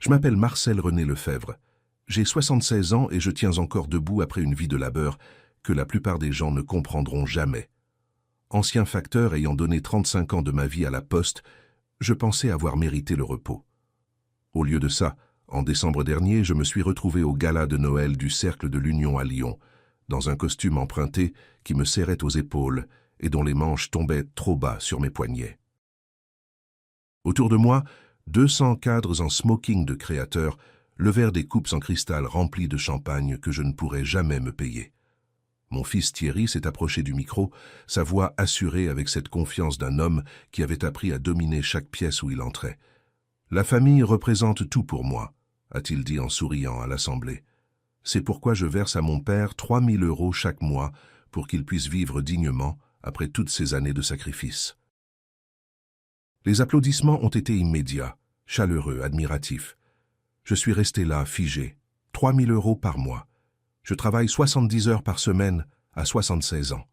Je m'appelle Marcel René Lefebvre. J'ai 76 ans et je tiens encore debout après une vie de labeur que la plupart des gens ne comprendront jamais. Ancien facteur ayant donné 35 ans de ma vie à la Poste, je pensais avoir mérité le repos. Au lieu de ça, en décembre dernier, je me suis retrouvé au gala de Noël du Cercle de l'Union à Lyon, dans un costume emprunté qui me serrait aux épaules et dont les manches tombaient trop bas sur mes poignets. Autour de moi, 200 cadres en smoking de créateurs levèrent des coupes en cristal remplies de champagne que je ne pourrais jamais me payer. Mon fils Thierry s'est approché du micro, sa voix assurée avec cette confiance d'un homme qui avait appris à dominer chaque pièce où il entrait. « La famille représente tout pour moi », a-t-il dit en souriant à l'Assemblée. « C'est pourquoi je verse à mon père 3 000 € chaque mois pour qu'il puisse vivre dignement après toutes ces années de sacrifice. » Les applaudissements ont été immédiats, chaleureux, admiratifs. Je suis resté là, figé. 3 000 € par mois. Je travaille 70 heures par semaine à 76 ans.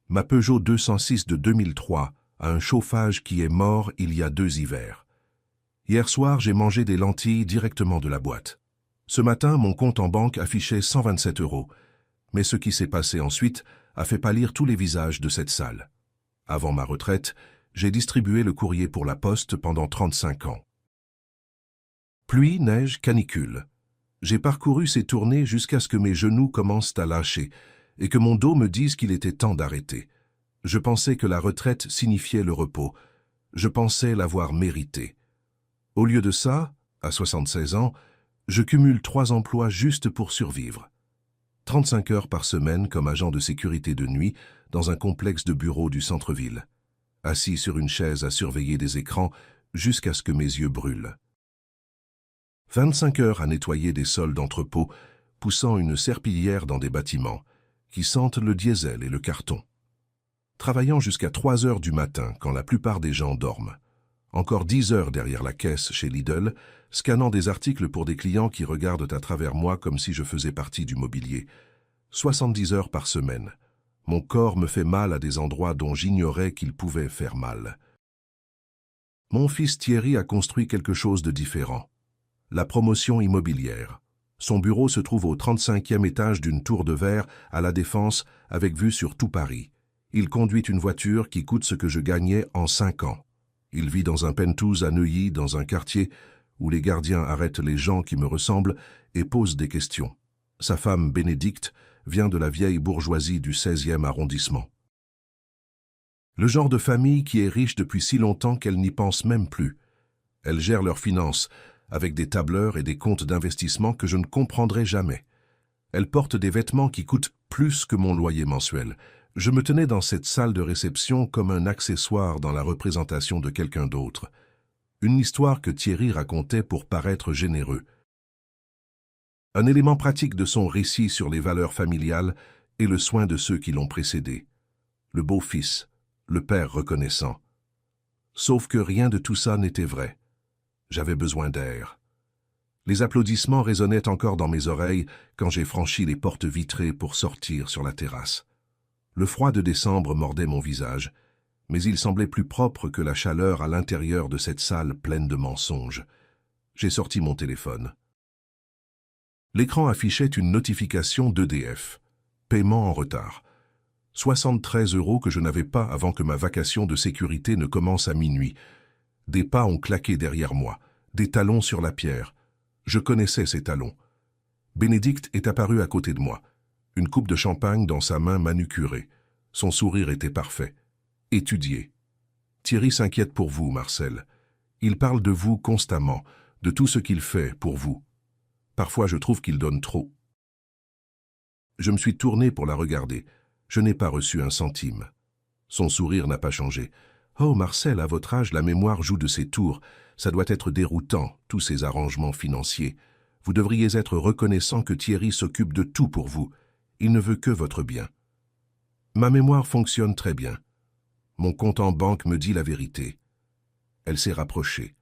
Ma Peugeot 206 de 2003 a un chauffage qui est mort il y a 2 hivers. Hier soir, j'ai mangé des lentilles directement de la boîte. Ce matin, mon compte en banque affichait 127 €. Mais ce qui s'est passé ensuite a fait pâlir tous les visages de cette salle. Avant ma retraite, j'ai distribué le courrier pour la Poste pendant 35 ans. Pluie, neige, canicule. J'ai parcouru ces tournées jusqu'à ce que mes genoux commencent à lâcher et que mon dos me dise qu'il était temps d'arrêter. Je pensais que la retraite signifiait le repos. Je pensais l'avoir mérité. Au lieu de ça, à 76 ans, je cumule 3 emplois juste pour survivre. 35 heures par semaine comme agent de sécurité de nuit dans un complexe de bureaux du centre-ville. Assis sur une chaise à surveiller des écrans jusqu'à ce que mes yeux brûlent. 25 heures à nettoyer des sols d'entrepôt, poussant une serpillière dans des bâtiments, qui sentent le diesel et le carton. Travaillant jusqu'à 3 heures du matin, quand la plupart des gens dorment. Encore 10 heures derrière la caisse chez Lidl, scannant des articles pour des clients qui regardent à travers moi comme si je faisais partie du mobilier. 70 heures par semaine. Mon corps me fait mal à des endroits dont j'ignorais qu'il pouvait faire mal. Mon fils Thierry a construit quelque chose de différent. La promotion immobilière. Son bureau se trouve au 35e étage d'une tour de verre à La Défense avec vue sur tout Paris. Il conduit une voiture qui coûte ce que je gagnais en 5 ans. Il vit dans un penthouse à Neuilly, dans un quartier où les gardiens arrêtent les gens qui me ressemblent et posent des questions. Sa femme, Bénédicte, vient de la vieille bourgeoisie du 16e arrondissement. Le genre de famille qui est riche depuis si longtemps qu'elle n'y pense même plus. Elle gère leurs finances, avec des tableurs et des comptes d'investissement que je ne comprendrai jamais. Elle porte des vêtements qui coûtent plus que mon loyer mensuel. Je me tenais dans cette salle de réception comme un accessoire dans la représentation de quelqu'un d'autre. Une histoire que Thierry racontait pour paraître généreux. Un élément pratique de son récit sur les valeurs familiales et le soin de ceux qui l'ont précédé. Le beau-fils, le père reconnaissant. Sauf que rien de tout ça n'était vrai. J'avais besoin d'air. Les applaudissements résonnaient encore dans mes oreilles quand j'ai franchi les portes vitrées pour sortir sur la terrasse. Le froid de décembre mordait mon visage, mais il semblait plus propre que la chaleur à l'intérieur de cette salle pleine de mensonges. J'ai sorti mon téléphone. L'écran affichait une notification d'EDF. Paiement en retard. 73 € que je n'avais pas avant que ma vacation de sécurité ne commence à minuit. Des pas ont claqué derrière moi, des talons sur la pierre. Je connaissais ces talons. Bénédicte est apparue à côté de moi, une coupe de champagne dans sa main manucurée. Son sourire était parfait. Étudié. Thierry s'inquiète pour vous, Marcel. Il parle de vous constamment, de tout ce qu'il fait pour vous. Parfois, je trouve qu'il donne trop. Je me suis tourné pour la regarder. Je n'ai pas reçu un centime. Son sourire n'a pas changé. « Oh, Marcel, à votre âge, la mémoire joue de ses tours. Ça doit être déroutant, tous ces arrangements financiers. Vous devriez être reconnaissant que Thierry s'occupe de tout pour vous. Il ne veut que votre bien. » Ma mémoire fonctionne très bien. Mon compte en banque me dit la vérité. Elle s'est rapprochée.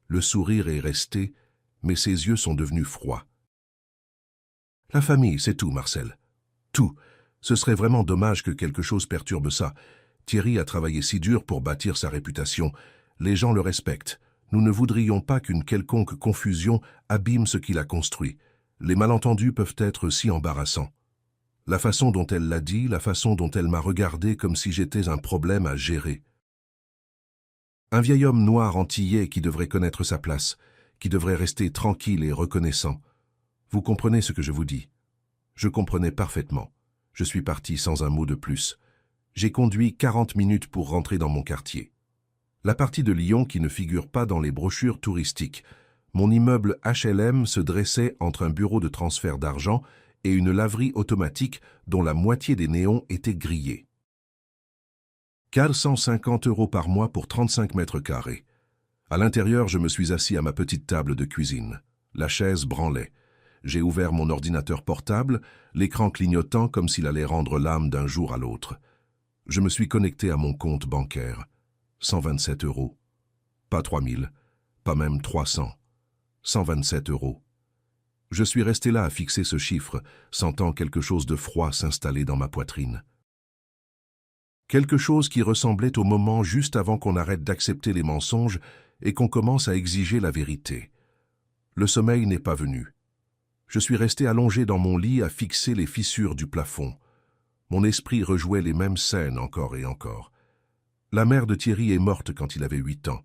Le sourire est resté, mais ses yeux sont devenus froids. « La famille, c'est tout, Marcel. Tout. Ce serait vraiment dommage que quelque chose perturbe ça. Thierry a travaillé si dur pour bâtir sa réputation. Les gens le respectent. Nous ne voudrions pas qu'une quelconque confusion abîme ce qu'il a construit. Les malentendus peuvent être si embarrassants. La façon dont elle l'a dit, la façon dont elle m'a regardé comme si j'étais un problème à gérer. Un vieil homme noir antillais qui devrait connaître sa place, qui devrait rester tranquille et reconnaissant. Vous comprenez ce que je vous dis? Je comprenais parfaitement. Je suis parti sans un mot de plus. J'ai conduit 40 minutes pour rentrer dans mon quartier. La partie de Lyon qui ne figure pas dans les brochures touristiques. Mon immeuble HLM se dressait entre un bureau de transfert d'argent et une laverie automatique dont la moitié des néons étaient grillés. 450 € par mois pour 35 mètres carrés. À l'intérieur, je me suis assis à ma petite table de cuisine. La chaise branlait. J'ai ouvert mon ordinateur portable, l'écran clignotant comme s'il allait rendre l'âme d'un jour à l'autre. Je me suis connecté à mon compte bancaire. 127 €. Pas 3000, pas même 300. 127 €. Je suis resté là à fixer ce chiffre, sentant quelque chose de froid s'installer dans ma poitrine. Quelque chose qui ressemblait au moment juste avant qu'on arrête d'accepter les mensonges et qu'on commence à exiger la vérité. Le sommeil n'est pas venu. Je suis resté allongé dans mon lit à fixer les fissures du plafond. Mon esprit rejouait les mêmes scènes encore et encore. La mère de Thierry est morte quand il avait 8 ans.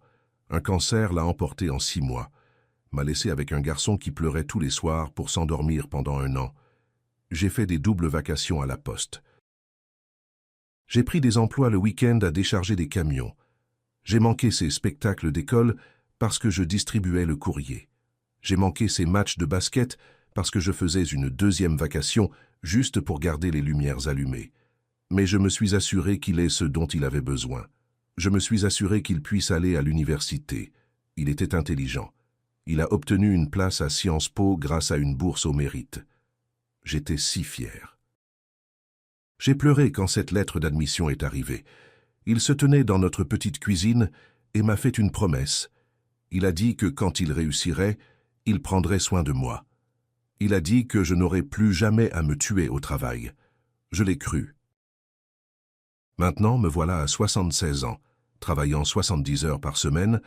Un cancer l'a emporté en 6 mois. M'a laissé avec un garçon qui pleurait tous les soirs pour s'endormir pendant 1 an. J'ai fait des doubles vacations à la poste. J'ai pris des emplois le week-end à décharger des camions. J'ai manqué ces spectacles d'école parce que je distribuais le courrier. J'ai manqué ces matchs de basket parce que je faisais une 2e vacation juste pour garder les lumières allumées. Mais je me suis assuré qu'il ait ce dont il avait besoin. Je me suis assuré qu'il puisse aller à l'université. Il était intelligent. Il a obtenu une place à Sciences Po grâce à une bourse au mérite. J'étais si fier. J'ai pleuré quand cette lettre d'admission est arrivée. Il se tenait dans notre petite cuisine et m'a fait une promesse. Il a dit que quand il réussirait, il prendrait soin de moi. Il a dit que je n'aurais plus jamais à me tuer au travail. Je l'ai cru. Maintenant, me voilà à 76 ans, travaillant 70 heures par semaine,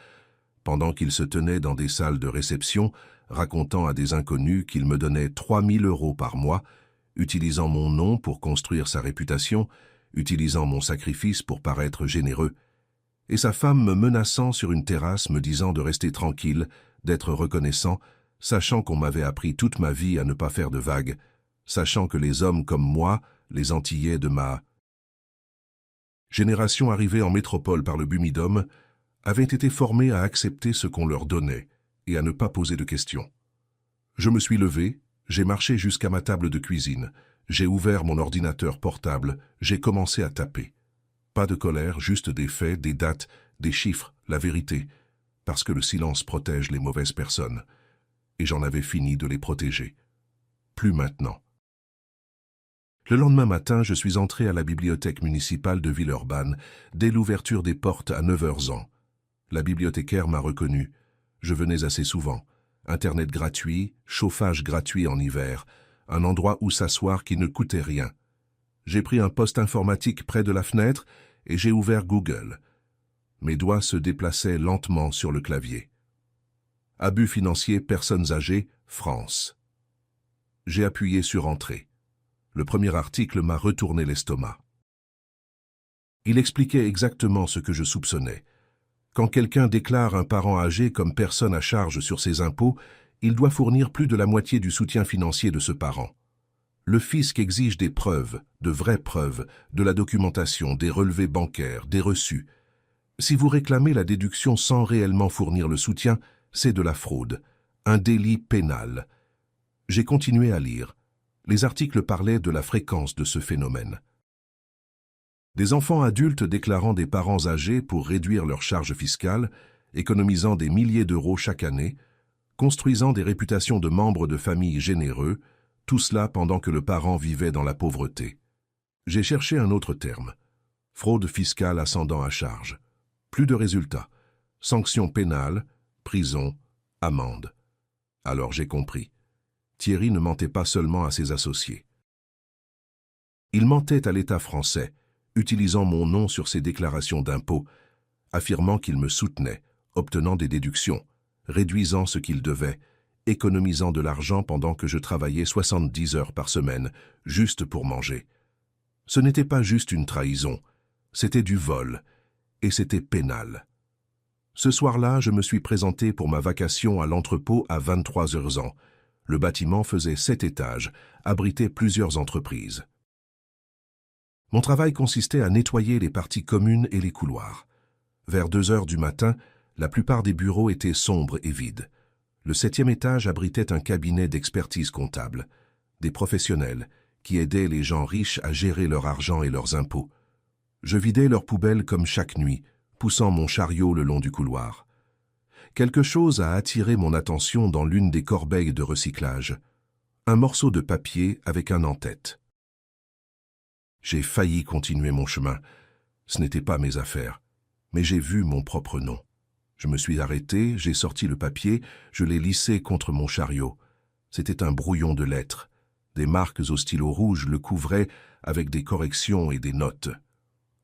pendant qu'il se tenait dans des salles de réception, racontant à des inconnus qu'il me donnait 3000 € par mois, utilisant mon nom pour construire sa réputation, utilisant mon sacrifice pour paraître généreux, et sa femme me menaçant sur une terrasse me disant de rester tranquille, d'être reconnaissant, sachant qu'on m'avait appris toute ma vie à ne pas faire de vagues, sachant que les hommes comme moi, les Antillais de ma génération arrivée en métropole par le Bumidum, avaient été formés à accepter ce qu'on leur donnait et à ne pas poser de questions. Je me suis levé, j'ai marché jusqu'à ma table de cuisine, j'ai ouvert mon ordinateur portable, j'ai commencé à taper. Pas de colère, juste des faits, des dates, des chiffres, la vérité, parce que le silence protège les mauvaises personnes. Et j'en avais fini de les protéger. Plus maintenant. Le lendemain matin, je suis entré à la bibliothèque municipale de Villeurbanne, dès l'ouverture des portes à 9h ans. La bibliothécaire m'a reconnu. Je venais assez souvent. Internet gratuit, chauffage gratuit en hiver, un endroit où s'asseoir qui ne coûtait rien. J'ai pris un poste informatique près de la fenêtre et j'ai ouvert Google. Mes doigts se déplaçaient lentement sur le clavier. Abus financiers, personnes âgées, France. J'ai appuyé sur Entrée. Le premier article m'a retourné l'estomac. Il expliquait exactement ce que je soupçonnais. Quand quelqu'un déclare un parent âgé comme personne à charge sur ses impôts, il doit fournir plus de la moitié du soutien financier de ce parent. Le fisc exige des preuves, de vraies preuves, de la documentation, des relevés bancaires, des reçus. Si vous réclamez la déduction sans réellement fournir le soutien, c'est de la fraude, un délit pénal. J'ai continué à lire. Les articles parlaient de la fréquence de ce phénomène. Des enfants adultes déclarant des parents âgés pour réduire leurs charges fiscales, économisant des milliers d'euros chaque année, construisant des réputations de membres de familles généreux, tout cela pendant que le parent vivait dans la pauvreté. J'ai cherché un autre terme. Fraude fiscale ascendant à charge. Plus de résultats. Sanctions pénales, prison, amende. Alors j'ai compris. Thierry ne mentait pas seulement à ses associés. Il mentait à l'État français, utilisant mon nom sur ses déclarations d'impôts, affirmant qu'il me soutenait, obtenant des déductions, réduisant ce qu'il devait, économisant de l'argent pendant que je travaillais 70 heures par semaine, juste pour manger. Ce n'était pas juste une trahison, c'était du vol, et c'était pénal. Ce soir-là, je me suis présenté pour ma vacation à l'entrepôt à 23 heures ans. Le bâtiment faisait 7 étages, abritait plusieurs entreprises. Mon travail consistait à nettoyer les parties communes et les couloirs. Vers 2 heures du matin, la plupart des bureaux étaient sombres et vides. Le 7e étage abritait un cabinet d'expertise comptable, des professionnels qui aidaient les gens riches à gérer leur argent et leurs impôts. Je vidais leurs poubelles comme chaque nuit, poussant mon chariot le long du couloir. Quelque chose a attiré mon attention dans l'une des corbeilles de recyclage. Un morceau de papier avec un en-tête. J'ai failli continuer mon chemin. Ce n'était pas mes affaires, mais j'ai vu mon propre nom. Je me suis arrêté, j'ai sorti le papier, je l'ai lissé contre mon chariot. C'était un brouillon de lettres. Des marques au stylo rouge le couvraient avec des corrections et des notes.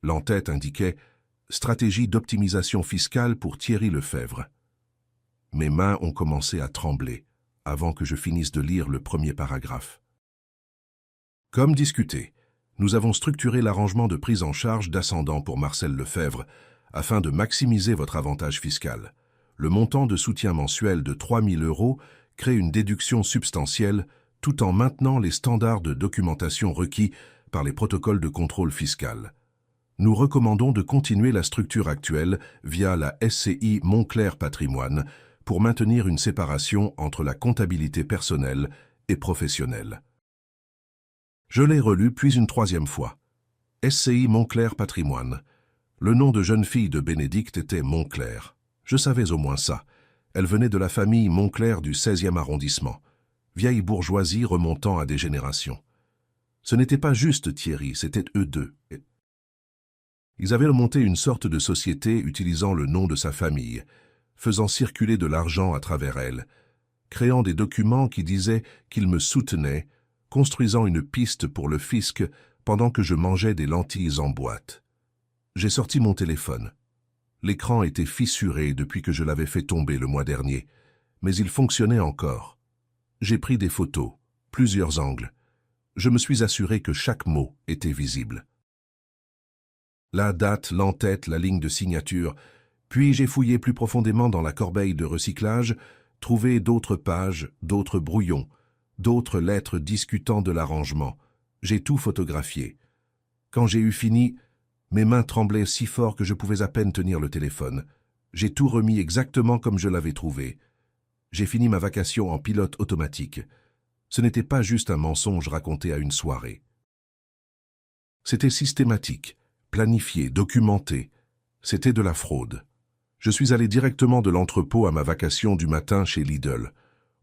L'en-tête indiquait « Stratégie d'optimisation fiscale pour Thierry Lefebvre ». Mes mains ont commencé à trembler avant que je finisse de lire le premier paragraphe. Comme discuté, nous avons structuré l'arrangement de prise en charge d'ascendant pour Marcel Lefebvre afin de maximiser votre avantage fiscal. Le montant de soutien mensuel de 3 000 € crée une déduction substantielle tout en maintenant les standards de documentation requis par les protocoles de contrôle fiscal. Nous recommandons de continuer la structure actuelle via la SCI Montclair Patrimoine pour maintenir une séparation entre la comptabilité personnelle et professionnelle. Je l'ai relu puis une 3e fois. SCI Montclair Patrimoine. Le nom de jeune fille de Bénédicte était Montclair. Je savais au moins ça. Elle venait de la famille Montclair du 16e arrondissement. Vieille bourgeoisie remontant à des générations. Ce n'était pas juste Thierry, c'était eux deux. Ils avaient monté une sorte de société utilisant le nom de sa famille, faisant circuler de l'argent à travers elle, créant des documents qui disaient qu'ils me soutenaient, construisant une piste pour le fisc pendant que je mangeais des lentilles en boîte. J'ai sorti mon téléphone. L'écran était fissuré depuis que je l'avais fait tomber le mois dernier, mais il fonctionnait encore. J'ai pris des photos, plusieurs angles. Je me suis assuré que chaque mot était visible. La date, l'en-tête, la ligne de signature, puis j'ai fouillé plus profondément dans la corbeille de recyclage, trouvé d'autres pages, d'autres brouillons, d'autres lettres discutant de l'arrangement. J'ai tout photographié. Quand j'ai eu fini, mes mains tremblaient si fort que je pouvais à peine tenir le téléphone. J'ai tout remis exactement comme je l'avais trouvé. J'ai fini ma vacation en pilote automatique. Ce n'était pas juste un mensonge raconté à une soirée. C'était systématique, planifié, documenté. C'était de la fraude. Je suis allé directement de l'entrepôt à ma vacation du matin chez Lidl.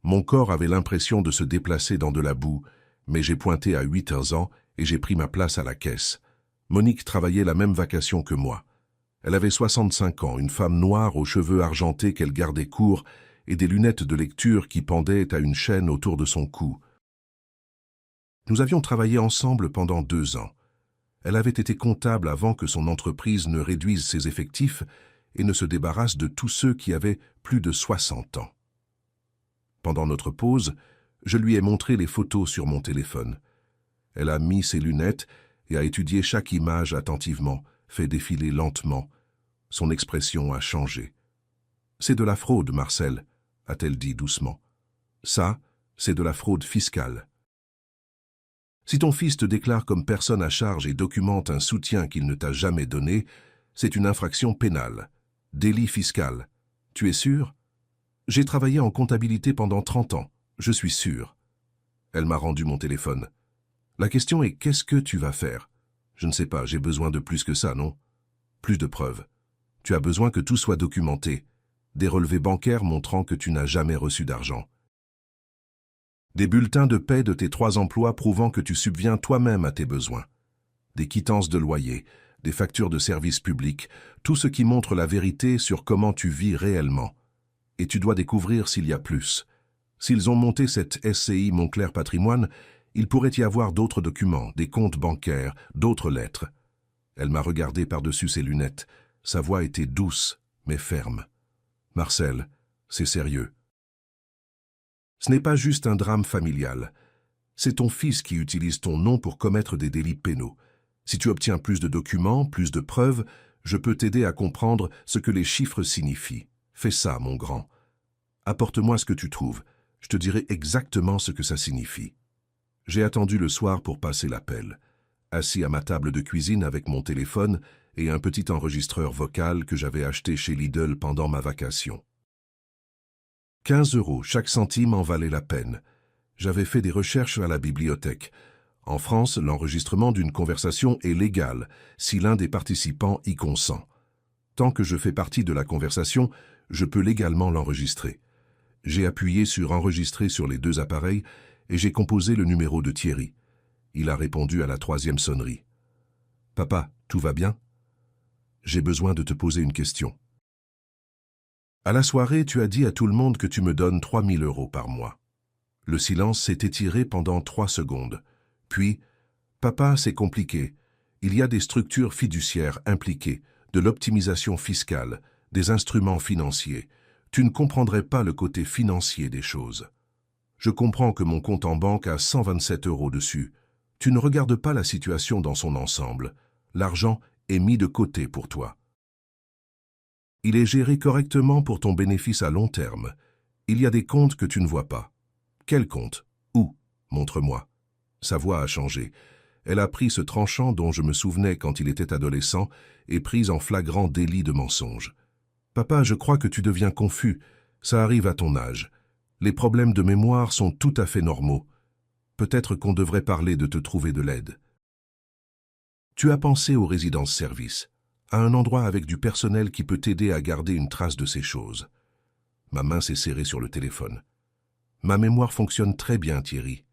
Mon corps avait l'impression de se déplacer dans de la boue, mais j'ai pointé à 8 heures ans et j'ai pris ma place à la caisse. Monique travaillait la même vacation que moi. Elle avait 65 ans, une femme noire aux cheveux argentés qu'elle gardait courts et des lunettes de lecture qui pendaient à une chaîne autour de son cou. Nous avions travaillé ensemble pendant 2 ans. Elle avait été comptable avant que son entreprise ne réduise ses effectifs et ne se débarrasse de tous ceux qui avaient plus de 60 ans. Pendant notre pause, je lui ai montré les photos sur mon téléphone. Elle a mis ses lunettes et a étudié chaque image attentivement, fait défiler lentement. Son expression a changé. « C'est de la fraude, Marcel », a-t-elle dit doucement. « Ça, c'est de la fraude fiscale. Si ton fils te déclare comme personne à charge et documente un soutien qu'il ne t'a jamais donné, c'est une infraction pénale. Délit fiscal. Tu es sûr ? J'ai travaillé en comptabilité pendant 30 ans. Je suis sûr. Elle m'a rendu mon téléphone. La question est, qu'est-ce que tu vas faire ? Je ne sais pas, j'ai besoin de plus que ça, non ? Plus de preuves. Tu as besoin que tout soit documenté. Des relevés bancaires montrant que tu n'as jamais reçu d'argent. Des bulletins de paie de tes 3 emplois prouvant que tu subviens toi-même à tes besoins. Des quittances de loyer, des factures de services publics, tout ce qui montre la vérité sur comment tu vis réellement. Et tu dois découvrir s'il y a plus. S'ils ont monté cette SCI Montclair Patrimoine, il pourrait y avoir d'autres documents, des comptes bancaires, d'autres lettres. Elle m'a regardé par-dessus ses lunettes. Sa voix était douce, mais ferme. Marcel, c'est sérieux. Ce n'est pas juste un drame familial. C'est ton fils qui utilise ton nom pour commettre des délits pénaux. Si tu obtiens plus de documents, plus de preuves, je peux t'aider à comprendre ce que les chiffres signifient. Fais ça, mon grand. Apporte-moi ce que tu trouves. Je te dirai exactement ce que ça signifie. J'ai attendu le soir pour passer l'appel. Assis à ma table de cuisine avec mon téléphone et un petit enregistreur vocal que j'avais acheté chez Lidl pendant ma vacation. 15 €, chaque centime en valait la peine. J'avais fait des recherches à la bibliothèque. En France, l'enregistrement d'une conversation est légal si l'un des participants y consent. Tant que je fais partie de la conversation, je peux légalement l'enregistrer. J'ai appuyé sur « Enregistrer » sur les 2 appareils et j'ai composé le numéro de Thierry. Il a répondu à la 3e sonnerie. « Papa, tout va bien ? J'ai besoin de te poser une question. À la soirée, tu as dit à tout le monde que tu me donnes 3 000 € par mois. » Le silence s'est étiré pendant 3 secondes. Puis, « Papa, c'est compliqué. Il y a des structures fiduciaires impliquées, de l'optimisation fiscale, des instruments financiers. Tu ne comprendrais pas le côté financier des choses. Je comprends que mon compte en banque a 127 € dessus. Tu ne regardes pas la situation dans son ensemble. L'argent est mis de côté pour toi. Il est géré correctement pour ton bénéfice à long terme. Il y a des comptes que tu ne vois pas. Quel compte? Où? Montre-moi. » Sa voix a changé. Elle a pris ce tranchant dont je me souvenais quand il était adolescent et prise en flagrant délit de mensonge. « Papa, je crois que tu deviens confus. Ça arrive à ton âge. Les problèmes de mémoire sont tout à fait normaux. Peut-être qu'on devrait parler de te trouver de l'aide. Tu as pensé aux résidences-services, à un endroit avec du personnel qui peut t'aider à garder une trace de ces choses. » Ma main s'est serrée sur le téléphone. « Ma mémoire fonctionne très bien, Thierry.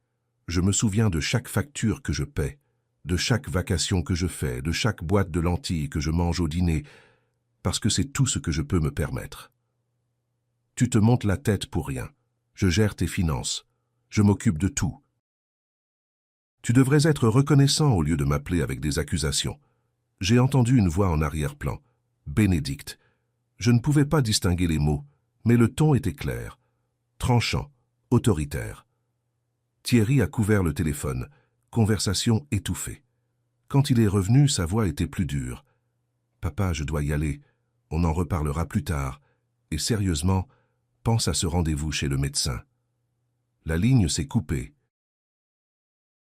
Je me souviens de chaque facture que je paie, de chaque vacation que je fais, de chaque boîte de lentilles que je mange au dîner, parce que c'est tout ce que je peux me permettre. Tu te montes la tête pour rien. Je gère tes finances. Je m'occupe de tout. Tu devrais être reconnaissant au lieu de m'appeler avec des accusations. » J'ai entendu une voix en arrière-plan. « Bénédicte. » Je ne pouvais pas distinguer les mots, mais le ton était clair, tranchant, autoritaire. Thierry a couvert le téléphone, conversation étouffée. Quand il est revenu, sa voix était plus dure. « Papa, je dois y aller. On en reparlera plus tard. Et sérieusement, pense à ce rendez-vous chez le médecin. » La ligne s'est coupée.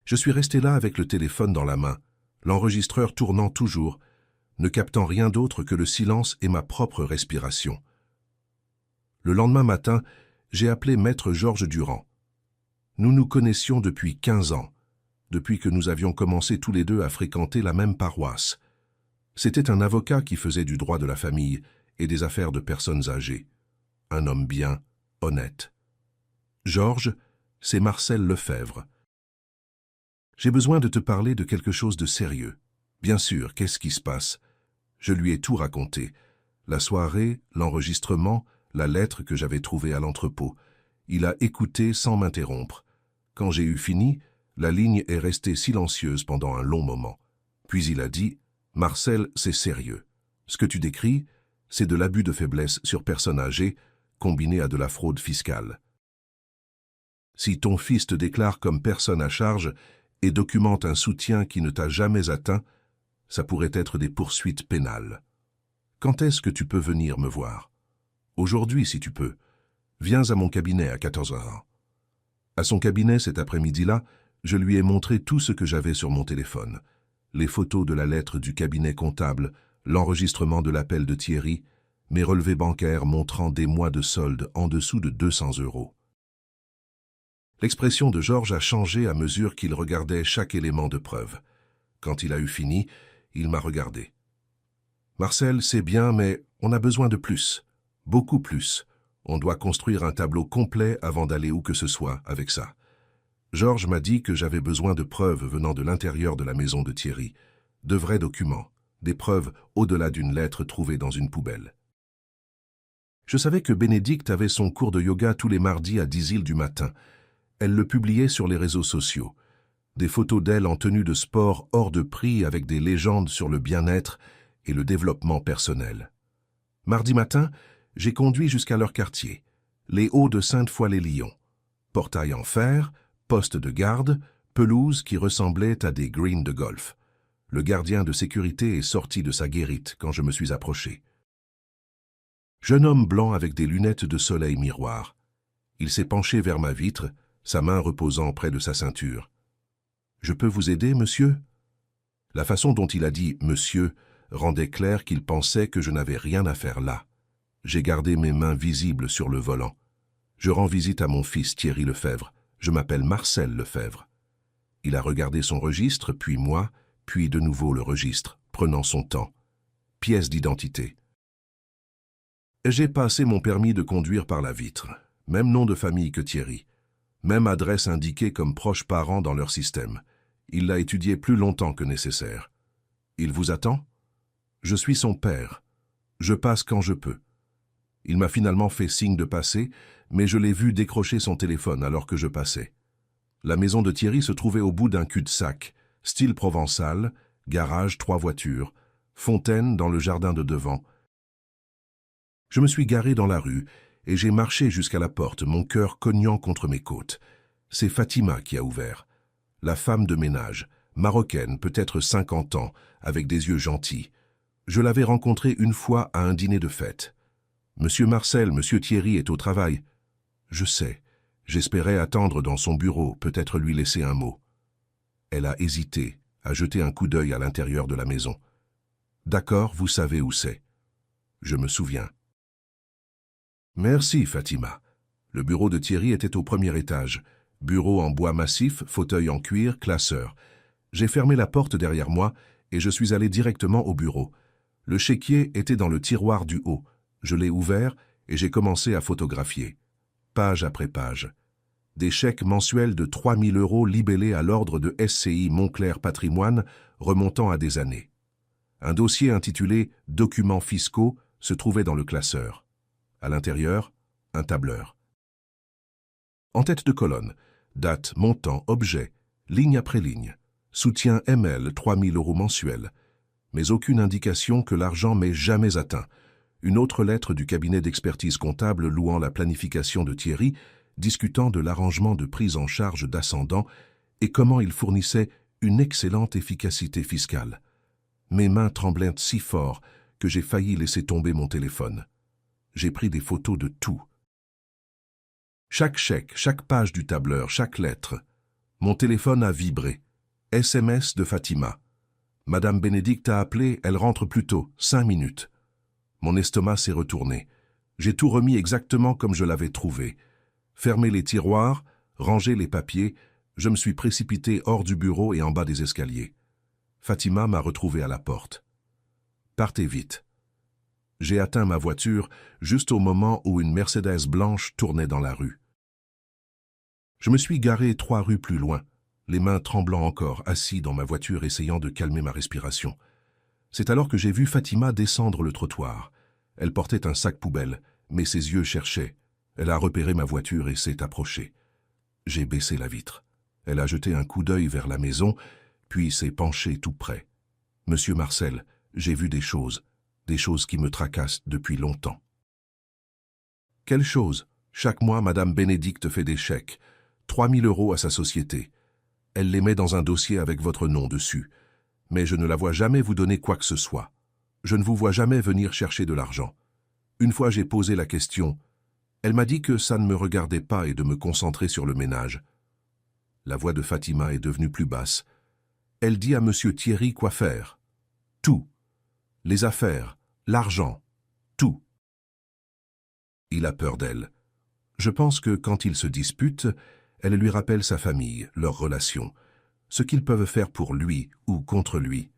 Je suis resté là avec le téléphone dans la main, l'enregistreur tournant toujours, ne captant rien d'autre que le silence et ma propre respiration. Le lendemain matin, j'ai appelé Maître Georges Durand. Nous nous connaissions depuis 15 ans, depuis que nous avions commencé tous les deux à fréquenter la même paroisse. C'était un avocat qui faisait du droit de la famille et des affaires de personnes âgées. Un homme bien, honnête. Georges, c'est Marcel Lefebvre. J'ai besoin de te parler de quelque chose de sérieux. Bien sûr, qu'est-ce qui se passe? Je lui ai tout raconté. La soirée, l'enregistrement, la lettre que j'avais trouvée à l'entrepôt. Il a écouté sans m'interrompre. Quand j'ai eu fini, la ligne est restée silencieuse pendant un long moment. Puis il a dit « Marcel, c'est sérieux. Ce que tu décris, c'est de l'abus de faiblesse sur personnes âgées, combiné à de la fraude fiscale. Si ton fils te déclare comme personne à charge et documente un soutien qui ne t'a jamais atteint, ça pourrait être des poursuites pénales. Quand est-ce que tu peux venir me voir? Aujourd'hui, si tu peux. Viens à mon cabinet à 14 h. À son cabinet cet après-midi-là, je lui ai montré tout ce que j'avais sur mon téléphone. Les photos de la lettre du cabinet comptable, l'enregistrement de l'appel de Thierry, mes relevés bancaires montrant des mois de solde en dessous de 200 €. L'expression de Georges a changé à mesure qu'il regardait chaque élément de preuve. Quand il a eu fini, il m'a regardé. « Marcel, c'est bien, mais on a besoin de plus. Beaucoup plus. On doit construire un tableau complet avant d'aller où que ce soit avec ça. » Georges m'a dit que j'avais besoin de preuves venant de l'intérieur de la maison de Thierry, de vrais documents, des preuves au-delà d'une lettre trouvée dans une poubelle. Je savais que Bénédicte avait son cours de yoga tous les mardis à 10 h du matin. Elle le publiait sur les réseaux sociaux. Des photos d'elle en tenue de sport hors de prix avec des légendes sur le bien-être et le développement personnel. Mardi matin, J'ai conduit jusqu'à leur quartier, les Hauts de Sainte-Foy-les-Lyons. Portail en fer, poste de garde, pelouse qui ressemblait à des greens de golf. Le gardien de sécurité est sorti de sa guérite quand je me suis approché. Jeune homme blanc avec des lunettes de soleil miroir. Il s'est penché vers ma vitre, sa main reposant près de sa ceinture. « Je peux vous aider, monsieur ?» La façon dont il a dit « monsieur » rendait clair qu'il pensait que je n'avais rien à faire là. J'ai gardé mes mains visibles sur le volant. Je rends visite à mon fils Thierry Lefebvre. Je m'appelle Marcel Lefebvre. Il a regardé son registre, puis moi, puis de nouveau le registre, prenant son temps. Pièce d'identité. J'ai passé mon permis de conduire par la vitre. Même nom de famille que Thierry. Même adresse indiquée comme proche parent dans leur système. Il l'a étudié plus longtemps que nécessaire. Il vous attend? Je suis son père. Je passe quand je peux. Il m'a finalement fait signe de passer, mais je l'ai vu décrocher son téléphone alors que je passais. La maison de Thierry se trouvait au bout d'un cul-de-sac, style provençal, garage 3 voitures, fontaine dans le jardin de devant. Je me suis garé dans la rue et j'ai marché jusqu'à la porte, mon cœur cognant contre mes côtes. C'est Fatima qui a ouvert. La femme de ménage, marocaine, peut-être 50 ans, avec des yeux gentils. Je l'avais rencontrée une fois à un dîner de fête. « Monsieur Marcel, monsieur Thierry est au travail. » Je sais. J'espérais attendre dans son bureau, peut-être lui laisser un mot. Elle a hésité, a jeté un coup d'œil à l'intérieur de la maison. « D'accord, vous savez où c'est. » Je me souviens. « Merci, Fatima. » Le bureau de Thierry était au premier étage. Bureau en bois massif, fauteuil en cuir, classeur. J'ai fermé la porte derrière moi et je suis allé directement au bureau. Le chéquier était dans le tiroir du haut. Je l'ai ouvert et j'ai commencé à photographier. Page après page. Des chèques mensuels de 3 000 € libellés à l'ordre de SCI Montclair Patrimoine remontant à des années. Un dossier intitulé « Documents fiscaux » se trouvait dans le classeur. À l'intérieur, un tableur. En tête de colonne, date, montant, objet, ligne après ligne. Soutien ML 3 000 € mensuels. Mais aucune indication que l'argent m'ait jamais atteint. Une autre lettre du cabinet d'expertise comptable louant la planification de Thierry, discutant de l'arrangement de prise en charge d'ascendants et comment il fournissait une excellente efficacité fiscale. Mes mains tremblaient si fort que j'ai failli laisser tomber mon téléphone. J'ai pris des photos de tout. Chaque chèque, chaque page du tableur, chaque lettre. Mon téléphone a vibré. SMS de Fatima. Madame Bénédicte a appelé, elle rentre plus tôt, 5 minutes. Mon estomac s'est retourné. J'ai tout remis exactement comme je l'avais trouvé. Fermé les tiroirs, rangé les papiers, je me suis précipité hors du bureau et en bas des escaliers. Fatima m'a retrouvé à la porte. « Partez vite. » J'ai atteint ma voiture juste au moment où une Mercedes blanche tournait dans la rue. Je me suis garé 3 rues plus loin, les mains tremblant encore, assis dans ma voiture essayant de calmer ma respiration. C'est alors que j'ai vu Fatima descendre le trottoir. Elle portait un sac poubelle, mais ses yeux cherchaient. Elle a repéré ma voiture et s'est approchée. J'ai baissé la vitre. Elle a jeté un coup d'œil vers la maison, puis s'est penchée tout près. « Monsieur Marcel, j'ai vu des choses qui me tracassent depuis longtemps. » « Quelles choses? Chaque mois, Madame Bénédicte fait des chèques. 3 000 € à sa société. Elle les met dans un dossier avec votre nom dessus. Mais je ne la vois jamais vous donner quoi que ce soit. Je ne vous vois jamais venir chercher de l'argent. Une fois j'ai posé la question. Elle m'a dit que ça ne me regardait pas et de me concentrer sur le ménage. La voix de Fatima est devenue plus basse. Elle dit à monsieur Thierry quoi faire. Tout. Les affaires, l'argent, tout. Il a peur d'elle. Je pense que quand ils se disputent, elle lui rappelle sa famille, leurs relations, ce qu'ils peuvent faire pour lui ou contre lui.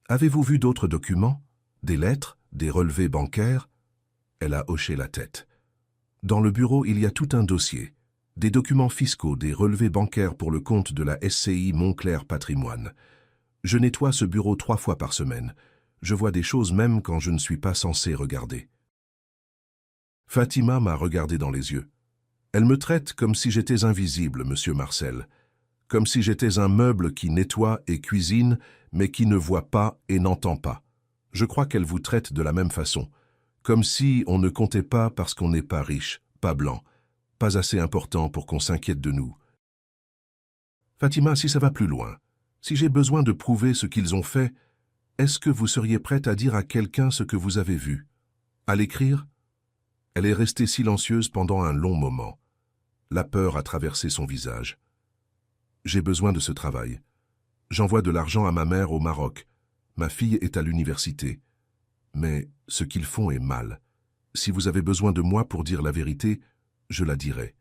Avez-vous vu d'autres documents? Des lettres? Des relevés bancaires? Elle a hoché la tête. Dans le bureau, il y a tout un dossier. Des documents fiscaux, des relevés bancaires pour le compte de la SCI Montclair Patrimoine. Je nettoie ce bureau 3 fois par semaine. Je vois des choses même quand je ne suis pas censé regarder. Fatima m'a regardé dans les yeux. Elle me traite comme si j'étais invisible, monsieur Marcel. Comme si j'étais un meuble qui nettoie et cuisine, mais qui ne voit pas et n'entend pas. Je crois qu'elle vous traite de la même façon, Comme si on ne comptait pas parce qu'on n'est pas riche, pas blanc, pas assez important pour qu'on s'inquiète de nous. Fatima, si ça va plus loin, si j'ai besoin de prouver ce qu'ils ont fait, est-ce que vous seriez prête à dire à quelqu'un ce que vous avez vu? À l'écrire? Elle est restée silencieuse pendant un long moment. La peur a traversé son visage. J'ai besoin de ce travail. J'envoie de l'argent à ma mère au Maroc. Ma fille est à l'université. Mais ce qu'ils font est mal. Si vous avez besoin de moi pour dire la vérité, je la dirai.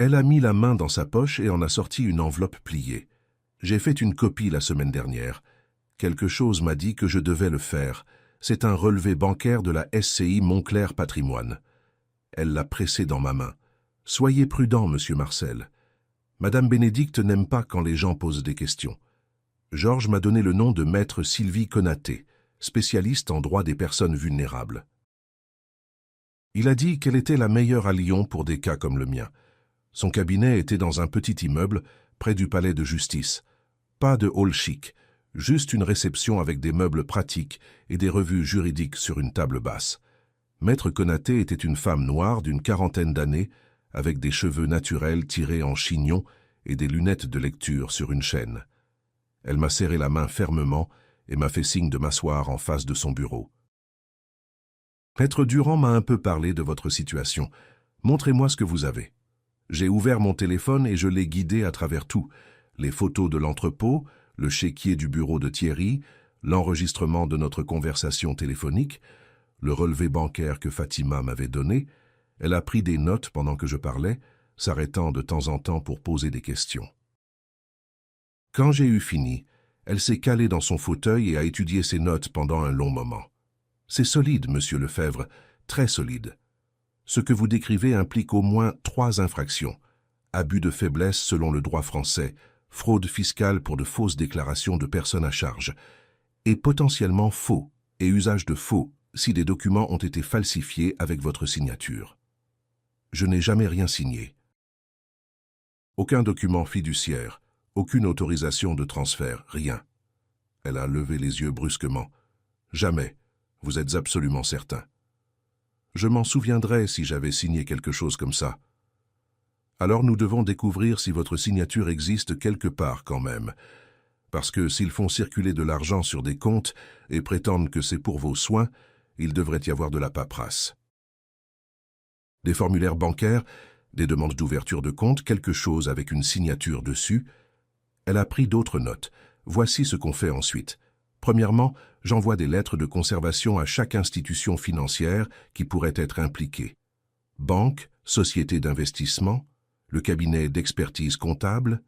Elle a mis la main dans sa poche et en a sorti une enveloppe pliée. J'ai fait une copie la semaine dernière. Quelque chose m'a dit que je devais le faire. C'est un relevé bancaire de la SCI Montclair Patrimoine. Elle l'a pressé dans ma main. Soyez prudent, monsieur Marcel. Madame Bénédicte n'aime pas quand les gens posent des questions. Georges m'a donné le nom de maître Sylvie Konaté, spécialiste en droit des personnes vulnérables. Il a dit qu'elle était la meilleure à Lyon pour des cas comme le mien. Son cabinet était dans un petit immeuble près du palais de justice. Pas de hall chic, juste une réception avec des meubles pratiques et des revues juridiques sur une table basse. Maître Konaté était une femme noire d'une quarantaine d'années, avec des cheveux naturels tirés en chignon et des lunettes de lecture sur une chaîne. Elle m'a serré la main fermement et m'a fait signe de m'asseoir en face de son bureau. Maître Durand m'a un peu parlé de votre situation. Montrez-moi ce que vous avez. J'ai ouvert mon téléphone et je l'ai guidé à travers tout. Les photos de l'entrepôt, le chéquier du bureau de Thierry, l'enregistrement de notre conversation téléphonique, le relevé bancaire que Fatima m'avait donné. Elle a pris des notes pendant que je parlais, s'arrêtant de temps en temps pour poser des questions. Quand j'ai eu fini, elle s'est calée dans son fauteuil et a étudié ses notes pendant un long moment. C'est solide, monsieur Lefebvre, très solide. Ce que vous décrivez implique au moins 3 infractions. Abus de faiblesse selon le droit français, fraude fiscale pour de fausses déclarations de personnes à charge, et potentiellement faux et usage de faux si des documents ont été falsifiés avec votre signature. Je n'ai jamais rien signé. Aucun document fiduciaire, aucune autorisation de transfert, rien. Elle a levé les yeux brusquement. Jamais. Vous êtes absolument certain. Je m'en souviendrai si j'avais signé quelque chose comme ça. Alors nous devons découvrir si votre signature existe quelque part quand même. Parce que s'ils font circuler de l'argent sur des comptes et prétendent que c'est pour vos soins, il devrait y avoir de la paperasse. Des formulaires bancaires, des demandes d'ouverture de compte, quelque chose avec une signature dessus. Elle a pris d'autres notes. Voici ce qu'on fait ensuite. Premièrement, j'envoie des lettres de conservation à chaque institution financière qui pourrait être impliquée. Banque, société d'investissement, le cabinet d'expertise comptable,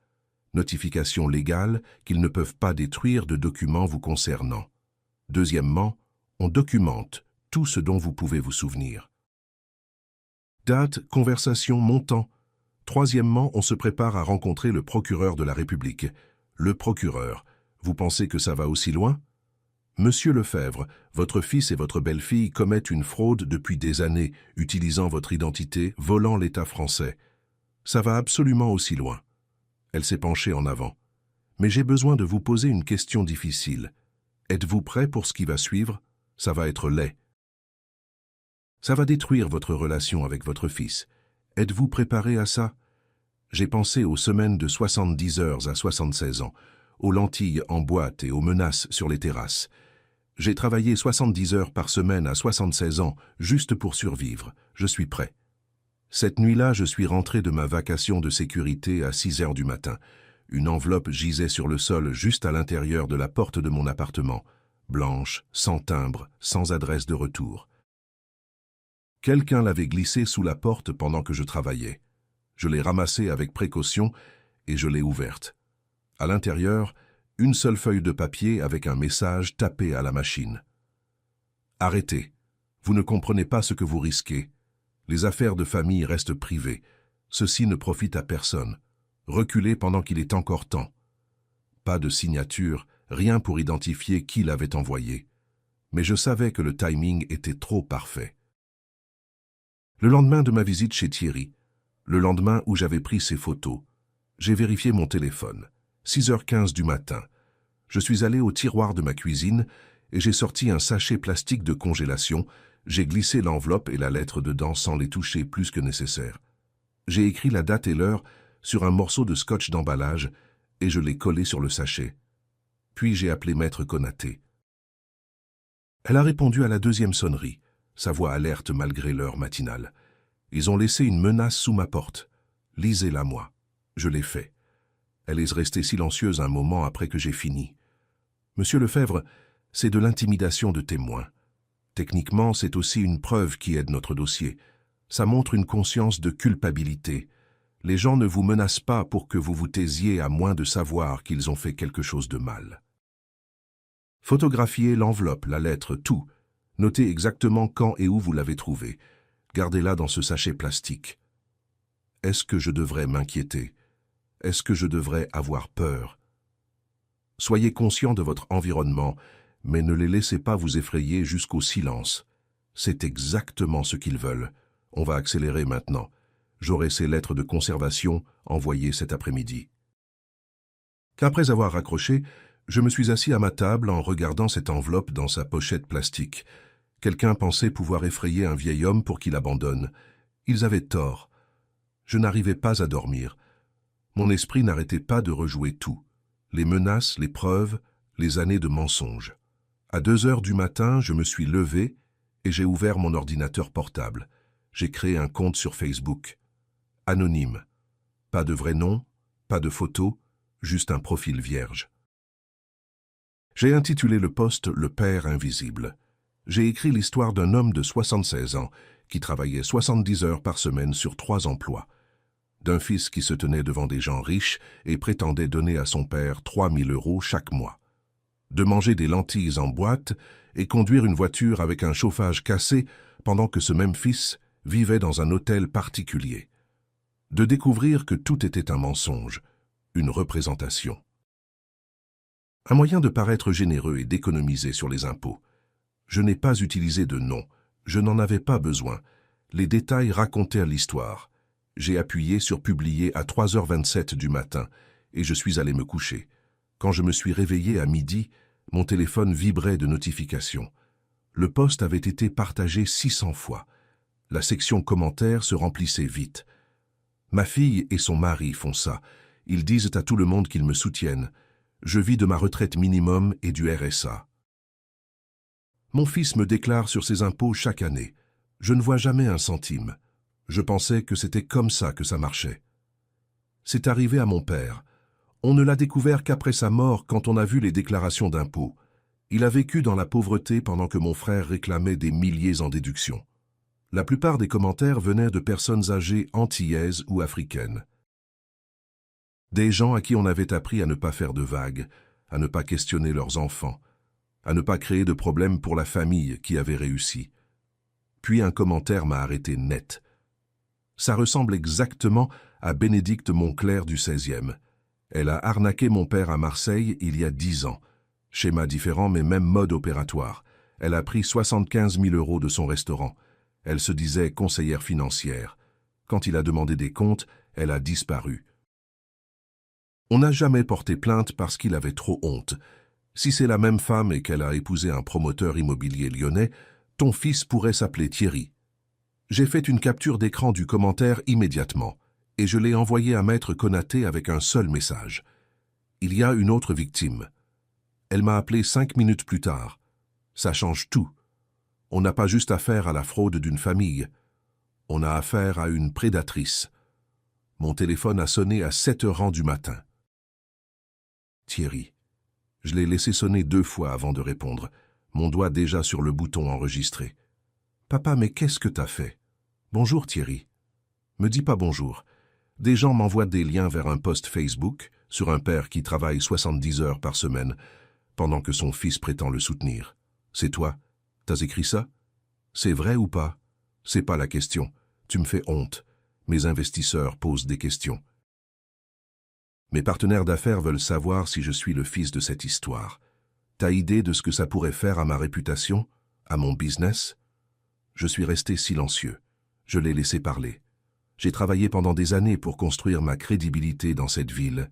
notification légale qu'ils ne peuvent pas détruire de documents vous concernant. Deuxièmement, on documente tout ce dont vous pouvez vous souvenir. Date, conversation, montant. Troisièmement, on se prépare à rencontrer le procureur de la République. Le procureur, vous pensez que ça va aussi loin? Monsieur Lefebvre, votre fils et votre belle-fille commettent une fraude depuis des années, utilisant votre identité, volant l'État français. Ça va absolument aussi loin. Elle s'est penchée en avant. Mais j'ai besoin de vous poser une question difficile. Êtes-vous prêt pour ce qui va suivre? Ça va être laid. Ça va détruire votre relation avec votre fils. Êtes-vous préparé à ça? J'ai pensé aux semaines de 70 heures à 76 ans, aux lentilles en boîte et aux menaces sur les terrasses. J'ai travaillé 70 heures par semaine à 76 ans, juste pour survivre. Je suis prêt. Cette nuit-là, je suis rentré de ma vacation de sécurité à 6 heures du matin. Une enveloppe gisait sur le sol juste à l'intérieur de la porte de mon appartement, blanche, sans timbre, sans adresse de retour. Quelqu'un l'avait glissée sous la porte pendant que je travaillais. Je l'ai ramassée avec précaution et je l'ai ouverte. À l'intérieur, une seule feuille de papier avec un message tapé à la machine. Arrêtez. Vous ne comprenez pas ce que vous risquez. Les affaires de famille restent privées. Ceci ne profite à personne. Reculez pendant qu'il est encore temps. Pas de signature, rien pour identifier qui l'avait envoyé. Mais je savais que le timing était trop parfait. Le lendemain de ma visite chez Thierry, le lendemain où j'avais pris ces photos, j'ai vérifié mon téléphone. 6h15 du matin. Je suis allé au tiroir de ma cuisine et j'ai sorti un sachet plastique de congélation. J'ai glissé l'enveloppe et la lettre dedans sans les toucher plus que nécessaire. J'ai écrit la date et l'heure sur un morceau de scotch d'emballage et je l'ai collé sur le sachet. Puis j'ai appelé Maître Konaté. Elle a répondu à la deuxième sonnerie, sa voix alerte malgré l'heure matinale. Ils ont laissé une menace sous ma porte. Lisez-la moi. Je l'ai fait. Elle est restée silencieuse un moment après que j'ai fini. Monsieur Lefebvre, c'est de l'intimidation de témoin. Techniquement, c'est aussi une preuve qui aide notre dossier. Ça montre une conscience de culpabilité. Les gens ne vous menacent pas pour que vous vous taisiez à moins de savoir qu'ils ont fait quelque chose de mal. Photographiez l'enveloppe, la lettre, tout. Notez exactement quand et où vous l'avez trouvée. Gardez-la dans ce sachet plastique. Est-ce que je devrais m'inquiéter? Est-ce que je devrais avoir peur? Soyez conscient de votre environnement, mais ne les laissez pas vous effrayer jusqu'au silence. C'est exactement ce qu'ils veulent. On va accélérer maintenant. J'aurai ces lettres de conservation envoyées cet après-midi. Qu'après avoir raccroché, je me suis assis à ma table en regardant cette enveloppe dans sa pochette plastique. Quelqu'un pensait pouvoir effrayer un vieil homme pour qu'il abandonne. Ils avaient tort. Je n'arrivais pas à dormir. Mon esprit n'arrêtait pas de rejouer tout. Les menaces, les preuves, les années de mensonges. À 2 heures du matin, je me suis levé et j'ai ouvert mon ordinateur portable. J'ai créé un compte sur Facebook. Anonyme. Pas de vrai nom, pas de photo, juste un profil vierge. J'ai intitulé le post « Le Père invisible ». J'ai écrit l'histoire d'un homme de 76 ans qui travaillait 70 heures par semaine sur 3 emplois. D'un fils qui se tenait devant des gens riches et prétendait donner à son père 3 000 € chaque mois. De manger des lentilles en boîte et conduire une voiture avec un chauffage cassé pendant que ce même fils vivait dans un hôtel particulier. De découvrir que tout était un mensonge, une représentation. Un moyen de paraître généreux et d'économiser sur les impôts. Je n'ai pas utilisé de nom, je n'en avais pas besoin. Les détails racontèrent l'histoire. J'ai appuyé sur « Publier » à 3h27 du matin et je suis allé me coucher. Quand je me suis réveillé à midi, mon téléphone vibrait de notifications. Le post avait été partagé 600 fois. La section commentaires se remplissait vite. Ma fille et son mari font ça. Ils disent à tout le monde qu'ils me soutiennent. Je vis de ma retraite minimum et du RSA. Mon fils me déclare sur ses impôts chaque année. Je ne vois jamais un centime. Je pensais que c'était comme ça que ça marchait. C'est arrivé à mon père. On ne l'a découvert qu'après sa mort quand on a vu les déclarations d'impôts. Il a vécu dans la pauvreté pendant que mon frère réclamait des milliers en déduction. La plupart des commentaires venaient de personnes âgées antillaises ou africaines. Des gens à qui on avait appris à ne pas faire de vagues, à ne pas questionner leurs enfants, à ne pas créer de problèmes pour la famille qui avait réussi. Puis un commentaire m'a arrêté net. Ça ressemble exactement à Bénédicte Monclerc du 16e. Elle a arnaqué mon père à Marseille il y a 10 ans. Schéma différent mais même mode opératoire. Elle a pris 75 000 € de son restaurant. Elle se disait conseillère financière. Quand il a demandé des comptes, elle a disparu. On n'a jamais porté plainte parce qu'il avait trop honte. Si c'est la même femme et qu'elle a épousé un promoteur immobilier lyonnais, ton fils pourrait s'appeler Thierry. J'ai fait une capture d'écran du commentaire immédiatement et je l'ai envoyé à Maître Konaté avec un seul message. Il y a une autre victime. Elle m'a appelé 5 minutes plus tard. Ça change tout. On n'a pas juste affaire à la fraude d'une famille. On a affaire à une prédatrice. Mon téléphone a sonné à 7h du matin. Thierry. Je l'ai laissé sonner 2 fois avant de répondre, mon doigt déjà sur le bouton enregistré. « Papa, mais qu'est-ce que t'as fait ?»« Bonjour Thierry. » Me dis pas bonjour. Des gens m'envoient des liens vers un post Facebook sur un père qui travaille 70 heures par semaine pendant que son fils prétend le soutenir. C'est toi? T'as écrit ça? C'est vrai ou pas? C'est pas la question. Tu me fais honte. Mes investisseurs posent des questions. Mes partenaires d'affaires veulent savoir si je suis le fils de cette histoire. T'as idée de ce que ça pourrait faire à ma réputation, à mon business? Je suis resté silencieux. Je l'ai laissé parler. J'ai travaillé pendant des années pour construire ma crédibilité dans cette ville.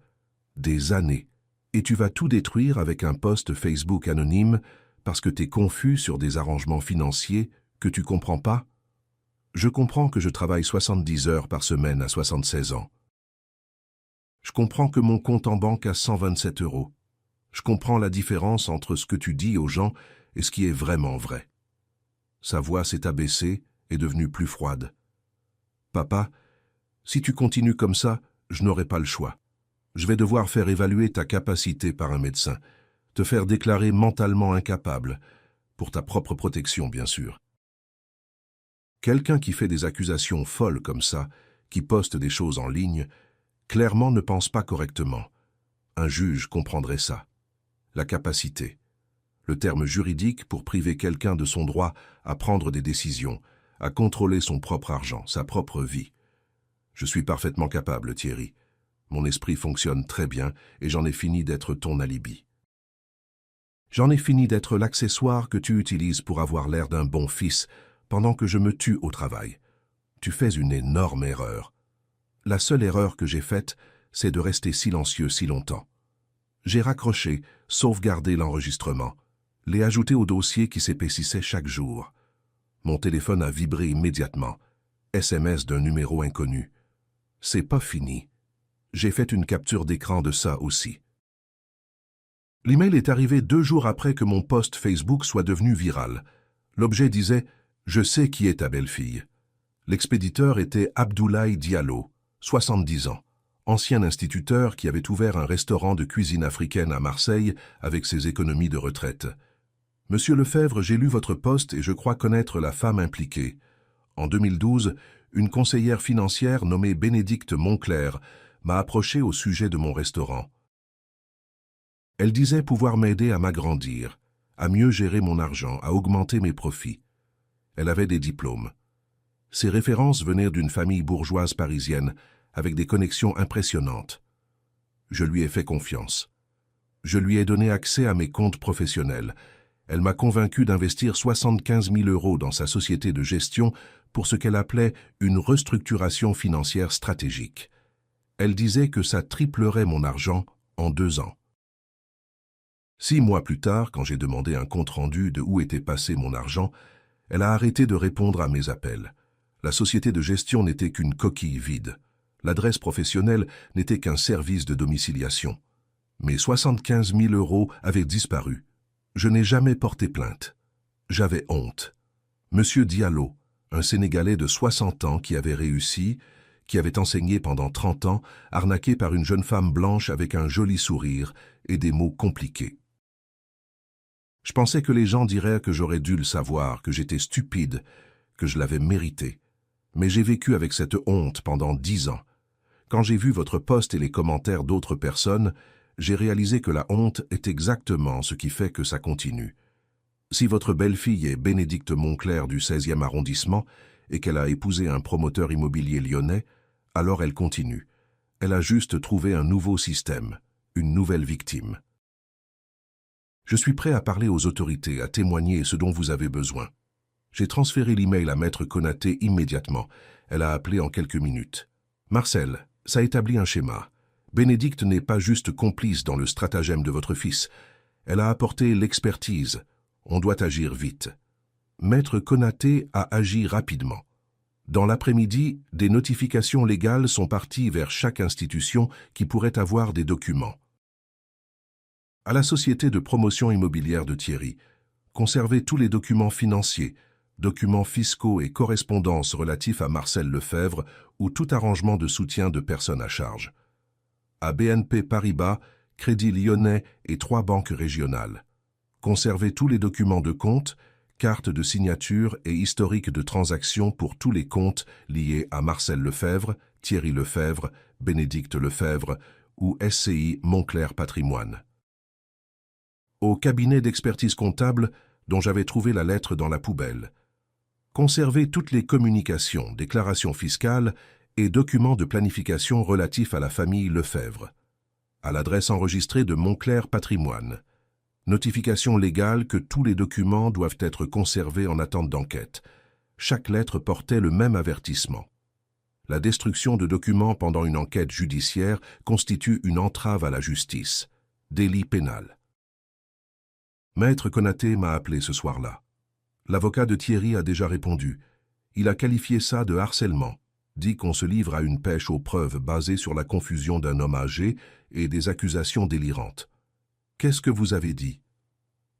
Des années. Et tu vas tout détruire avec un post Facebook anonyme Parce que t'es confus sur des arrangements financiers que tu comprends pas? Je comprends que je travaille 70 heures par semaine à 76 ans. Je comprends que mon compte en banque a 127 euros. Je comprends la différence entre ce que tu dis aux gens et ce qui est vraiment vrai. Sa voix s'est abaissée, est devenue plus froide. Papa, si tu continues comme ça, je n'aurai pas le choix. Je vais devoir faire évaluer ta capacité par un médecin, te faire déclarer mentalement incapable, pour ta propre protection, bien sûr. Quelqu'un qui fait des accusations folles comme ça, qui poste des choses en ligne, clairement ne pense pas correctement. Un juge comprendrait ça. La capacité. Le terme juridique pour priver quelqu'un de son droit à prendre des décisions, à contrôler son propre argent, sa propre vie. Je suis parfaitement capable, Thierry. Mon esprit fonctionne très bien et j'en ai fini d'être ton alibi. J'en ai fini d'être l'accessoire que tu utilises pour avoir l'air d'un bon fils pendant que je me tue au travail. Tu fais une énorme erreur. La seule erreur que j'ai faite, c'est de rester silencieux si longtemps. J'ai raccroché, sauvegardé l'enregistrement, l'ai ajouté au dossier qui s'épaississait chaque jour. Mon téléphone a vibré immédiatement. SMS d'un numéro inconnu. C'est pas fini. J'ai fait une capture d'écran de ça aussi. L'email est arrivé 2 jours après que mon post Facebook soit devenu viral. L'objet disait « Je sais qui est ta belle-fille ». L'expéditeur était Abdoulaye Diallo, 70 ans, ancien instituteur qui avait ouvert un restaurant de cuisine africaine à Marseille avec ses économies de retraite. « Monsieur Lefebvre, j'ai lu votre post et je crois connaître la femme impliquée. En 2012, une conseillère financière nommée Bénédicte Monclerc m'a approché au sujet de mon restaurant. Elle disait pouvoir m'aider à m'agrandir, à mieux gérer mon argent, à augmenter mes profits. Elle avait des diplômes. Ses références venaient d'une famille bourgeoise parisienne avec des connexions impressionnantes. Je lui ai fait confiance. Je lui ai donné accès à mes comptes professionnels. Elle m'a convaincu d'investir 75 000 euros dans sa société de gestion pour ce qu'elle appelait une restructuration financière stratégique. Elle disait que ça triplerait mon argent en 2 ans. 6 mois plus tard, quand j'ai demandé un compte-rendu de où était passé mon argent, elle a arrêté de répondre à mes appels. La société de gestion n'était qu'une coquille vide. L'adresse professionnelle n'était qu'un service de domiciliation. Mes 75 000 euros avaient disparu. Je n'ai jamais porté plainte. J'avais honte. Monsieur Diallo, un Sénégalais de 60 ans qui avait réussi, qui avait enseigné pendant 30 ans, arnaqué par une jeune femme blanche avec un joli sourire et des mots compliqués. Je pensais que les gens diraient que j'aurais dû le savoir, que j'étais stupide, que je l'avais mérité. Mais j'ai vécu avec cette honte pendant 10 ans. Quand j'ai vu votre post et les commentaires d'autres personnes, j'ai réalisé que la honte est exactement ce qui fait que ça continue. Si votre belle-fille est Bénédicte Monclerc du 16e arrondissement et qu'elle a épousé un promoteur immobilier lyonnais, alors elle continue. Elle a juste trouvé un nouveau système, une nouvelle victime. Je suis prêt à parler aux autorités, à témoigner ce dont vous avez besoin. J'ai transféré l'email à Maître Konaté immédiatement. Elle a appelé en quelques minutes. Marcel, ça établit un schéma. Bénédicte n'est pas juste complice dans le stratagème de votre fils. Elle a apporté l'expertise. On doit agir vite. Maître Konaté a agi rapidement. Dans l'après-midi, des notifications légales sont parties vers chaque institution qui pourrait avoir des documents. À la société de promotion immobilière de Thierry, conservez tous les documents financiers, documents fiscaux et correspondances relatifs à Marcel Lefebvre ou tout arrangement de soutien de personnes à charge. À BNP Paribas, Crédit Lyonnais et 3 banques régionales. Conservez tous les documents de compte, cartes de signature et historique de transactions pour tous les comptes liés à Marcel Lefebvre, Thierry Lefebvre, Bénédicte Lefebvre ou SCI Monclerc Patrimoine. Au cabinet d'expertise comptable dont j'avais trouvé la lettre dans la poubelle. Conservez toutes les communications, déclarations fiscales et documents de planification relatifs à la famille Lefebvre. À l'adresse enregistrée de Monclerc Patrimoine. Notification légale que tous les documents doivent être conservés en attente d'enquête. Chaque lettre portait le même avertissement. La destruction de documents pendant une enquête judiciaire constitue une entrave à la justice. Délit pénal. Maître Konaté m'a appelé ce soir-là. L'avocat de Thierry a déjà répondu. Il a qualifié ça de harcèlement, dit qu'on se livre à une pêche aux preuves basée sur la confusion d'un homme âgé et des accusations délirantes. Qu'est-ce que vous avez dit?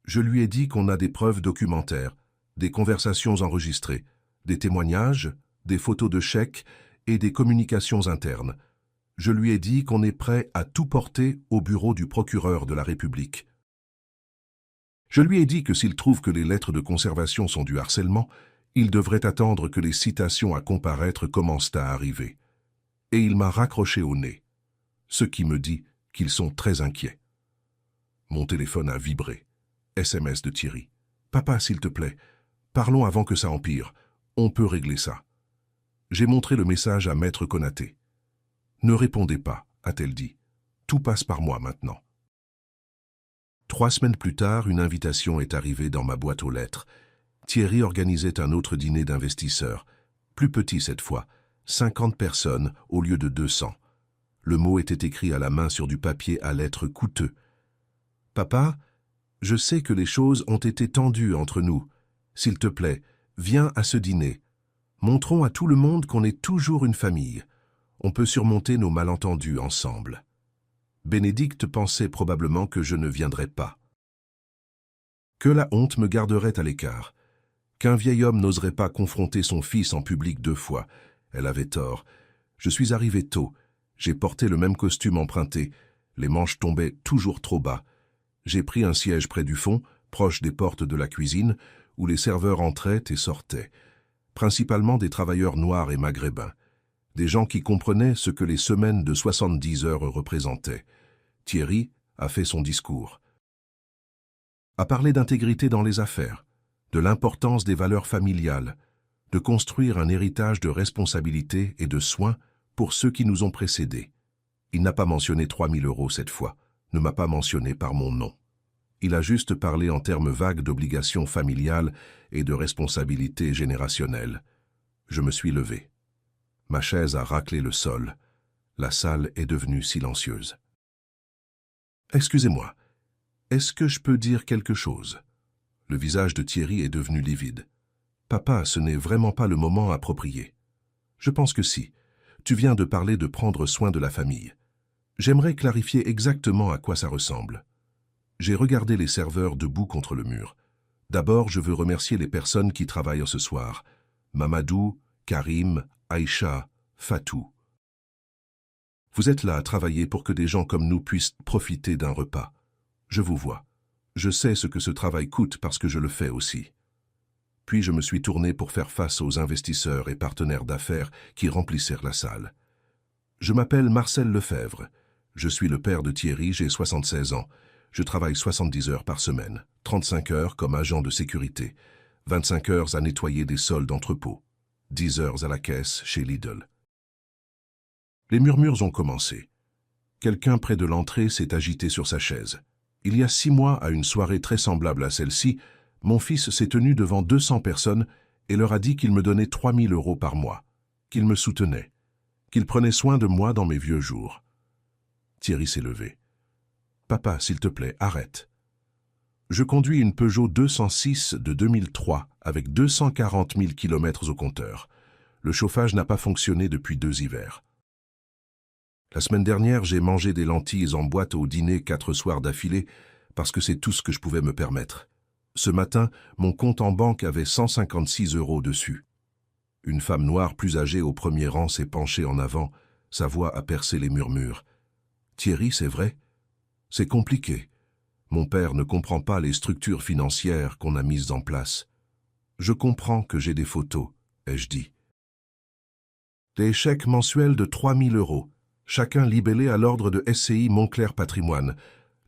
Je lui ai dit qu'on a des preuves documentaires, des conversations enregistrées, des témoignages, des photos de chèques et des communications internes. Je lui ai dit qu'on est prêt à tout porter au bureau du procureur de la République. Je lui ai dit que s'il trouve que les lettres de conservation sont du harcèlement, il devrait attendre que les citations à comparaître commencent à arriver. Et il m'a raccroché au nez, ce qui me dit qu'ils sont très inquiets. Mon téléphone a vibré. SMS de Thierry. « Papa, s'il te plaît, parlons avant que ça empire. On peut régler ça. » J'ai montré le message à Maître Konaté. « Ne répondez pas, a-t-elle dit. Tout passe par moi maintenant. » 3 semaines plus tard, une invitation est arrivée dans ma boîte aux lettres. Thierry organisait un autre dîner d'investisseurs. Plus petit cette fois, 50 personnes au lieu de 200. Le mot était écrit à la main sur du papier à lettres coûteux. « Papa, je sais que les choses ont été tendues entre nous. S'il te plaît, viens à ce dîner. Montrons à tout le monde qu'on est toujours une famille. On peut surmonter nos malentendus ensemble. » Bénédicte pensait probablement que je ne viendrais pas. Que la honte me garderait à l'écart. Qu'un vieil homme n'oserait pas confronter son fils en public 2 fois. Elle avait tort. Je suis arrivé tôt. J'ai porté le même costume emprunté. Les manches tombaient toujours trop bas. J'ai pris un siège près du fond, proche des portes de la cuisine, où les serveurs entraient et sortaient. Principalement des travailleurs noirs et maghrébins. Des gens qui comprenaient ce que les semaines de 70 heures représentaient. Thierry a fait son discours. A parlé d'intégrité dans les affaires, de l'importance des valeurs familiales, de construire un héritage de responsabilité et de soins pour ceux qui nous ont précédés. Il n'a pas mentionné 3 000 € cette fois, ne m'a pas mentionné par mon nom. Il a juste parlé en termes vagues d'obligations familiales et de responsabilités générationnelles. Je me suis levé. Ma chaise a raclé le sol. La salle est devenue silencieuse. « Excusez-moi, est-ce que je peux dire quelque chose ?» Le visage de Thierry est devenu livide. « Papa, ce n'est vraiment pas le moment approprié. »« Je pense que si. Tu viens de parler de prendre soin de la famille. J'aimerais clarifier exactement à quoi ça ressemble. » J'ai regardé les serveurs debout contre le mur. D'abord, je veux remercier les personnes qui travaillent ce soir. Mamadou, Karim, Aïcha, Fatou. Vous êtes là à travailler pour que des gens comme nous puissent profiter d'un repas. Je vous vois. Je sais ce que ce travail coûte parce que je le fais aussi. Puis je me suis tourné pour faire face aux investisseurs et partenaires d'affaires qui remplissèrent la salle. Je m'appelle Marcel Lefebvre. Je suis le père de Thierry, j'ai 76 ans. Je travaille 70 heures par semaine, 35 heures comme agent de sécurité, 25 heures à nettoyer des sols d'entrepôt, 10 heures à la caisse chez Lidl. Les murmures ont commencé. Quelqu'un près de l'entrée s'est agité sur sa chaise. Il y a 6 mois, à une soirée très semblable à celle-ci, mon fils s'est tenu devant 200 personnes et leur a dit qu'il me donnait 3 000 € par mois, qu'il me soutenait, qu'il prenait soin de moi dans mes vieux jours. Thierry s'est levé. « Papa, s'il te plaît, arrête. Je conduis une Peugeot 206 de 2003 avec 240 000 km au compteur. Le chauffage n'a pas fonctionné depuis 2 hivers. La semaine dernière, j'ai mangé des lentilles en boîte au dîner 4 soirs d'affilée parce que c'est tout ce que je pouvais me permettre. Ce matin, mon compte en banque avait 156 € dessus. » Une femme noire plus âgée au premier rang s'est penchée en avant, sa voix a percé les murmures. « Thierry, c'est vrai? C'est compliqué. Mon père ne comprend pas les structures financières qu'on a mises en place. Je comprends que j'ai des photos, ai-je dit. Des chèques mensuels de 3 000 €, chacun libellé à l'ordre de SCI Montclair Patrimoine,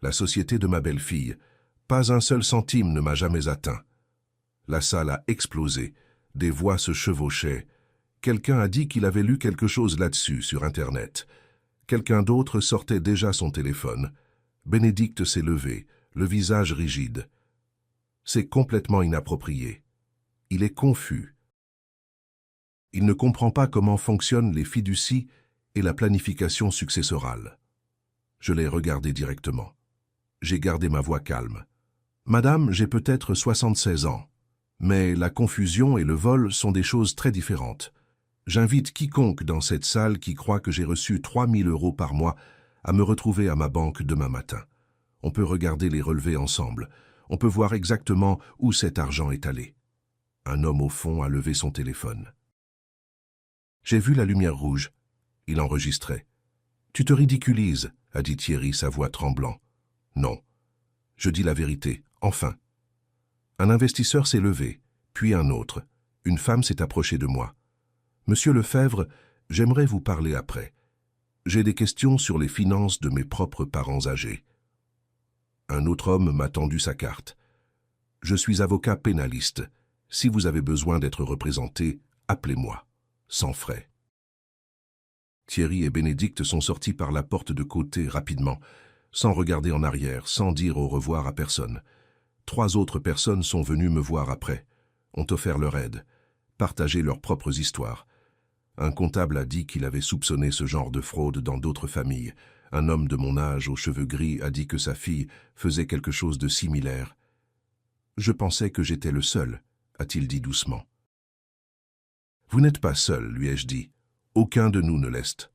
la société de ma belle-fille. Pas un seul centime ne m'a jamais atteint. » La salle a explosé. Des voix se chevauchaient. Quelqu'un a dit qu'il avait lu quelque chose là-dessus sur Internet. Quelqu'un d'autre sortait déjà son téléphone. Bénédicte s'est levée, le visage rigide. C'est complètement inapproprié. Il est confus. Il ne comprend pas comment fonctionnent les fiducies et la planification successorale. Je l'ai regardé directement. J'ai gardé ma voix calme. Madame, j'ai peut-être 76 ans. Mais la confusion et le vol sont des choses très différentes. J'invite quiconque dans cette salle qui croit que j'ai reçu 3 000 € par mois à me retrouver à ma banque demain matin. On peut regarder les relevés ensemble. On peut voir exactement où cet argent est allé. Un homme au fond a levé son téléphone. J'ai vu la lumière rouge. Il enregistrait. « Tu te ridiculises », a dit Thierry, sa voix tremblant. « Non. Je dis la vérité, enfin. » Un investisseur s'est levé, puis un autre. Une femme s'est approchée de moi. « Monsieur Lefebvre, j'aimerais vous parler après. J'ai des questions sur les finances de mes propres parents âgés. » Un autre homme m'a tendu sa carte. « Je suis avocat pénaliste. Si vous avez besoin d'être représenté, appelez-moi. Sans frais. » Thierry et Bénédicte sont sortis par la porte de côté rapidement, sans regarder en arrière, sans dire au revoir à personne. 3 autres personnes sont venues me voir après, ont offert leur aide, partagé leurs propres histoires. Un comptable a dit qu'il avait soupçonné ce genre de fraude dans d'autres familles. Un homme de mon âge, aux cheveux gris, a dit que sa fille faisait quelque chose de similaire. « Je pensais que j'étais le seul », a-t-il dit doucement. « Vous n'êtes pas seul, lui ai-je dit. Aucun de nous ne l'est.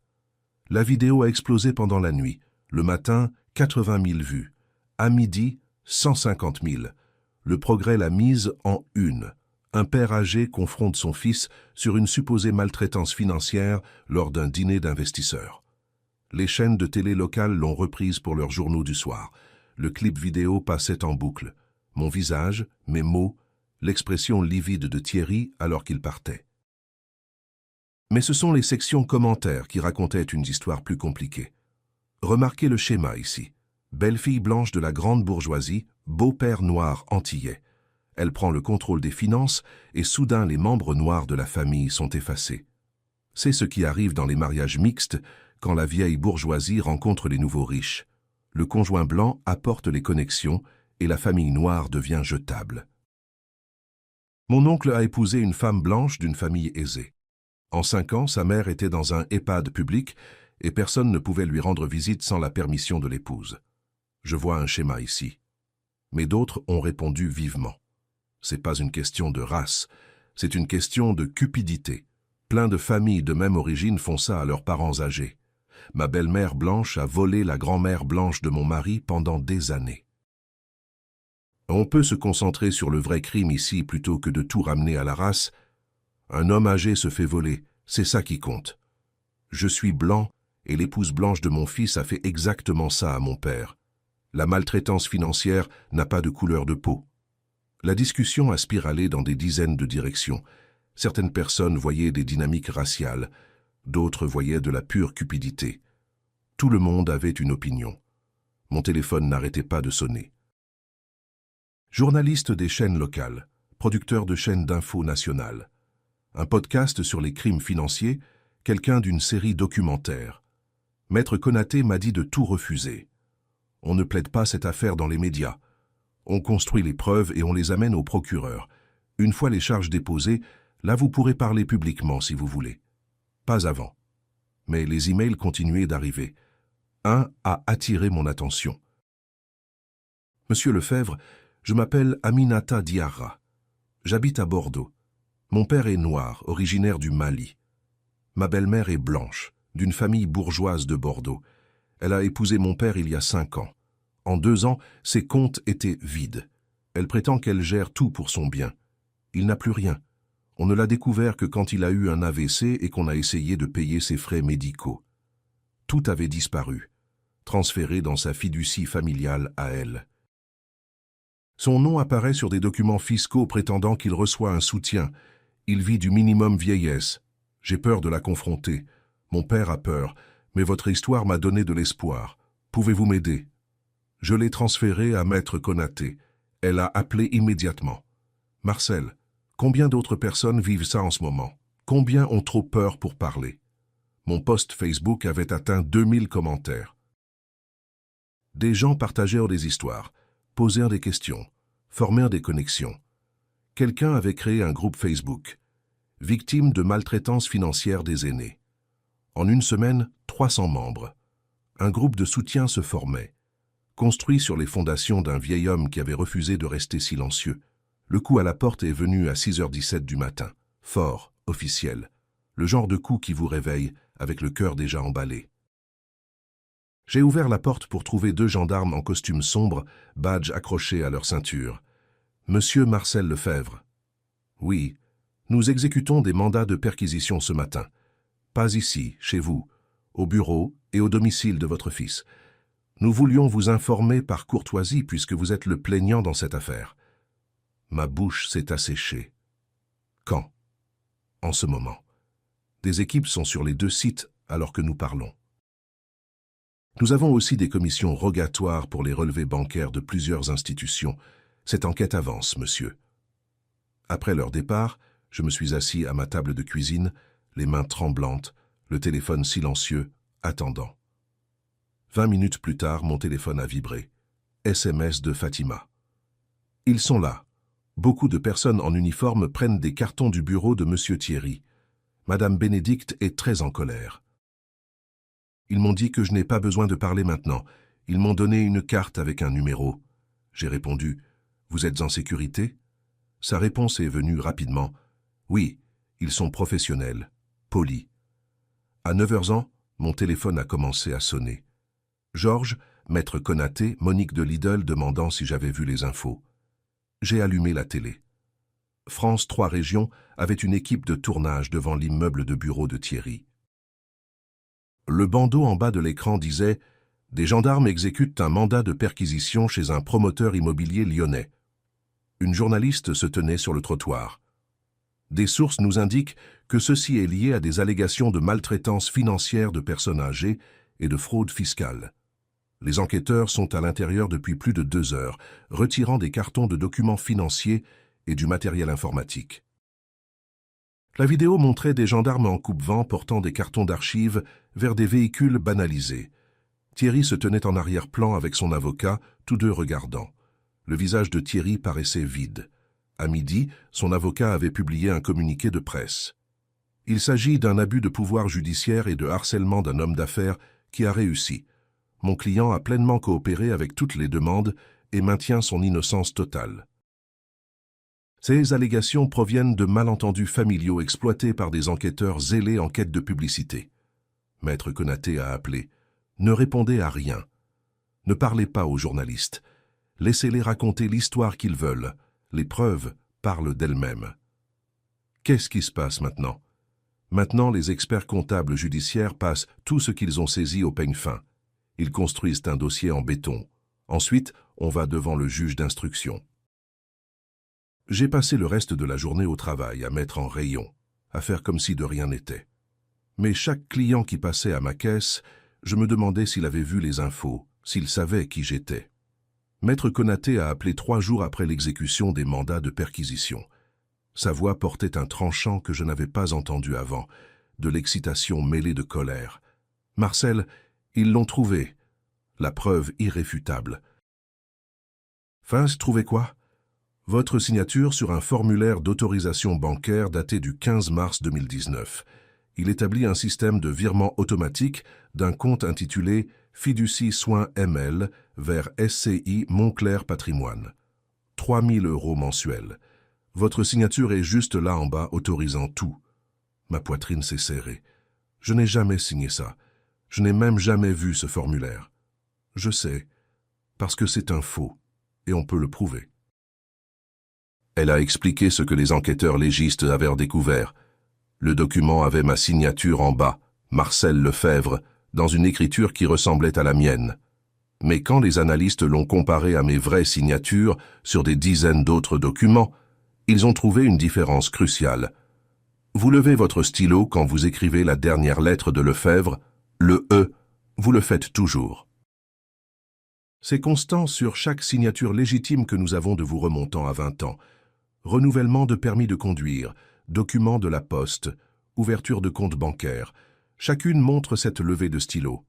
La vidéo a explosé pendant la nuit. Le matin, 80 000 vues. À midi, 150 000. Le Progrès l'a mise en une. Un père âgé confronte son fils sur une supposée maltraitance financière lors d'un dîner d'investisseurs. Les chaînes de télé locales l'ont reprise pour leurs journaux du soir. Le clip vidéo passait en boucle. Mon visage, mes mots, l'expression livide de Thierry alors qu'il partait. Mais ce sont les sections commentaires qui racontaient une histoire plus compliquée. Remarquez le schéma ici. Belle-fille blanche de la grande bourgeoisie, beau-père noir antillais. Elle prend le contrôle des finances et soudain les membres noirs de la famille sont effacés. C'est ce qui arrive dans les mariages mixtes quand la vieille bourgeoisie rencontre les nouveaux riches. Le conjoint blanc apporte les connexions et la famille noire devient jetable. Mon oncle a épousé une femme blanche d'une famille aisée. En 5 ans, sa mère était dans un EHPAD public et personne ne pouvait lui rendre visite sans la permission de l'épouse. Je vois un schéma ici. Mais d'autres ont répondu vivement. C'est pas une question de race, c'est une question de cupidité. Plein de familles de même origine font ça à leurs parents âgés. Ma belle-mère blanche a volé la grand-mère blanche de mon mari pendant des années. On peut se concentrer sur le vrai crime ici plutôt que de tout ramener à la race. Un homme âgé se fait voler, c'est ça qui compte. Je suis blanc et l'épouse blanche de mon fils a fait exactement ça à mon père. La maltraitance financière n'a pas de couleur de peau. La discussion a spiralé dans des dizaines de directions. Certaines personnes voyaient des dynamiques raciales, d'autres voyaient de la pure cupidité. Tout le monde avait une opinion. Mon téléphone n'arrêtait pas de sonner. Journaliste des chaînes locales, producteur de chaînes d'infos nationales. Un podcast sur les crimes financiers, quelqu'un d'une série documentaire. Maître Konaté m'a dit de tout refuser. On ne plaide pas cette affaire dans les médias. On construit les preuves et on les amène au procureur. Une fois les charges déposées, là vous pourrez parler publiquement si vous voulez. Pas avant. Mais les emails continuaient d'arriver. Un a attiré mon attention. Monsieur Lefebvre, je m'appelle Aminata Diarra. J'habite à Bordeaux. Mon père est noir, originaire du Mali. Ma belle-mère est blanche, d'une famille bourgeoise de Bordeaux. Elle a épousé mon père il y a 5 ans. En 2 ans, ses comptes étaient vides. Elle prétend qu'elle gère tout pour son bien. Il n'a plus rien. On ne l'a découvert que quand il a eu un AVC et qu'on a essayé de payer ses frais médicaux. Tout avait disparu, transféré dans sa fiducie familiale à elle. Son nom apparaît sur des documents fiscaux prétendant qu'il reçoit un soutien. Il vit du minimum vieillesse. J'ai peur de la confronter. Mon père a peur, mais votre histoire m'a donné de l'espoir. Pouvez-vous m'aider? Je l'ai transférée à Maître Konaté. Elle a appelé immédiatement. Marcel, combien d'autres personnes vivent ça en ce moment? Combien ont trop peur pour parler? Mon post Facebook avait atteint 2000 commentaires. Des gens partagèrent des histoires, posèrent des questions, formèrent des connexions. Quelqu'un avait créé un groupe Facebook. Victime de maltraitance financière des aînés. En une semaine, 300 membres. Un groupe de soutien se formait. construit sur les fondations d'un vieil homme qui avait refusé de rester silencieux. Le coup à la porte est venu à 6h17 du matin. Fort, officiel. Le genre de coup qui vous réveille, avec le cœur déjà emballé. J'ai ouvert la porte pour trouver 2 gendarmes en costume sombre, badge accroché à leur ceinture. Monsieur Marcel Lefebvre. Oui, nous exécutons des mandats de perquisition ce matin. Pas ici, chez vous, au bureau et au domicile de votre fils. Nous voulions vous informer par courtoisie puisque vous êtes le plaignant dans cette affaire. Ma bouche s'est asséchée. Quand? En ce moment. Des équipes sont sur les 2 sites alors que nous parlons. Nous avons aussi des commissions rogatoires pour les relevés bancaires de plusieurs institutions. Cette enquête avance, monsieur. Après leur départ, je me suis assis à ma table de cuisine, les mains tremblantes, le téléphone silencieux, attendant. 20 minutes plus tard, mon téléphone a vibré. SMS de Fatima. Ils sont là. Beaucoup de personnes en uniforme prennent des cartons du bureau de monsieur Thierry. Madame Bénédicte est très en colère. Ils m'ont dit que je n'ai pas besoin de parler maintenant. Ils m'ont donné une carte avec un numéro. J'ai répondu, « Vous êtes en sécurité ?» Sa réponse est venue rapidement. « Oui, ils sont professionnels, polis. » À 9h, mon téléphone a commencé à sonner. Georges, Maître Konaté, Monique de Lidl demandant si j'avais vu les infos. J'ai allumé la télé. France 3 Régions avait une équipe de tournage devant l'immeuble de bureau de Thierry. Le bandeau en bas de l'écran disait « Des gendarmes exécutent un mandat de perquisition chez un promoteur immobilier lyonnais. » Une journaliste se tenait sur le trottoir. Des sources nous indiquent que ceci est lié à des allégations de maltraitance financière de personnes âgées et de fraude fiscale. Les enquêteurs sont à l'intérieur depuis plus de 2 heures, retirant des cartons de documents financiers et du matériel informatique. La vidéo montrait des gendarmes en coupe-vent portant des cartons d'archives vers des véhicules banalisés. Thierry se tenait en arrière-plan avec son avocat, tous deux regardant. Le visage de Thierry paraissait vide. À midi, son avocat avait publié un communiqué de presse. Il s'agit d'un abus de pouvoir judiciaire et de harcèlement d'un homme d'affaires qui a réussi. Mon client a pleinement coopéré avec toutes les demandes et maintient son innocence totale. Ces allégations proviennent de malentendus familiaux exploités par des enquêteurs zélés en quête de publicité. Maître Konaté a appelé. Ne répondez à rien. Ne parlez pas aux journalistes. Laissez-les raconter l'histoire qu'ils veulent. Les preuves parlent d'elles-mêmes. Qu'est-ce qui se passe maintenant? Maintenant, les experts comptables judiciaires passent tout ce qu'ils ont saisi au peigne fin. Ils construisent un dossier en béton. Ensuite, on va devant le juge d'instruction. J'ai passé le reste de la journée au travail, à mettre en rayon, à faire comme si de rien n'était. Mais chaque client qui passait à ma caisse, je me demandais s'il avait vu les infos, s'il savait qui j'étais. Maître Konaté a appelé 3 jours après l'exécution des mandats de perquisition. Sa voix portait un tranchant que je n'avais pas entendu avant, de l'excitation mêlée de colère. « Marcel, ils l'ont trouvé. La preuve irréfutable. » Trouvé quoi? Votre signature sur un formulaire d'autorisation bancaire daté du 15 mars 2019. Il établit un système de virement automatique d'un compte intitulé Fiducie Soins ML vers SCI Montclair Patrimoine. 3 000 € mensuels. Votre signature est juste là en bas, autorisant tout. Ma poitrine s'est serrée. Je n'ai jamais signé ça. Je n'ai même jamais vu ce formulaire. Je sais, parce que c'est un faux, et on peut le prouver. Elle a expliqué ce que les enquêteurs légistes avaient découvert. Le document avait ma signature en bas, Marcel Lefebvre, dans une écriture qui ressemblait à la mienne. Mais quand les analystes l'ont comparé à mes vraies signatures sur des dizaines d'autres documents, ils ont trouvé une différence cruciale. Vous levez votre stylo quand vous écrivez la dernière lettre de Lefebvre, le E, vous le faites toujours. C'est constant sur chaque signature légitime que nous avons de vous remontant à 20 ans. Renouvellement de permis de conduire, document de la poste, ouverture de compte bancaire. Chacune montre cette levée de stylo.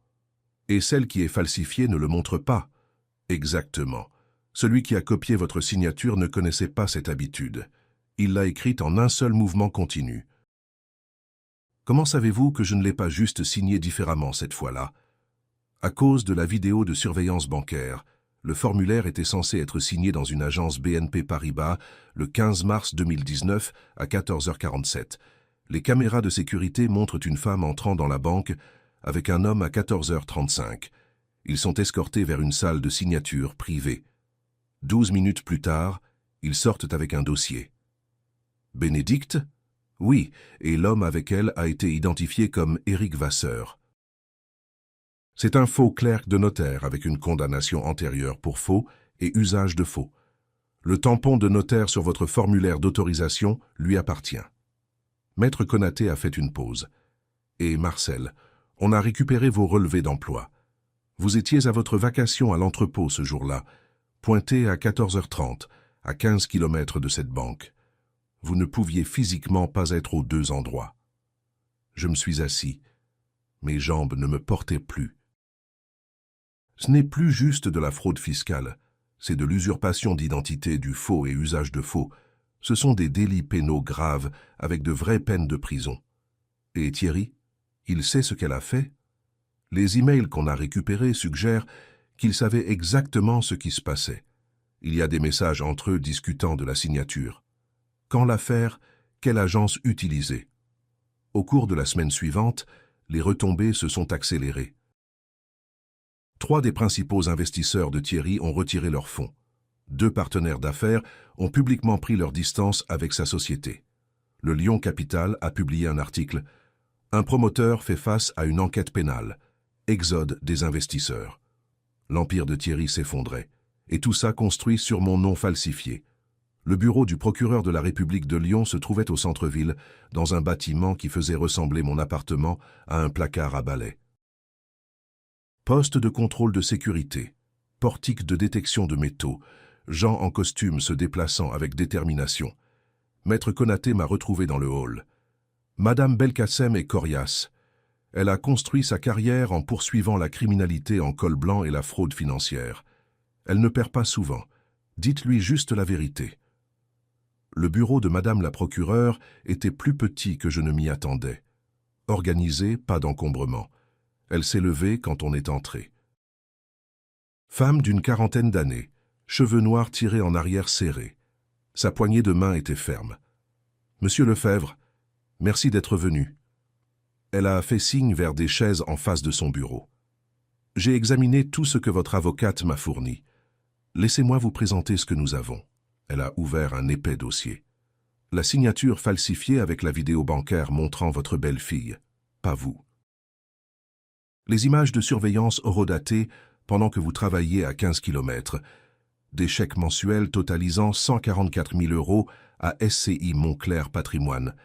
Et celle qui est falsifiée ne le montre pas. Exactement. Celui qui a copié votre signature ne connaissait pas cette habitude. Il l'a écrite en un seul mouvement continu. Comment savez-vous que je ne l'ai pas juste signé différemment cette fois-là? À cause de la vidéo de surveillance bancaire, Le formulaire était censé être signé dans une agence BNP Paribas le 15 mars 2019 à 14h47. Les caméras de sécurité montrent une femme entrant dans la banque avec un homme à 14h35. Ils sont escortés vers une salle de signature privée. 12 minutes plus tard, ils sortent avec un dossier. Bénédicte? Oui, et l'homme avec elle a été identifié comme Éric Vasseur. C'est un faux clerc de notaire avec une condamnation antérieure pour faux et usage de faux. Le tampon de notaire sur votre formulaire d'autorisation lui appartient. Maître Konaté a fait une pause. Et Marcel, on a récupéré vos relevés d'emploi. Vous étiez à votre vacation à l'entrepôt ce jour-là, pointé à 14h30, à 15 km de cette banque. Vous ne pouviez physiquement pas être aux deux endroits. Je me suis assis. Mes jambes ne me portaient plus. Ce n'est plus juste de la fraude fiscale, c'est de l'usurpation d'identité, du faux et usage de faux. Ce sont des délits pénaux graves avec de vraies peines de prison. Et Thierry, il sait ce qu'elle a fait? Les emails qu'on a récupérés suggèrent qu'il savait exactement ce qui se passait. Il y a des messages entre eux discutant de la signature. Quand la faire, quelle agence utiliser? Au cours de la semaine suivante, les retombées se sont accélérées. 3 des principaux investisseurs de Thierry ont retiré leurs fonds. 2 partenaires d'affaires ont publiquement pris leur distance avec sa société. Le Lyon Capital a publié un article « Un promoteur fait face à une enquête pénale. Exode des investisseurs. L'empire de Thierry s'effondrait. Et tout ça construit sur mon nom falsifié. Le bureau du procureur de la République de Lyon se trouvait au centre-ville, dans un bâtiment qui faisait ressembler mon appartement à un placard à balai. Poste de contrôle de sécurité, portique de détection de métaux, gens en costume se déplaçant avec détermination. Maître Konaté m'a retrouvé dans le hall. Madame Belkacem est coriace. Elle a construit sa carrière en poursuivant la criminalité en col blanc et la fraude financière. Elle ne perd pas souvent. Dites-lui juste la vérité. Le bureau de Madame la procureure était plus petit que je ne m'y attendais. Organisé, pas d'encombrement. Elle s'est levée quand on est entré. Femme d'une quarantaine d'années, cheveux noirs tirés en arrière serrés. Sa poignée de main était ferme. « Monsieur Lefebvre, merci d'être venu. » Elle a fait signe vers des chaises en face de son bureau. « J'ai examiné tout ce que votre avocate m'a fourni. Laissez-moi vous présenter ce que nous avons. » Elle a ouvert un épais dossier. La signature falsifiée avec la vidéo bancaire montrant votre belle-fille, pas vous. Les images de surveillance horodatées pendant que vous travailliez à 15 km. Des chèques mensuels totalisant 144 000 € à SCI Montclair Patrimoine.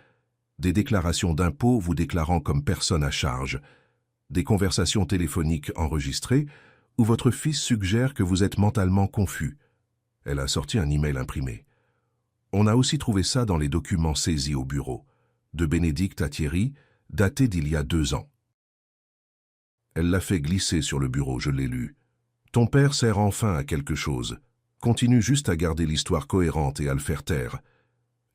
Des déclarations d'impôts vous déclarant comme personne à charge. Des conversations téléphoniques enregistrées où votre fils suggère que vous êtes mentalement confus. Elle a sorti un email imprimé. On a aussi trouvé ça dans les documents saisis au bureau, de Bénédicte à Thierry, datés d'il y a 2 ans. Elle l'a fait glisser sur le bureau, je l'ai lu. Ton père sert enfin à quelque chose. Continue juste à garder l'histoire cohérente et à le faire taire.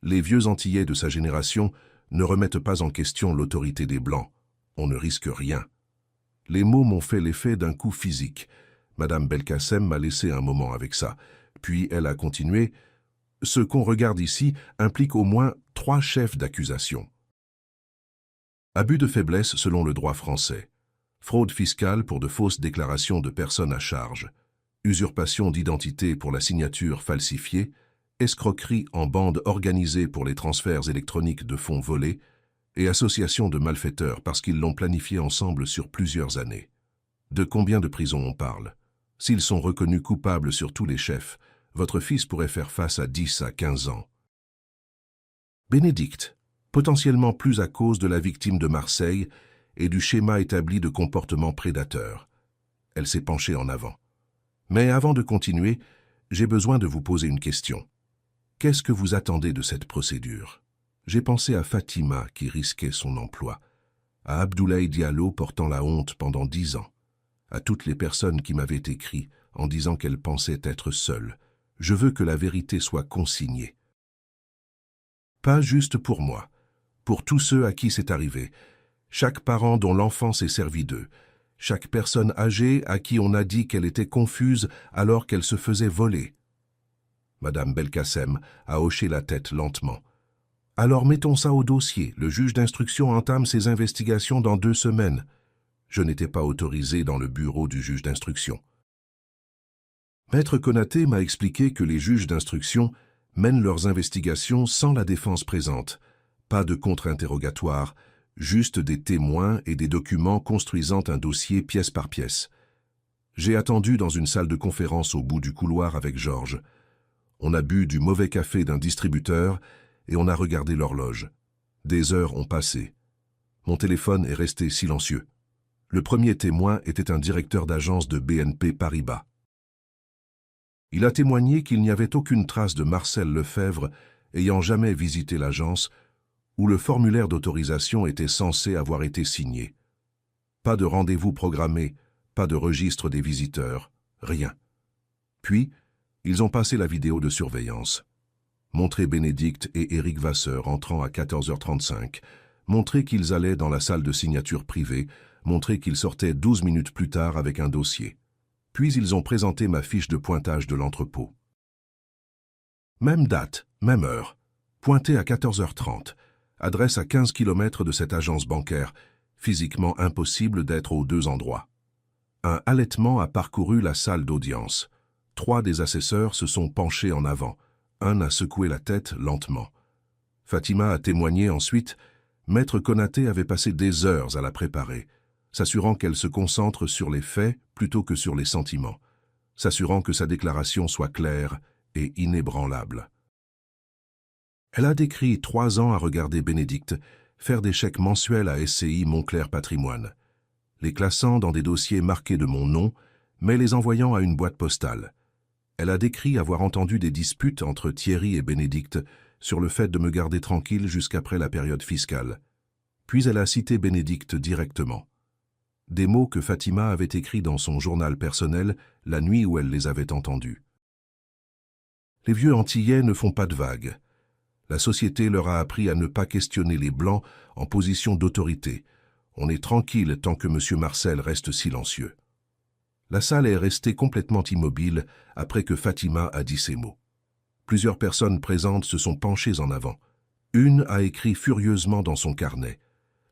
Les vieux Antillais de sa génération ne remettent pas en question l'autorité des Blancs. On ne risque rien. Les mots m'ont fait l'effet d'un coup physique. Madame Belkacem m'a laissé un moment avec ça. Puis elle a continué. Ce qu'on regarde ici implique au moins 3 chefs d'accusation. Abus de faiblesse selon le droit français. Fraude fiscale pour de fausses déclarations de personnes à charge. Usurpation d'identité pour la signature falsifiée. Escroquerie en bande organisée pour les transferts électroniques de fonds volés. Et association de malfaiteurs parce qu'ils l'ont planifié ensemble sur plusieurs années. De combien de prisons on parle? S'ils sont reconnus coupables sur tous les chefs, votre fils pourrait faire face à 10 à 15 ans. Bénédicte, potentiellement plus à cause de la victime de Marseille et du schéma établi de comportement prédateur. Elle s'est penchée en avant. Mais avant de continuer, j'ai besoin de vous poser une question. Qu'est-ce que vous attendez de cette procédure? J'ai pensé à Fatima qui risquait son emploi, à Abdoulaye Diallo portant la honte pendant 10 ans, à toutes les personnes qui m'avaient écrit en disant qu'elles pensaient être seules. Je veux que la vérité soit consignée. Pas juste pour moi, pour tous ceux à qui c'est arrivé, chaque parent dont l'enfant s'est servi d'eux, chaque personne âgée à qui on a dit qu'elle était confuse alors qu'elle se faisait voler. Madame Belkacem a hoché la tête lentement. Alors mettons ça au dossier. Le juge d'instruction entame ses investigations dans 2 semaines. Je n'étais pas autorisé dans le bureau du juge d'instruction. Maître Konaté m'a expliqué que les juges d'instruction mènent leurs investigations sans la défense présente. Pas de contre-interrogatoire, juste des témoins et des documents construisant un dossier pièce par pièce. J'ai attendu dans une salle de conférence au bout du couloir avec Georges. On a bu du mauvais café d'un distributeur et on a regardé l'horloge. Des heures ont passé. Mon téléphone est resté silencieux. Le premier témoin était un directeur d'agence de BNP Paribas. Il a témoigné qu'il n'y avait aucune trace de Marcel Lefebvre ayant jamais visité l'agence où le formulaire d'autorisation était censé avoir été signé. Pas de rendez-vous programmé, pas de registre des visiteurs, rien. Puis, ils ont passé la vidéo de surveillance. Montré Bénédicte et Éric Vasseur entrant à 14h35, montré qu'ils allaient dans la salle de signature privée, montré qu'ils sortaient 12 minutes plus tard avec un dossier. Puis ils ont présenté ma fiche de pointage de l'entrepôt. Même date, même heure, pointé à 14h30, adresse à 15 km de cette agence bancaire, physiquement impossible d'être aux 2 endroits. Un halètement a parcouru la salle d'audience. 3 des assesseurs se sont penchés en avant. Un a secoué la tête lentement. Fatima a témoigné ensuite. Maître Konaté avait passé des heures à la préparer, s'assurant qu'elle se concentre sur les faits plutôt que sur les sentiments, s'assurant que sa déclaration soit claire et inébranlable. Elle a décrit 3 ans à regarder Bénédicte faire des chèques mensuels à SCI Montclair Patrimoine, les classant dans des dossiers marqués de mon nom, mais les envoyant à une boîte postale. Elle a décrit avoir entendu des disputes entre Thierry et Bénédicte sur le fait de me garder tranquille jusqu'après la période fiscale. Puis elle a cité Bénédicte directement. Des mots que Fatima avait écrits dans son journal personnel la nuit où elle les avait entendus. Les vieux Antillais ne font pas de vagues. La société leur a appris à ne pas questionner les Blancs en position d'autorité. On est tranquille tant que M. Marcel reste silencieux. La salle est restée complètement immobile après que Fatima a dit ces mots. Plusieurs personnes présentes se sont penchées en avant. Une a écrit furieusement dans son carnet.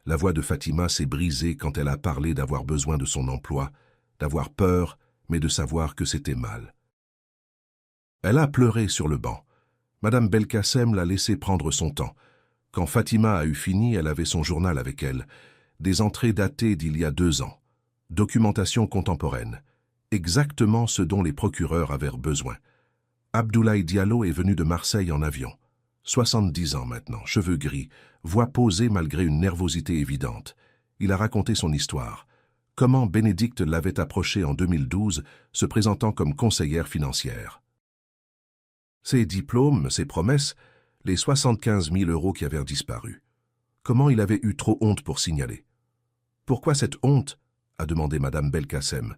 La voix de Fatima s'est brisée quand elle a parlé d'avoir besoin de son emploi, d'avoir peur, mais de savoir que c'était mal. Elle a pleuré sur le banc. Madame Belkacem l'a laissé prendre son temps. Quand Fatima a eu fini, elle avait son journal avec elle. Des entrées datées d'il y a 2 ans. Documentation contemporaine. Exactement ce dont les procureurs avaient besoin. Abdoulaye Diallo est venu de Marseille en avion. 70 ans maintenant, cheveux gris, voix posée malgré une nervosité évidente. Il a raconté son histoire. Comment Bénédicte l'avait approché en 2012, se présentant comme conseillère financière. Ses diplômes, ses promesses, les 75 000 € qui avaient disparu. Comment il avait eu trop honte pour signaler. Pourquoi cette honte a demandé Madame Belkacem.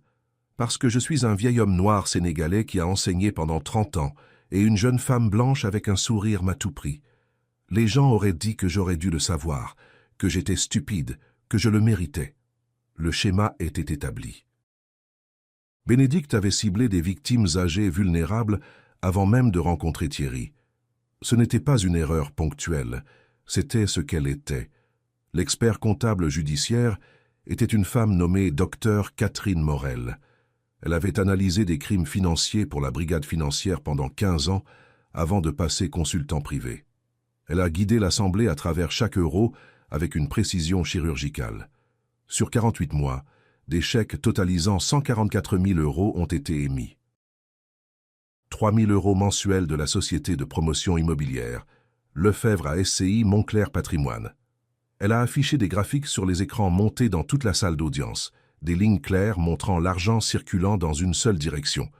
Parce que je suis un vieil homme noir sénégalais qui a enseigné pendant 30 ans, et une jeune femme blanche avec un sourire m'a tout pris. Les gens auraient dit que j'aurais dû le savoir, que j'étais stupide, que je le méritais. Le schéma était établi. Bénédicte avait ciblé des victimes âgées vulnérables avant même de rencontrer Thierry. Ce n'était pas une erreur ponctuelle, c'était ce qu'elle était. L'expert comptable judiciaire était une femme nommée Dr Catherine Morel. Elle avait analysé des crimes financiers pour la brigade financière pendant 15 ans avant de passer consultant privé. Elle a guidé l'Assemblée à travers chaque euro avec une précision chirurgicale. Sur 48 mois, des chèques totalisant 144 000 € ont été émis. 3 000 € mensuels de la société de promotion immobilière, Lefebvre à SCI Montclair Patrimoine. Elle a affiché des graphiques sur les écrans montés dans toute la salle d'audience, des lignes claires montrant l'argent circulant dans une seule direction,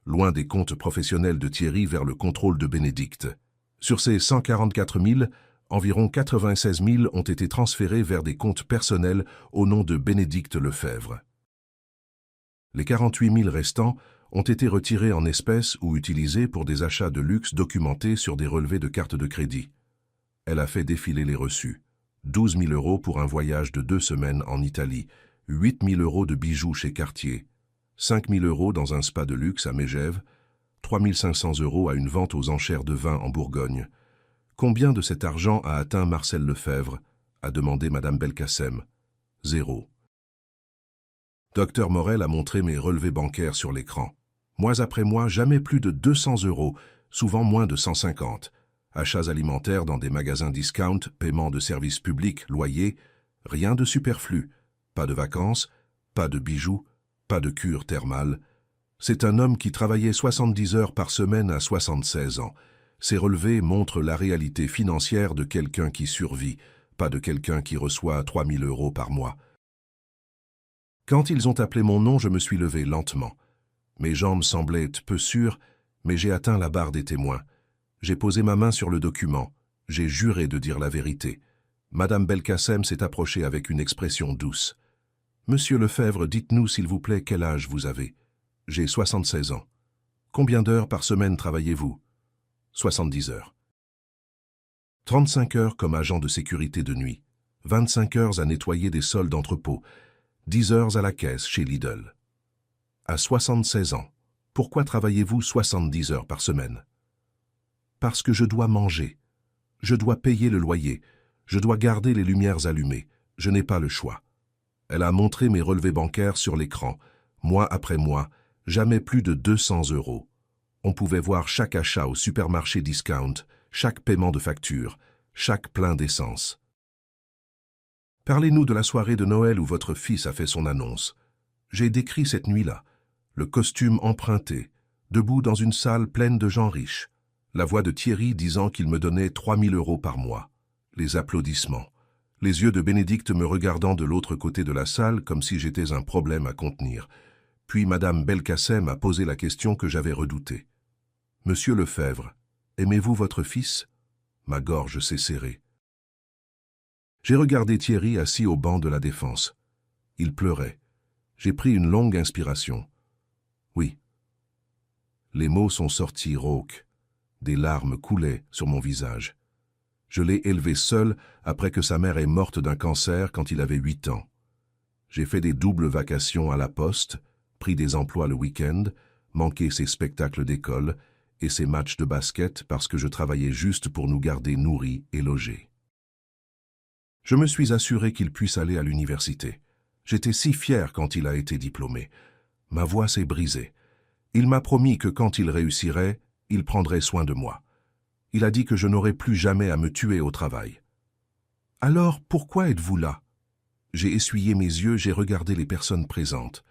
loin des comptes professionnels de Thierry vers le contrôle de Bénédicte. Sur ces 144 000, environ 96 000 ont été transférés vers des comptes personnels au nom de Bénédicte Lefebvre. Les 48 000 restants ont été retirés en espèces ou utilisés pour des achats de luxe documentés sur des relevés de cartes de crédit. Elle a fait défiler les reçus. 12 000 € pour un voyage de 2 semaines en Italie, 8 000 € de bijoux chez Cartier, 5 000 € dans un spa de luxe à Megève, 3 500 € à une vente aux enchères de vin en Bourgogne. Combien de cet argent a atteint Marcel Lefebvre a demandé Madame Belkacem. 0. Docteur Morel a montré mes relevés bancaires sur l'écran. Mois après mois, jamais plus de 200 €, souvent moins de 150. Achats alimentaires dans des magasins discount, paiement de services publics, loyer, rien de superflu. Pas de vacances, pas de bijoux, pas de cure thermale. C'est un homme qui travaillait 70 heures par semaine à 76 ans. Ces relevés montrent la réalité financière de quelqu'un qui survit, pas de quelqu'un qui reçoit 3 000 € par mois. Quand ils ont appelé mon nom, je me suis levé lentement. Mes jambes semblaient peu sûres, mais j'ai atteint la barre des témoins. J'ai posé ma main sur le document. J'ai juré de dire la vérité. Madame Belkacem s'est approchée avec une expression douce. « Monsieur Lefebvre, dites-nous s'il vous plaît quel âge vous avez. » « J'ai 76 ans. »« Combien d'heures par semaine travaillez-vous » ?« 70 heures. »« 35 heures comme agent de sécurité de nuit. 25 heures à nettoyer des sols d'entrepôt. 10 heures à la caisse chez Lidl. » À 76 ans, pourquoi travaillez-vous 70 heures par semaine ? Parce que je dois manger. Je dois payer le loyer. Je dois garder les lumières allumées. Je n'ai pas le choix. Elle a montré mes relevés bancaires sur l'écran, mois après mois, jamais plus de 200 €. On pouvait voir chaque achat au supermarché discount, chaque paiement de facture, chaque plein d'essence. Parlez-nous de la soirée de Noël où votre fils a fait son annonce. J'ai décrit cette nuit-là. Le costume emprunté, debout dans une salle pleine de gens riches. La voix de Thierry disant qu'il me donnait 3 000 € par mois. Les applaudissements. Les yeux de Bénédicte me regardant de l'autre côté de la salle comme si j'étais un problème à contenir. Puis Madame Belkacem a posé la question que j'avais redoutée. « Monsieur Lefebvre, aimez-vous votre fils ?» Ma gorge s'est serrée. J'ai regardé Thierry assis au banc de la Défense. Il pleurait. J'ai pris une longue inspiration. Oui. Les mots sont sortis rauques. Des larmes coulaient sur mon visage. Je l'ai élevé seul après que sa mère est morte d'un cancer quand il avait 8 ans. J'ai fait des doubles vacations à la poste, pris des emplois le week-end, manqué ses spectacles d'école et ses matchs de basket parce que je travaillais juste pour nous garder nourris et logés. Je me suis assuré qu'il puisse aller à l'université. J'étais si fier quand il a été diplômé. Ma voix s'est brisée. Il m'a promis que quand il réussirait, il prendrait soin de moi. Il a dit que je n'aurais plus jamais à me tuer au travail. « Alors, pourquoi êtes-vous là ?» J'ai essuyé mes yeux, j'ai regardé les personnes présentes.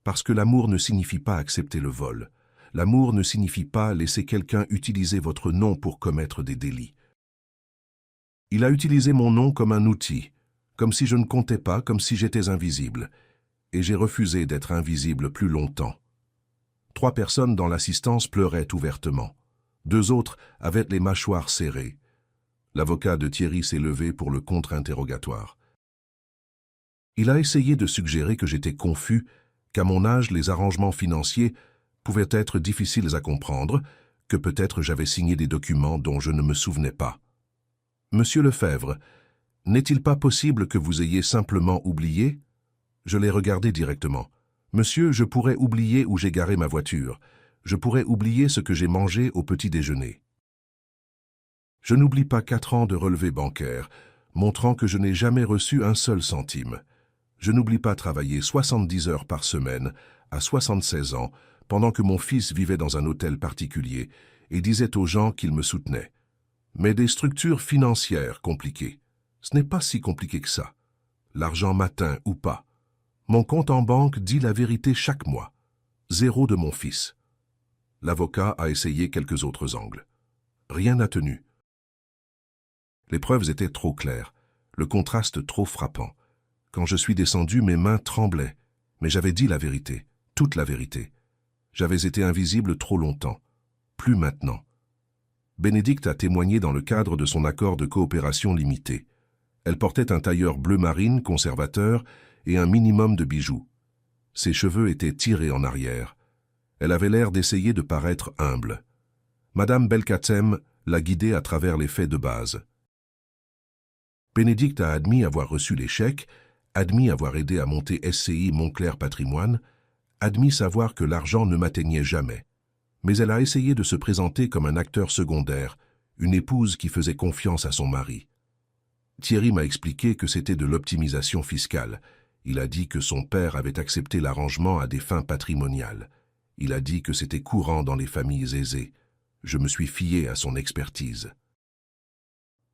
Parce que l'amour ne signifie pas accepter le vol. L'amour ne signifie pas laisser quelqu'un utiliser votre nom pour commettre des délits. Il a utilisé mon nom comme un outil, comme si je ne comptais pas, comme si j'étais invisible. Et j'ai refusé d'être invisible plus longtemps. 3 personnes dans l'assistance pleuraient ouvertement. 2 autres avaient les mâchoires serrées. L'avocat de Thierry s'est levé pour le contre-interrogatoire. Il a essayé de suggérer que j'étais confus, qu'à mon âge, les arrangements financiers pouvaient être difficiles à comprendre, que peut-être j'avais signé des documents dont je ne me souvenais pas. « Monsieur Lefebvre, n'est-il pas possible que vous ayez simplement oublié ?» Je l'ai regardé directement. « Monsieur, je pourrais oublier où j'ai garé ma voiture. Je pourrais oublier ce que j'ai mangé au petit déjeuner. Je n'oublie pas 4 ans de relevés bancaires, montrant que je n'ai jamais reçu un seul centime. Je n'oublie pas travailler 70 heures par semaine, à 76 ans, pendant que mon fils vivait dans un hôtel particulier et disait aux gens qu'il me soutenait. Mais des structures financières compliquées. Ce n'est pas si compliqué que ça. L'argent matin ou pas. Mon compte en banque dit la vérité chaque mois. 0 de mon fils. L'avocat a essayé quelques autres angles. Rien n'a tenu. Les preuves étaient trop claires, le contraste trop frappant. Quand je suis descendu, mes mains tremblaient, mais j'avais dit la vérité, toute la vérité. J'avais été invisible trop longtemps. Plus maintenant. Bénédicte a témoigné dans le cadre de son accord de coopération limitée. Elle portait un tailleur bleu marine conservateur et un minimum de bijoux. Ses cheveux étaient tirés en arrière. Elle avait l'air d'essayer de paraître humble. Madame Belkacem l'a guidée à travers les faits de base. Bénédicte a admis avoir reçu les chèques, admis avoir aidé à monter SCI Montclair Patrimoine, admis savoir que l'argent ne m'atteignait jamais. Mais elle a essayé de se présenter comme un acteur secondaire, une épouse qui faisait confiance à son mari. Thierry m'a expliqué que c'était de l'optimisation fiscale. Il a dit que son père avait accepté l'arrangement à des fins patrimoniales. Il a dit que c'était courant dans les familles aisées. Je me suis fié à son expertise.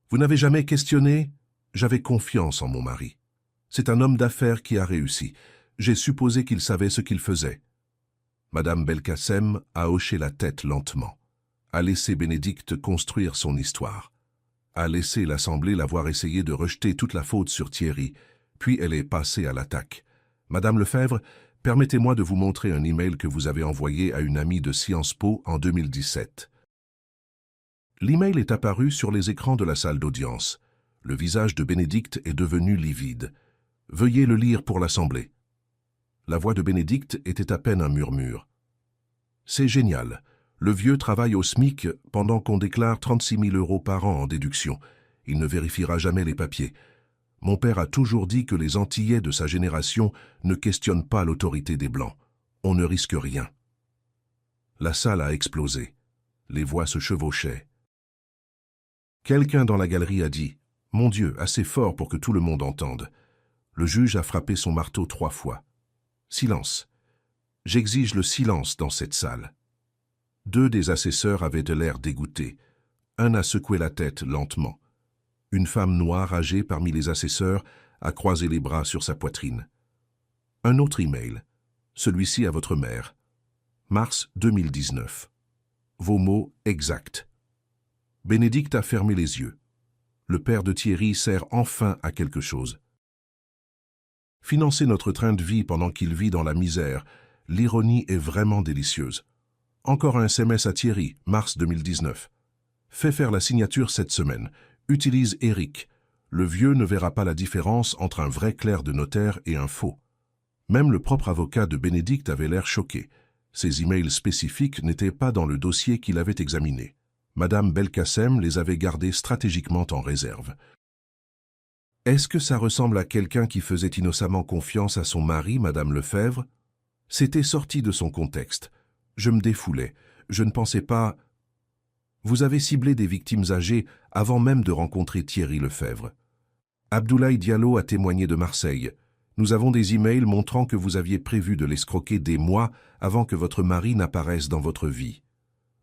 Vous n'avez jamais questionné? J'avais confiance en mon mari. C'est un homme d'affaires qui a réussi. J'ai supposé qu'il savait ce qu'il faisait. Madame Belkacem a hoché la tête lentement, a laissé Bénédicte construire son histoire, a laissé l'Assemblée l'avoir essayé de rejeter toute la faute sur Thierry, puis elle est passée à l'attaque. Madame Lefebvre, permettez-moi de vous montrer un email que vous avez envoyé à une amie de Sciences Po en 2017. L'email est apparu sur les écrans de la salle d'audience. Le visage de Bénédicte est devenu livide. Veuillez le lire pour l'Assemblée. La voix de Bénédicte était à peine un murmure. C'est génial. Le vieux travaille au SMIC pendant qu'on déclare 36 000 € par an en déduction. Il ne vérifiera jamais les papiers. Mon père a toujours dit que les Antillais de sa génération ne questionnent pas l'autorité des Blancs. On ne risque rien. La salle a explosé. Les voix se chevauchaient. Quelqu'un dans la galerie a dit « Mon Dieu, assez fort pour que tout le monde entende ». Le juge a frappé son marteau 3 fois. Silence. J'exige le silence dans cette salle. 2 des assesseurs avaient de l'air dégoûtés. Un a secoué la tête lentement. Une femme noire âgée parmi les assesseurs a croisé les bras sur sa poitrine. Un autre email. Celui-ci à votre mère. Mars 2019. Vos mots exacts. Bénédicte a fermé les yeux. Le père de Thierry sert enfin à quelque chose. Financer notre train de vie pendant qu'il vit dans la misère, l'ironie est vraiment délicieuse. Encore un SMS à Thierry, mars 2019. Fais faire la signature cette semaine. Utilise Eric. Le vieux ne verra pas la différence entre un vrai clerc de notaire et un faux. Même le propre avocat de Bénédicte avait l'air choqué. Ces emails spécifiques n'étaient pas dans le dossier qu'il avait examiné. Madame Belkacem les avait gardés stratégiquement en réserve. Est-ce que ça ressemble à quelqu'un qui faisait innocemment confiance à son mari, Madame Lefebvre? C'était sorti de son contexte. Je me défoulais. Je ne pensais pas... Vous avez ciblé des victimes âgées avant même de rencontrer Thierry Lefebvre. Abdoulaye Diallo a témoigné de Marseille. Nous avons des emails montrant que vous aviez prévu de l'escroquer des mois avant que votre mari n'apparaisse dans votre vie.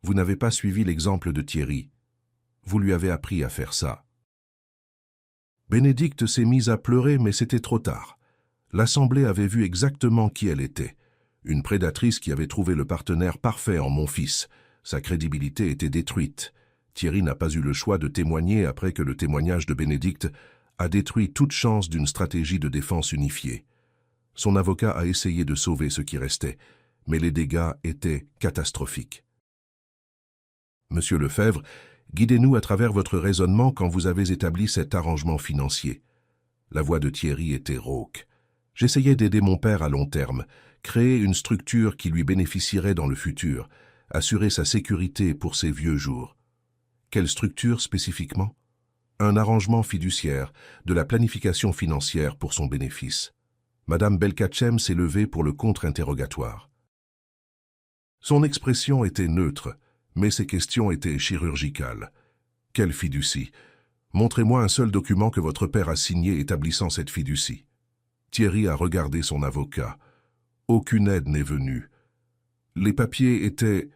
Vous n'avez pas suivi l'exemple de Thierry. Vous lui avez appris à faire ça. Bénédicte s'est mise à pleurer, mais c'était trop tard. L'Assemblée avait vu exactement qui elle était. Une prédatrice qui avait trouvé le partenaire parfait en mon fils. Sa crédibilité était détruite. Thierry n'a pas eu le choix de témoigner après que le témoignage de Bénédicte a détruit toute chance d'une stratégie de défense unifiée. Son avocat a essayé de sauver ce qui restait, mais les dégâts étaient catastrophiques. Monsieur Lefebvre, guidez-nous à travers votre raisonnement quand vous avez établi cet arrangement financier. La voix de Thierry était rauque. J'essayais d'aider mon père à long terme, créer une structure qui lui bénéficierait dans le futur, assurer sa sécurité pour ses vieux jours. Quelle structure spécifiquement? Un arrangement fiduciaire, de la planification financière pour son bénéfice. Madame Belkacem s'est levée pour le contre-interrogatoire. Son expression était neutre, mais ses questions étaient chirurgicales. Quelle fiducie? Montrez-moi un seul document que votre père a signé établissant cette fiducie. Thierry a regardé son avocat. Aucune aide n'est venue. Les papiers étaient...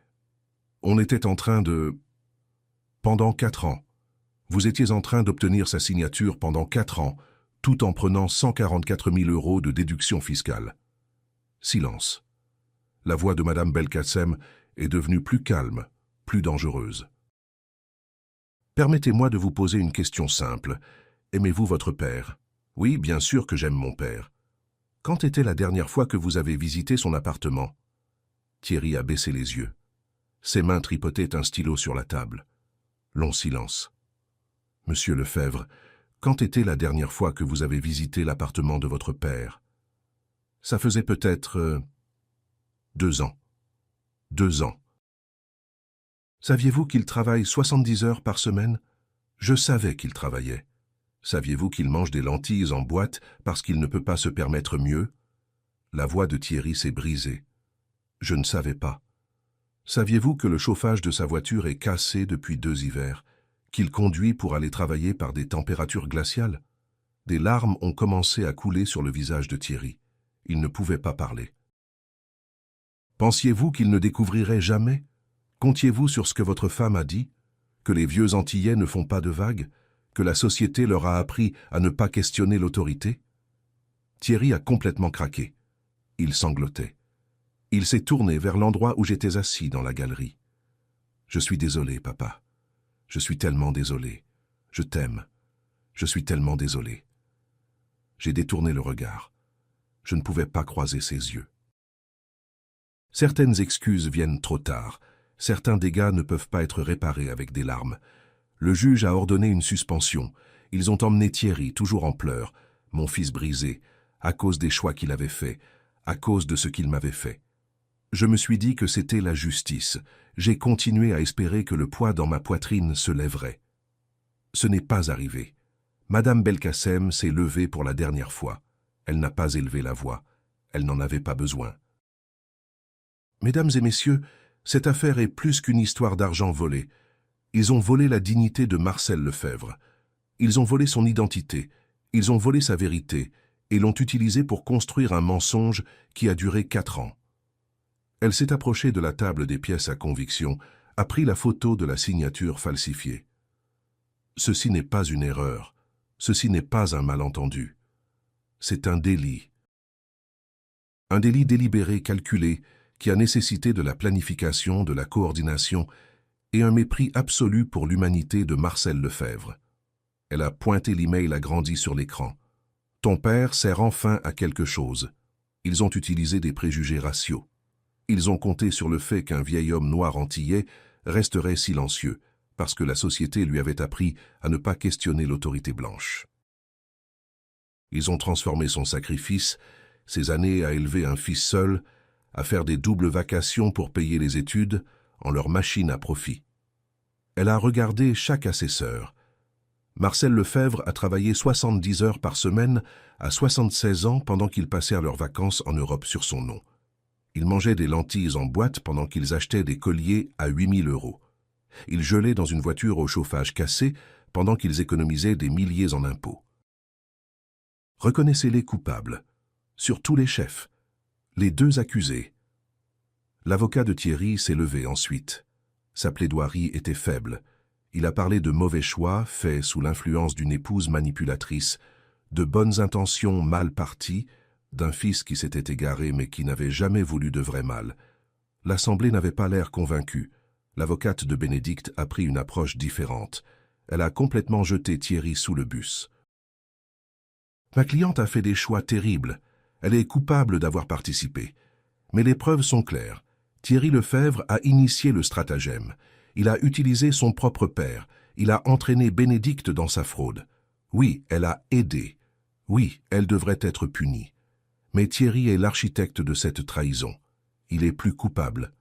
On était en train de... Pendant 4 ans. Vous étiez en train d'obtenir sa signature pendant 4 ans, tout en prenant 144 000 € de déduction fiscale. Silence. La voix de Madame Belkacem est devenue plus calme, plus dangereuse. Permettez-moi de vous poser une question simple. Aimez-vous votre père? Oui, bien sûr que j'aime mon père. Quand était la dernière fois que vous avez visité son appartement? Thierry a baissé les yeux. Ses mains tripotaient un stylo sur la table. Long silence. Monsieur Lefebvre, quand était la dernière fois que vous avez visité l'appartement de votre père? Ça faisait peut-être 2 ans. 2 ans. Saviez-vous qu'il travaille 70 heures par semaine? Je savais qu'il travaillait. Saviez-vous qu'il mange des lentilles en boîte parce qu'il ne peut pas se permettre mieux? La voix de Thierry s'est brisée. Je ne savais pas. Saviez-vous que le chauffage de sa voiture est cassé depuis 2 hivers, qu'il conduit pour aller travailler par des températures glaciales? Des larmes ont commencé à couler sur le visage de Thierry. Il ne pouvait pas parler. Pensiez-vous qu'il ne découvrirait jamais? Comptiez-vous sur ce que votre femme a dit? Que les vieux Antillais ne font pas de vagues? Que la société leur a appris à ne pas questionner l'autorité? Thierry a complètement craqué. Il sanglotait. Il s'est tourné vers l'endroit où j'étais assis dans la galerie. « Je suis désolé, papa. Je suis tellement désolé. Je t'aime. Je suis tellement désolé. » J'ai détourné le regard. Je ne pouvais pas croiser ses yeux. Certaines excuses viennent trop tard. Certains dégâts ne peuvent pas être réparés avec des larmes. Le juge a ordonné une suspension. Ils ont emmené Thierry, toujours en pleurs, mon fils brisé, à cause des choix qu'il avait faits, à cause de ce qu'il m'avait fait. Je me suis dit que c'était la justice. J'ai continué à espérer que le poids dans ma poitrine se lèverait. Ce n'est pas arrivé. Madame Belkacem s'est levée pour la dernière fois. Elle n'a pas élevé la voix. Elle n'en avait pas besoin. Mesdames et messieurs, cette affaire est plus qu'une histoire d'argent volé. Ils ont volé la dignité de Marcel Lefebvre. Ils ont volé son identité. Ils ont volé sa vérité et l'ont utilisée pour construire un mensonge qui a duré 4 ans. Elle s'est approchée de la table des pièces à conviction, a pris la photo de la signature falsifiée. Ceci n'est pas une erreur. Ceci n'est pas un malentendu. C'est un délit. Un délit délibéré, calculé, qui a nécessité de la planification, de la coordination et un mépris absolu pour l'humanité de Marcel Lefebvre. Elle a pointé l'email agrandi sur l'écran. « Ton père sert enfin à quelque chose. » Ils ont utilisé des préjugés raciaux. Ils ont compté sur le fait qu'un vieil homme noir antillais resterait silencieux, parce que la société lui avait appris à ne pas questionner l'autorité blanche. Ils ont transformé son sacrifice, ses années à élever un fils seul, à faire des doubles vacations pour payer les études, en leur machine à profit. Elle a regardé chaque assesseur. Marcel Lefebvre a travaillé 70 heures par semaine à 76 ans pendant qu'ils passèrent leurs vacances en Europe sur son nom. Ils mangeaient des lentilles en boîte pendant qu'ils achetaient des colliers à 8 000 €. Ils gelaient dans une voiture au chauffage cassé pendant qu'ils économisaient des milliers en impôts. Reconnaissez-les coupables, sur tous les chefs, les 2 accusés. L'avocat de Thierry s'est levé ensuite. Sa plaidoirie était faible. Il a parlé de mauvais choix faits sous l'influence d'une épouse manipulatrice, de bonnes intentions mal parties, d'un fils qui s'était égaré mais qui n'avait jamais voulu de vrai mal. L'Assemblée n'avait pas l'air convaincue. L'avocate de Bénédicte a pris une approche différente. Elle a complètement jeté Thierry sous le bus. Ma cliente a fait des choix terribles. Elle est coupable d'avoir participé. Mais les preuves sont claires. Thierry Lefebvre a initié le stratagème. Il a utilisé son propre père. Il a entraîné Bénédicte dans sa fraude. Oui, elle a aidé. Oui, elle devrait être punie. Mais Thierry est l'architecte de cette trahison. Il est plus coupable.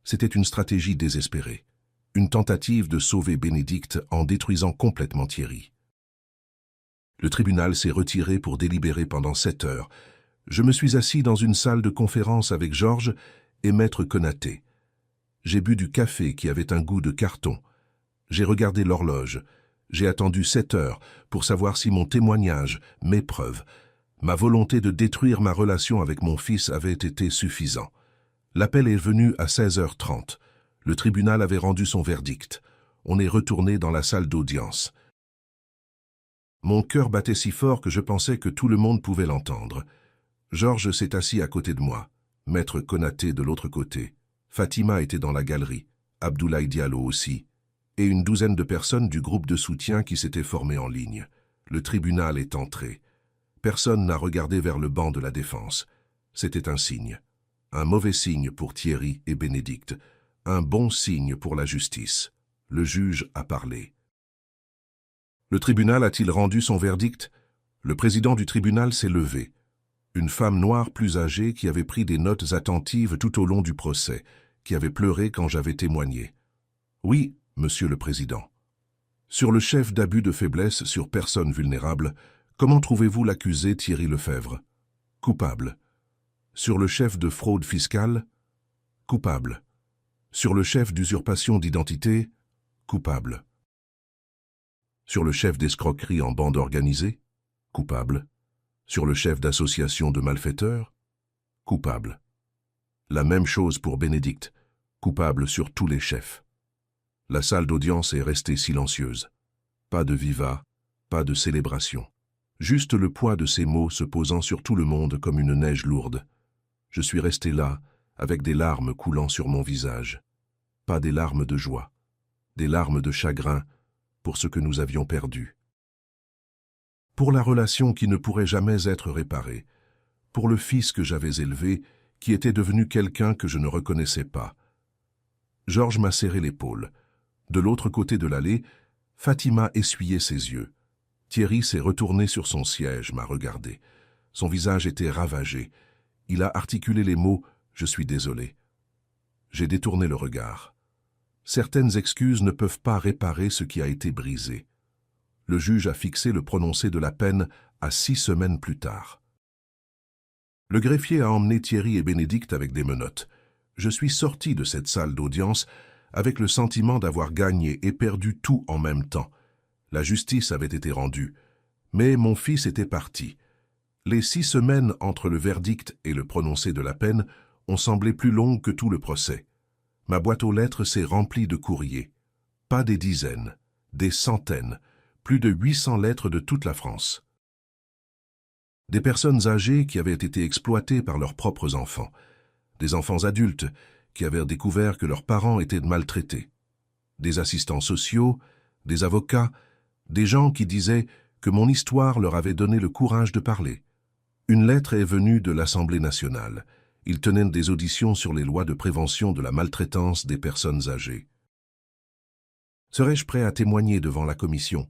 C'était une stratégie désespérée. Une tentative de sauver Bénédicte en détruisant complètement Thierry. Le tribunal s'est retiré pour délibérer pendant 7 heures. Je me suis assis dans une salle de conférence avec Georges et Maître Konaté. J'ai bu du café qui avait un goût de carton. J'ai regardé l'horloge. J'ai attendu 7 heures pour savoir si mon témoignage, mes preuves, ma volonté de détruire ma relation avec mon fils avait été suffisant. L'appel est venu à 16h30. Le tribunal avait rendu son verdict. On est retourné dans la salle d'audience. Mon cœur battait si fort que je pensais que tout le monde pouvait l'entendre. Georges s'est assis à côté de moi, Maître Konaté de l'autre côté. Fatima était dans la galerie, Abdoulaye Diallo aussi, et une douzaine de personnes du groupe de soutien qui s'était formé en ligne. Le tribunal est entré. Personne n'a regardé vers le banc de la défense. C'était un signe. Un mauvais signe pour Thierry et Bénédicte. Un bon signe pour la justice. Le juge a parlé. Le tribunal a-t-il rendu son verdict? Le président du tribunal s'est levé. Une femme noire plus âgée qui avait pris des notes attentives tout au long du procès, qui avait pleuré quand j'avais témoigné. « Oui, monsieur le président. » Sur le chef d'abus de faiblesse sur personne vulnérable, comment trouvez-vous l'accusé Thierry Lefebvre? Coupable. Sur le chef de fraude fiscale? Coupable. Sur le chef d'usurpation d'identité? Coupable. Sur le chef d'escroquerie en bande organisée? Coupable. Sur le chef d'association de malfaiteurs? Coupable. La même chose pour Bénédicte, coupable sur tous les chefs. La salle d'audience est restée silencieuse. Pas de viva, pas de célébration. Juste le poids de ces mots se posant sur tout le monde comme une neige lourde. Je suis resté là, avec des larmes coulant sur mon visage. Pas des larmes de joie, des larmes de chagrin pour ce que nous avions perdu. Pour la relation qui ne pourrait jamais être réparée, pour le fils que j'avais élevé, qui était devenu quelqu'un que je ne reconnaissais pas. Georges m'a serré l'épaule. De l'autre côté de l'allée, Fatima essuyait ses yeux. Thierry s'est retourné sur son siège, m'a regardé. Son visage était ravagé. Il a articulé les mots « Je suis désolé ». J'ai détourné le regard. Certaines excuses ne peuvent pas réparer ce qui a été brisé. Le juge a fixé le prononcé de la peine à 6 semaines plus tard. Le greffier a emmené Thierry et Bénédicte avec des menottes. Je suis sorti de cette salle d'audience avec le sentiment d'avoir gagné et perdu tout en même temps. La justice avait été rendue, mais mon fils était parti. Les 6 semaines entre le verdict et le prononcé de la peine ont semblé plus longues que tout le procès. Ma boîte aux lettres s'est remplie de courriers. Pas des dizaines, des centaines, plus de 800 lettres de toute la France. Des personnes âgées qui avaient été exploitées par leurs propres enfants. Des enfants adultes qui avaient découvert que leurs parents étaient maltraités. Des assistants sociaux, des avocats, des gens qui disaient que mon histoire leur avait donné le courage de parler. Une lettre est venue de l'Assemblée nationale. Ils tenaient des auditions sur les lois de prévention de la maltraitance des personnes âgées. Serais-je prêt à témoigner devant la commission?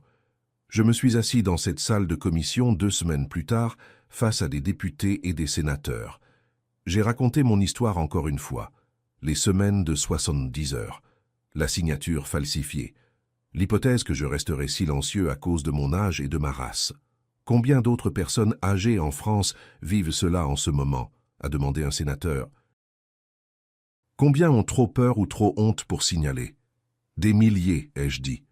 Je me suis assis dans cette salle de commission 2 semaines plus tard, face à des députés et des sénateurs. J'ai raconté mon histoire encore une fois. Les semaines de 70 heures. La signature falsifiée. L'hypothèse que je resterai silencieux à cause de mon âge et de ma race. Combien d'autres personnes âgées en France vivent cela en ce moment? A demandé un sénateur. Combien ont trop peur ou trop honte pour signaler? Des milliers, ai-je dit.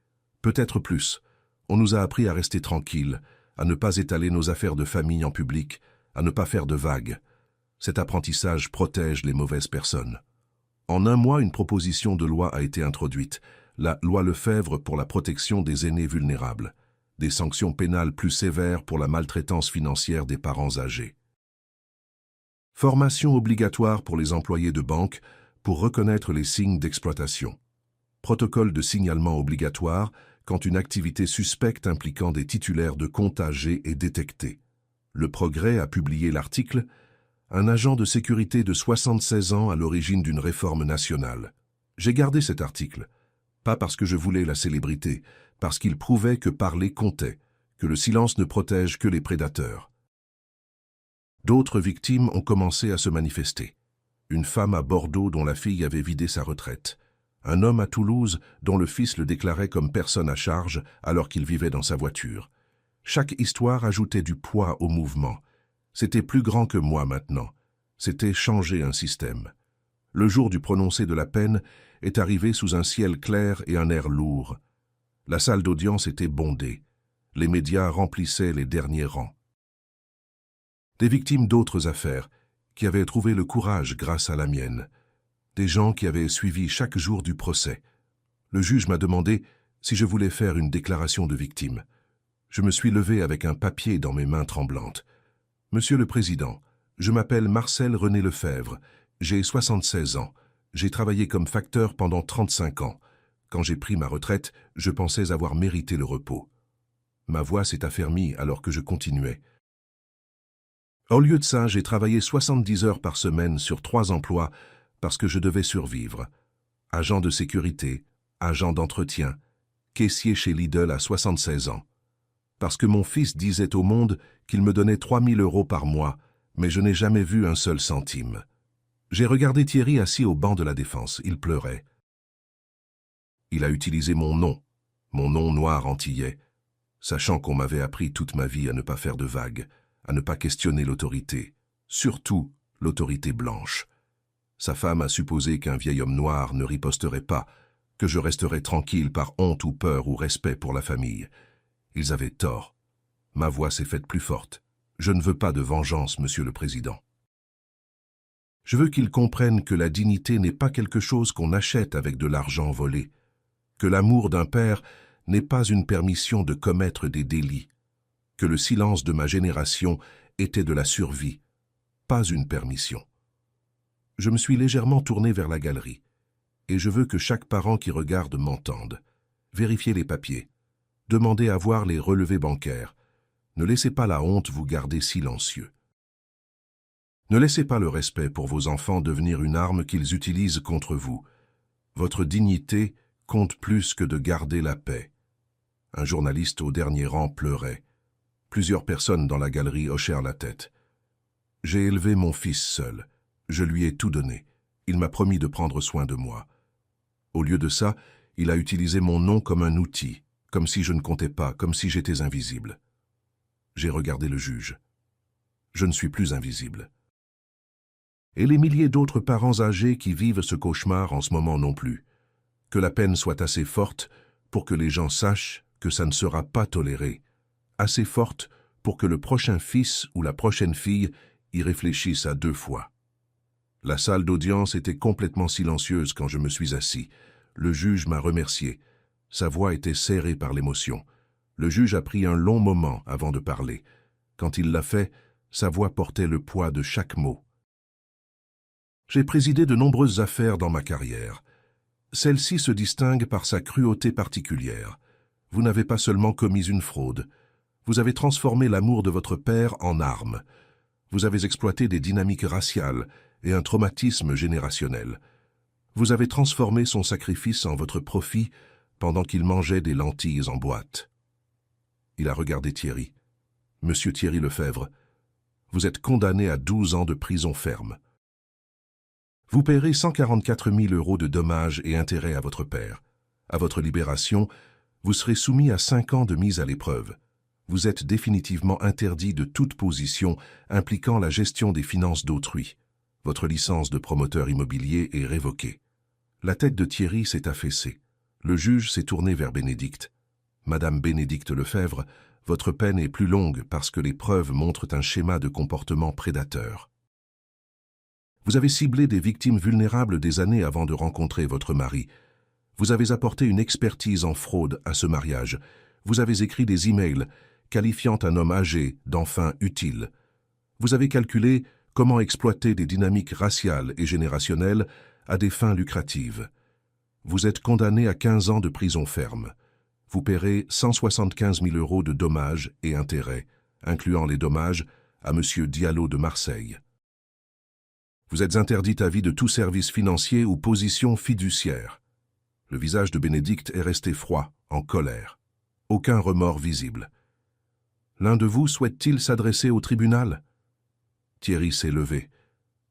Peut-être plus. On nous a appris à rester tranquilles, à ne pas étaler nos affaires de famille en public, à ne pas faire de vagues. Cet apprentissage protège les mauvaises personnes. En 1 mois, une proposition de loi a été introduite, la loi Lefebvre pour la protection des aînés vulnérables, des sanctions pénales plus sévères pour la maltraitance financière des parents âgés. Formation obligatoire pour les employés de banque pour reconnaître les signes d'exploitation. Protocole de signalement obligatoire quand une activité suspecte impliquant des titulaires de comptes âgés est détectée. Le Progrès a publié l'article « Un agent de sécurité de 76 ans à l'origine d'une réforme nationale ». J'ai gardé cet article, pas parce que je voulais la célébrité, parce qu'il prouvait que parler comptait, que le silence ne protège que les prédateurs. D'autres victimes ont commencé à se manifester. Une femme à Bordeaux dont la fille avait vidé sa retraite. Un homme à Toulouse dont le fils le déclarait comme personne à charge alors qu'il vivait dans sa voiture. Chaque histoire ajoutait du poids au mouvement. C'était plus grand que moi maintenant. C'était changer un système. Le jour du prononcé de la peine est arrivé sous un ciel clair et un air lourd. La salle d'audience était bondée. Les médias remplissaient les derniers rangs. Des victimes d'autres affaires, qui avaient trouvé le courage grâce à la mienne. Des gens qui avaient suivi chaque jour du procès. Le juge m'a demandé si je voulais faire une déclaration de victime. Je me suis levé avec un papier dans mes mains tremblantes. « Monsieur le Président, je m'appelle Marcel René Lefebvre, j'ai 76 ans. J'ai travaillé comme facteur pendant 35 ans. Quand j'ai pris ma retraite, je pensais avoir mérité le repos. » Ma voix s'est affermie alors que je continuais. Au lieu de ça, j'ai travaillé 70 heures par semaine sur 3 emplois parce que je devais survivre. Agent de sécurité, agent d'entretien, caissier chez Lidl à 76 ans. Parce que mon fils disait au monde qu'il me donnait 3 000 € par mois, mais je n'ai jamais vu un seul centime. J'ai regardé Thierry assis au banc de la Défense. Il pleurait. Il a utilisé mon nom. mon nom noir antillais, sachant qu'on m'avait appris toute ma vie à ne pas faire de vagues, à ne pas questionner l'autorité, surtout l'autorité blanche. Sa femme a supposé qu'un vieil homme noir ne riposterait pas, que je resterais tranquille par honte ou peur ou respect pour la famille. Ils avaient tort. Ma voix s'est faite plus forte. Je ne veux pas de vengeance, Monsieur le Président. Je veux qu'ils comprennent que la dignité n'est pas quelque chose qu'on achète avec de l'argent volé, que l'amour d'un père n'est pas une permission de commettre des délits, que le silence de ma génération était de la survie, pas une permission. Je me suis légèrement tourné vers la galerie, et je veux que chaque parent qui regarde m'entende. Vérifiez les papiers, demandez à voir les relevés bancaires. Ne laissez pas la honte vous garder silencieux. Ne laissez pas le respect pour vos enfants devenir une arme qu'ils utilisent contre vous. Votre dignité compte plus que de garder la paix. Un journaliste au dernier rang pleurait. Plusieurs personnes dans la galerie hochèrent la tête. J'ai élevé mon fils seul. Je lui ai tout donné. Il m'a promis de prendre soin de moi. Au lieu de ça, il a utilisé mon nom comme un outil, comme si je ne comptais pas, comme si j'étais invisible. J'ai regardé le juge. Je ne suis plus invisible. Et les milliers d'autres parents âgés qui vivent ce cauchemar en ce moment non plus. Que la peine soit assez forte pour que les gens sachent que ça ne sera pas toléré, assez forte pour que le prochain fils ou la prochaine fille y réfléchisse à 2 fois. La salle d'audience était complètement silencieuse quand je me suis assis. Le juge m'a remercié. Sa voix était serrée par l'émotion. Le juge a pris un long moment avant de parler. Quand il l'a fait, sa voix portait le poids de chaque mot. J'ai présidé de nombreuses affaires dans ma carrière. Celle-ci se distingue par sa cruauté particulière. Vous n'avez pas seulement commis une fraude. Vous avez transformé l'amour de votre père en arme. Vous avez exploité des dynamiques raciales et un traumatisme générationnel. Vous avez transformé son sacrifice en votre profit pendant qu'il mangeait des lentilles en boîte. Il a regardé Thierry. Monsieur Thierry Lefebvre, vous êtes condamné à 12 ans de prison ferme. Vous paierez 144 000 € de dommages et intérêts à votre père. À votre libération, vous serez soumis à 5 ans de mise à l'épreuve. Vous êtes définitivement interdit de toute position impliquant la gestion des finances d'autrui. Votre licence de promoteur immobilier est révoquée. La tête de Thierry s'est affaissée. Le juge s'est tourné vers Bénédicte. Madame Bénédicte Lefebvre, votre peine est plus longue parce que les preuves montrent un schéma de comportement prédateur. Vous avez ciblé des victimes vulnérables des années avant de rencontrer votre mari. Vous avez apporté une expertise en fraude à ce mariage. Vous avez écrit des emails qualifiant un homme âgé d'enfin utile. Vous avez calculé comment exploiter des dynamiques raciales et générationnelles à des fins lucratives. Vous êtes condamné à 15 ans de prison ferme. Vous paierez 175 000 € de dommages et intérêts, incluant les dommages à M. Diallo de Marseille. Vous êtes interdite à vie de tout service financier ou position fiduciaire. Le visage de Bénédicte est resté froid, en colère. Aucun remords visible. L'un de vous souhaite-t-il s'adresser au tribunal? Thierry s'est levé.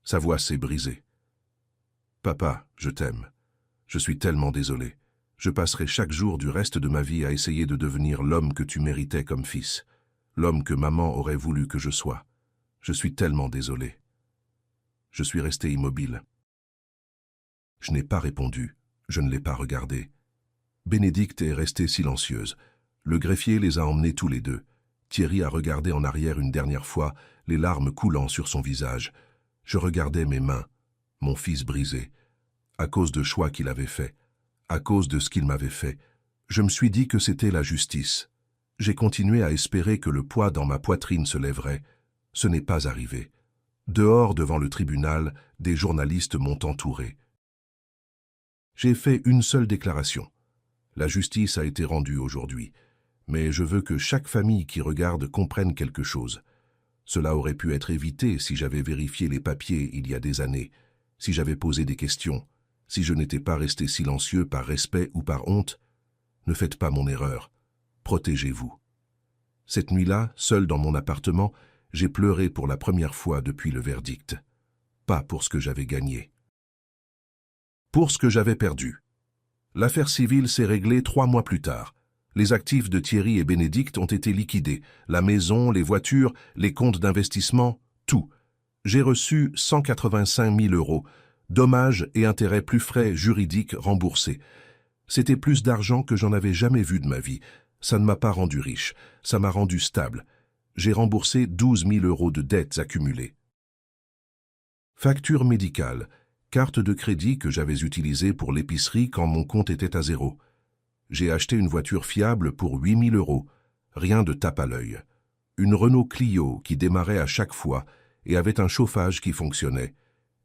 Sa voix s'est brisée. Papa, je t'aime. Je suis tellement désolé. Je passerai chaque jour du reste de ma vie à essayer de devenir l'homme que tu méritais comme fils. L'homme que maman aurait voulu que je sois. Je suis tellement désolé. Je suis resté immobile. Je n'ai pas répondu. Je ne l'ai pas regardé. Bénédicte est restée silencieuse. Le greffier les a emmenés tous les deux. Thierry a regardé en arrière une dernière fois, les larmes coulant sur son visage. Je regardais mes mains, mon fils brisé. À cause de choix qu'il avait fait, à cause de ce qu'il m'avait fait, je me suis dit que c'était la justice. J'ai continué à espérer que le poids dans ma poitrine se lèverait. Ce n'est pas arrivé. Dehors, devant le tribunal, des journalistes m'ont entouré. J'ai fait une seule déclaration. La justice a été rendue aujourd'hui, mais je veux que chaque famille qui regarde comprenne quelque chose. Cela aurait pu être évité si j'avais vérifié les papiers il y a des années, si j'avais posé des questions, si je n'étais pas resté silencieux par respect ou par honte. Ne faites pas mon erreur. Protégez-vous. Cette nuit-là, seul dans mon appartement, j'ai pleuré pour la première fois depuis le verdict. Pas pour ce que j'avais gagné. Pour ce que j'avais perdu. L'affaire civile s'est réglée 3 mois plus tard. Les actifs de Thierry et Bénédicte ont été liquidés. La maison, les voitures, les comptes d'investissement, tout. J'ai reçu 185 000 €, dommages et intérêts plus frais juridiques remboursés. C'était plus d'argent que j'en avais jamais vu de ma vie. Ça ne m'a pas rendu riche, ça m'a rendu stable. J'ai remboursé 12 000 € de dettes accumulées. Facture médicale, carte de crédit que j'avais utilisée pour l'épicerie quand mon compte était à zéro. J'ai acheté une voiture fiable pour 8 000 €, rien de tape à l'œil. Une Renault Clio qui démarrait à chaque fois et avait un chauffage qui fonctionnait.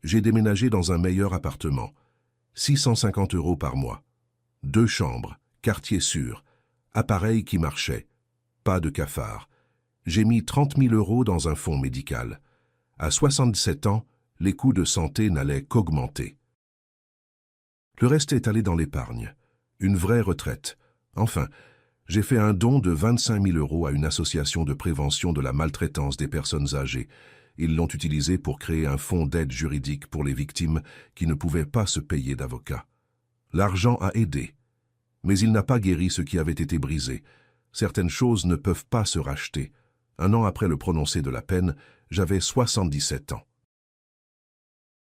J'ai déménagé dans un meilleur appartement. 650 € par mois. 2 chambres, quartier sûr, appareil qui marchait, pas de cafard. J'ai mis 30 000 € dans un fonds médical. À 67 ans, les coûts de santé n'allaient qu'augmenter. Le reste est allé dans l'épargne. Une vraie retraite. Enfin, j'ai fait un don de 25 000 € à une association de prévention de la maltraitance des personnes âgées. Ils l'ont utilisé pour créer un fonds d'aide juridique pour les victimes qui ne pouvaient pas se payer d'avocat. L'argent a aidé, mais il n'a pas guéri ce qui avait été brisé. Certaines choses ne peuvent pas se racheter. Un an après le prononcé de la peine, j'avais 77 ans.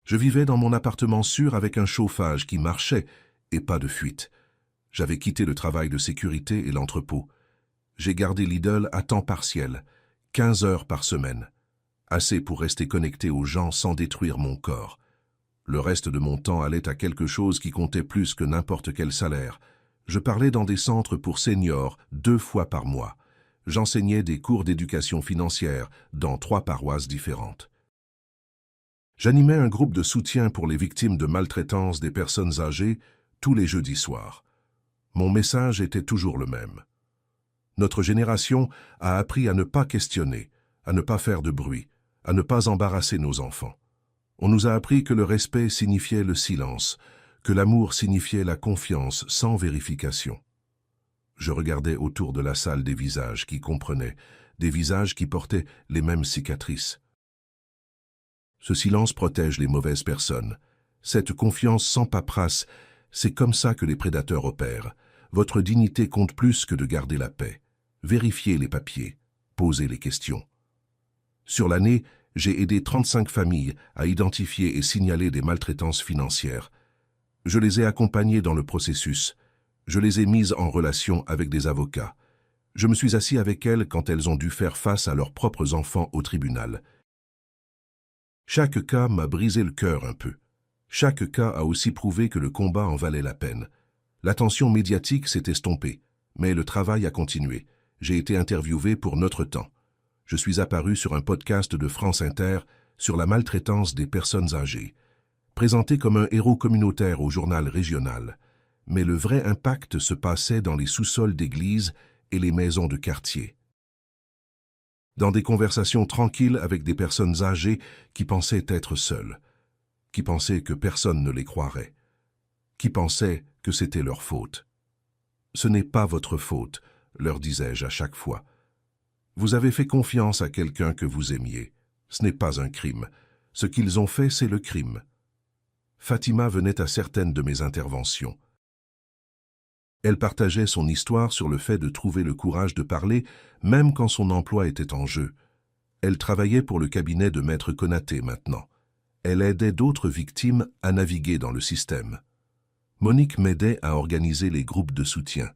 Je vivais dans mon appartement sûr avec un chauffage qui marchait et pas de fuite. J'avais quitté le travail de sécurité et l'entrepôt. J'ai gardé Lidl à temps partiel, 15 heures par semaine. Assez pour rester connecté aux gens sans détruire mon corps. Le reste de mon temps allait à quelque chose qui comptait plus que n'importe quel salaire. Je parlais dans des centres pour seniors 2 fois par mois. J'enseignais des cours d'éducation financière dans 3 paroisses différentes. J'animais un groupe de soutien pour les victimes de maltraitance des personnes âgées tous les jeudis soirs. Mon message était toujours le même. Notre génération a appris à ne pas questionner, à ne pas faire de bruit, à ne pas embarrasser nos enfants. On nous a appris que le respect signifiait le silence, que l'amour signifiait la confiance sans vérification. Je regardais autour de la salle des visages qui comprenaient, des visages qui portaient les mêmes cicatrices. Ce silence protège les mauvaises personnes. Cette confiance sans paperasse, c'est comme ça que les prédateurs opèrent. Votre dignité compte plus que de garder la paix. Vérifiez les papiers, posez les questions. Sur l'année, j'ai aidé 35 familles à identifier et signaler des maltraitances financières. Je les ai accompagnées dans le processus. Je les ai mises en relation avec des avocats. Je me suis assis avec elles quand elles ont dû faire face à leurs propres enfants au tribunal. Chaque cas m'a brisé le cœur un peu. Chaque cas a aussi prouvé que le combat en valait la peine. L'attention médiatique s'est estompée, mais le travail a continué. J'ai été interviewé pour Notre Temps. Je suis apparu sur un podcast de France Inter sur la maltraitance des personnes âgées, présenté comme un héros communautaire au journal régional. Mais le vrai impact se passait dans les sous-sols d'églises et les maisons de quartier. Dans des conversations tranquilles avec des personnes âgées qui pensaient être seules, qui pensaient que personne ne les croirait, qui pensaient que c'était leur faute. « Ce n'est pas votre faute », leur disais-je à chaque fois. « Vous avez fait confiance à quelqu'un que vous aimiez. Ce n'est pas un crime. Ce qu'ils ont fait, c'est le crime. » Fatima venait à certaines de mes interventions. Elle partageait son histoire sur le fait de trouver le courage de parler, même quand son emploi était en jeu. Elle travaillait pour le cabinet de Maître Konaté maintenant. Elle aidait d'autres victimes à naviguer dans le système. Monique m'aidait à organiser les groupes de soutien.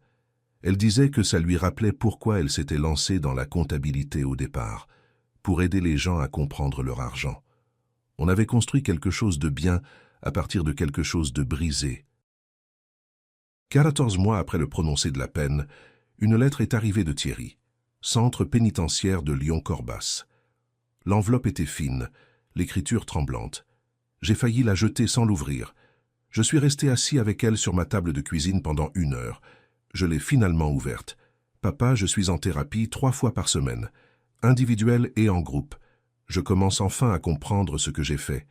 Elle disait que ça lui rappelait pourquoi elle s'était lancée dans la comptabilité au départ, pour aider les gens à comprendre leur argent. On avait construit quelque chose de bien à partir de quelque chose de brisé. 14 mois après le prononcé de la peine, une lettre est arrivée de Thierry, centre pénitentiaire de Lyon-Corbas. L'enveloppe était fine, l'écriture tremblante. J'ai failli la jeter sans l'ouvrir. Je suis resté assis avec elle sur ma table de cuisine pendant 1 heure. Je l'ai finalement ouverte. « Papa, je suis en thérapie 3 fois par semaine, individuelle et en groupe. Je commence enfin à comprendre ce que j'ai fait.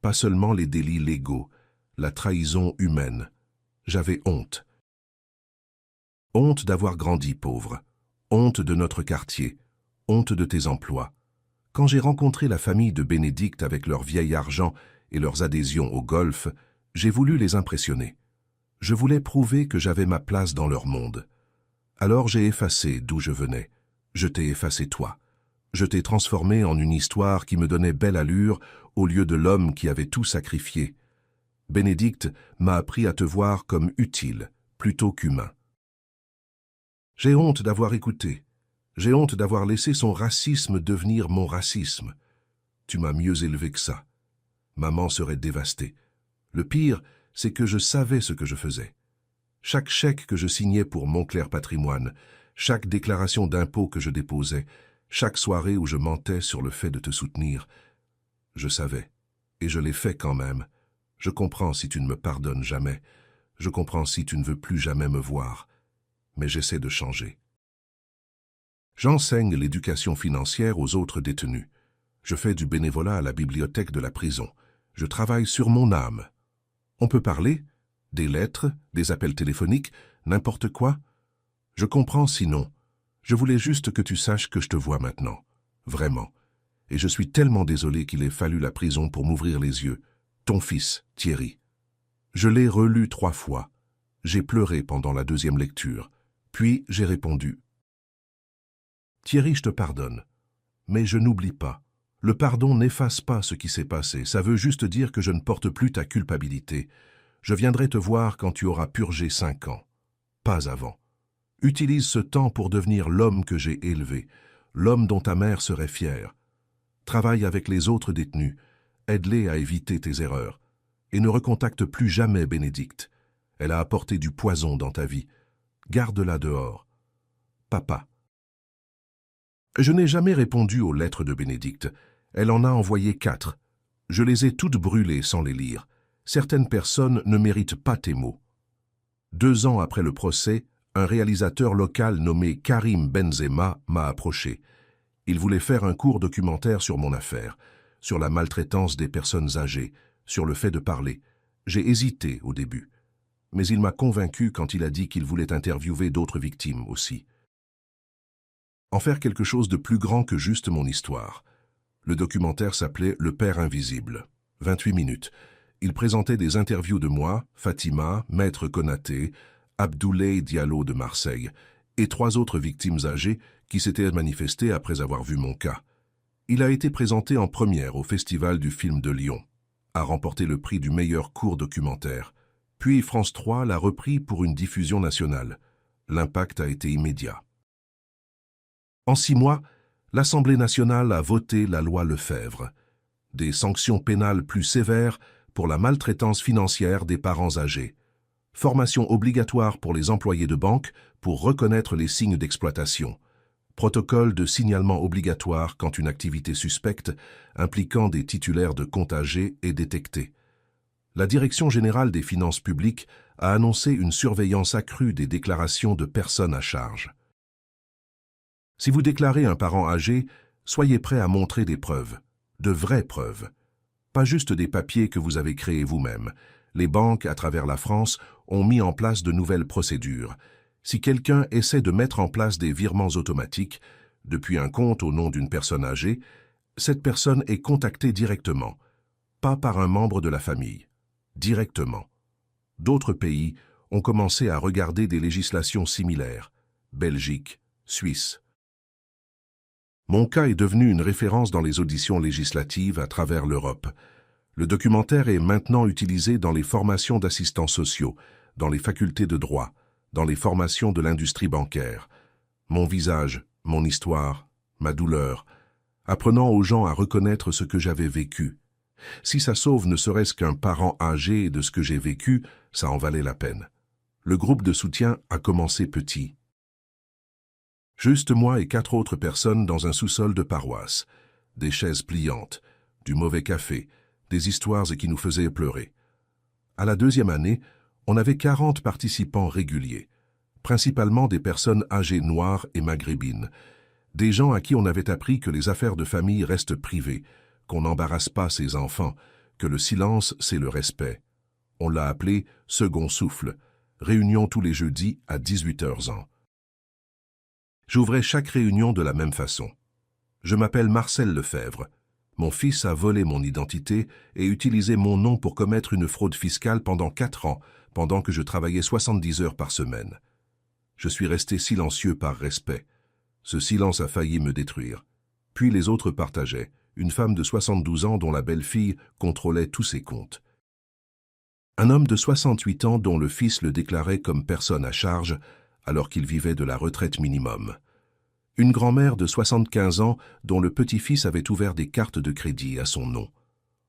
Pas seulement les délits légaux, la trahison humaine. J'avais honte. Honte d'avoir grandi pauvre. Honte de notre quartier. Honte de tes emplois. Quand j'ai rencontré la famille de Bénédicte avec leur vieil argent et leurs adhésions au golf, j'ai voulu les impressionner. Je voulais prouver que j'avais ma place dans leur monde. Alors j'ai effacé d'où je venais. Je t'ai effacé toi. Je t'ai transformé en une histoire qui me donnait belle allure au lieu de l'homme qui avait tout sacrifié. Bénédicte m'a appris à te voir comme utile, plutôt qu'humain. J'ai honte d'avoir écouté. J'ai honte d'avoir laissé son racisme devenir mon racisme. Tu m'as mieux élevé que ça. Maman serait dévastée. Le pire, c'est que je savais ce que je faisais. Chaque chèque que je signais pour Montclair Patrimoine, chaque déclaration d'impôt que je déposais, chaque soirée où je mentais sur le fait de te soutenir, je savais, et je l'ai fait quand même. Je comprends si tu ne me pardonnes jamais, je comprends si tu ne veux plus jamais me voir, mais j'essaie de changer. J'enseigne l'éducation financière aux autres détenus. Je fais du bénévolat à la bibliothèque de la prison. Je travaille sur mon âme. On peut parler, des lettres, des appels téléphoniques, n'importe quoi. Je comprends sinon. Je voulais juste que tu saches que je te vois maintenant. Vraiment. Et je suis tellement désolé qu'il ait fallu la prison pour m'ouvrir les yeux. Ton fils, Thierry. Je l'ai relu 3 fois. J'ai pleuré pendant la 2e lecture. Puis j'ai répondu. Thierry, je te pardonne. Mais je n'oublie pas. Le pardon n'efface pas ce qui s'est passé. Ça veut juste dire que je ne porte plus ta culpabilité. Je viendrai te voir quand tu auras purgé 5 ans. Pas avant. Utilise ce temps pour devenir l'homme que j'ai élevé, l'homme dont ta mère serait fière. Travaille avec les autres détenus, aide-les à éviter tes erreurs. Et ne recontacte plus jamais Bénédicte. Elle a apporté du poison dans ta vie. Garde-la dehors. Papa. Je n'ai jamais répondu aux lettres de Bénédicte. Elle en a envoyé 4. Je les ai toutes brûlées sans les lire. Certaines personnes ne méritent pas tes mots. 2 ans après le procès, un réalisateur local nommé Karim Benzema m'a approché. Il voulait faire un court documentaire sur mon affaire, sur la maltraitance des personnes âgées, sur le fait de parler. J'ai hésité au début, mais il m'a convaincu quand il a dit qu'il voulait interviewer d'autres victimes aussi. En faire quelque chose de plus grand que juste mon histoire. Le documentaire s'appelait « Le Père invisible ». 28 minutes. Il présentait des interviews de moi, Fatima, Maître Konaté, Abdoulaye Diallo de Marseille et 3 autres victimes âgées qui s'étaient manifestées après avoir vu mon cas. Il a été présenté en première au Festival du film de Lyon, a remporté le prix du meilleur court documentaire. Puis France 3 l'a repris pour une diffusion nationale. L'impact a été immédiat. En 6 mois, l'Assemblée nationale a voté la loi Lefebvre. Des sanctions pénales plus sévères pour la maltraitance financière des parents âgés. Formation obligatoire pour les employés de banque pour reconnaître les signes d'exploitation. Protocole de signalement obligatoire quand une activité suspecte impliquant des titulaires de comptes âgés est détectée. La Direction générale des finances publiques a annoncé une surveillance accrue des déclarations de personnes à charge. Si vous déclarez un parent âgé, soyez prêt à montrer des preuves, de vraies preuves. Pas juste des papiers que vous avez créés vous-même. Les banques, à travers la France, ont mis en place de nouvelles procédures. Si quelqu'un essaie de mettre en place des virements automatiques, depuis un compte au nom d'une personne âgée, cette personne est contactée directement, pas par un membre de la famille, directement. D'autres pays ont commencé à regarder des législations similaires, Belgique, Suisse. Mon cas est devenu une référence dans les auditions législatives à travers l'Europe. Le documentaire est maintenant utilisé dans les formations d'assistants sociaux, dans les facultés de droit, dans les formations de l'industrie bancaire. Mon visage, mon histoire, ma douleur, apprenant aux gens à reconnaître ce que j'avais vécu. Si ça sauve ne serait-ce qu'un parent âgé de ce que j'ai vécu, ça en valait la peine. Le groupe de soutien a commencé petit. Juste moi et 4 autres personnes dans un sous-sol de paroisse. Des chaises pliantes, du mauvais café, des histoires qui nous faisaient pleurer. À la 2e année, on avait 40 participants réguliers, principalement des personnes âgées noires et maghrébines, des gens à qui on avait appris que les affaires de famille restent privées, qu'on n'embarrasse pas ses enfants, que le silence c'est le respect. On l'a appelé « Second souffle », réunion tous les jeudis à 18h. J'ouvrais chaque réunion de la même façon. Je m'appelle Marcel Lefebvre. Mon fils a volé mon identité et utilisé mon nom pour commettre une fraude fiscale pendant 4 ans, pendant que je travaillais 70 heures par semaine. Je suis resté silencieux par respect. Ce silence a failli me détruire. Puis les autres partageaient, une femme de 72 ans dont la belle-fille contrôlait tous ses comptes. Un homme de 68 ans dont le fils le déclarait comme personne à charge alors qu'il vivait de la retraite minimum. Une grand-mère de 75 ans dont le petit-fils avait ouvert des cartes de crédit à son nom.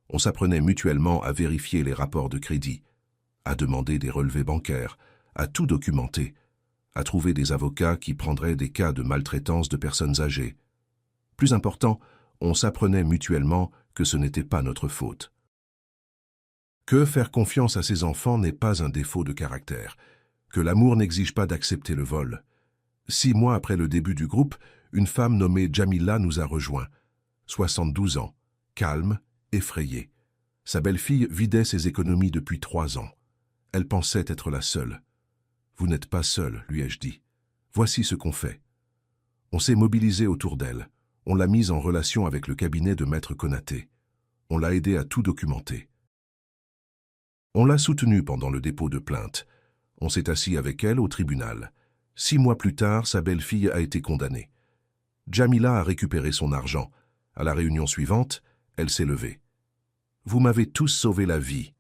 On s'apprenait mutuellement à vérifier les rapports de crédit, à demander des relevés bancaires, à tout documenter, à trouver des avocats qui prendraient des cas de maltraitance de personnes âgées. Plus important, on s'apprenait mutuellement que ce n'était pas notre faute. Que faire confiance à ses enfants n'est pas un défaut de caractère, que l'amour n'exige pas d'accepter le vol. 6 mois après le début du groupe, une femme nommée Jamila nous a rejoints. 72 ans, calme, effrayée. Sa belle-fille vidait ses économies depuis 3 ans. Elle pensait être la seule. « Vous n'êtes pas seule, lui ai-je dit. Voici ce qu'on fait. » On s'est mobilisé autour d'elle. On l'a mise en relation avec le cabinet de Maître Konaté. On l'a aidée à tout documenter. On l'a soutenue pendant le dépôt de plainte. On s'est assis avec elle au tribunal. 6 mois plus tard, sa belle-fille a été condamnée. Jamila a récupéré son argent. À la réunion suivante, elle s'est levée. « Vous m'avez tous sauvé la vie. »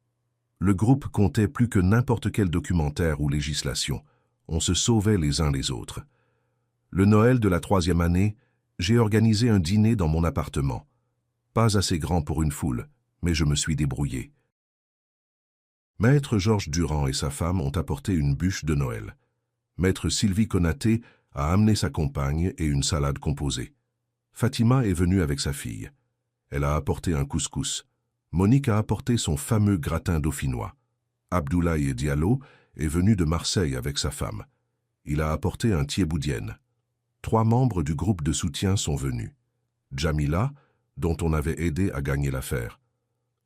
Le groupe comptait plus que n'importe quel documentaire ou législation. On se sauvait les uns les autres. Le Noël de la 3e année, j'ai organisé un dîner dans mon appartement. Pas assez grand pour une foule, mais je me suis débrouillé. Maître Georges Durand et sa femme ont apporté une bûche de Noël. Maître Sylvie Konaté a amené sa compagne et une salade composée. Fatima est venue avec sa fille. Elle a apporté un couscous. Monique a apporté son fameux gratin dauphinois. Abdoulaye Diallo est venu de Marseille avec sa femme. Il a apporté un thieboudienne. 3 membres du groupe de soutien sont venus. Jamila, dont on avait aidé à gagner l'affaire.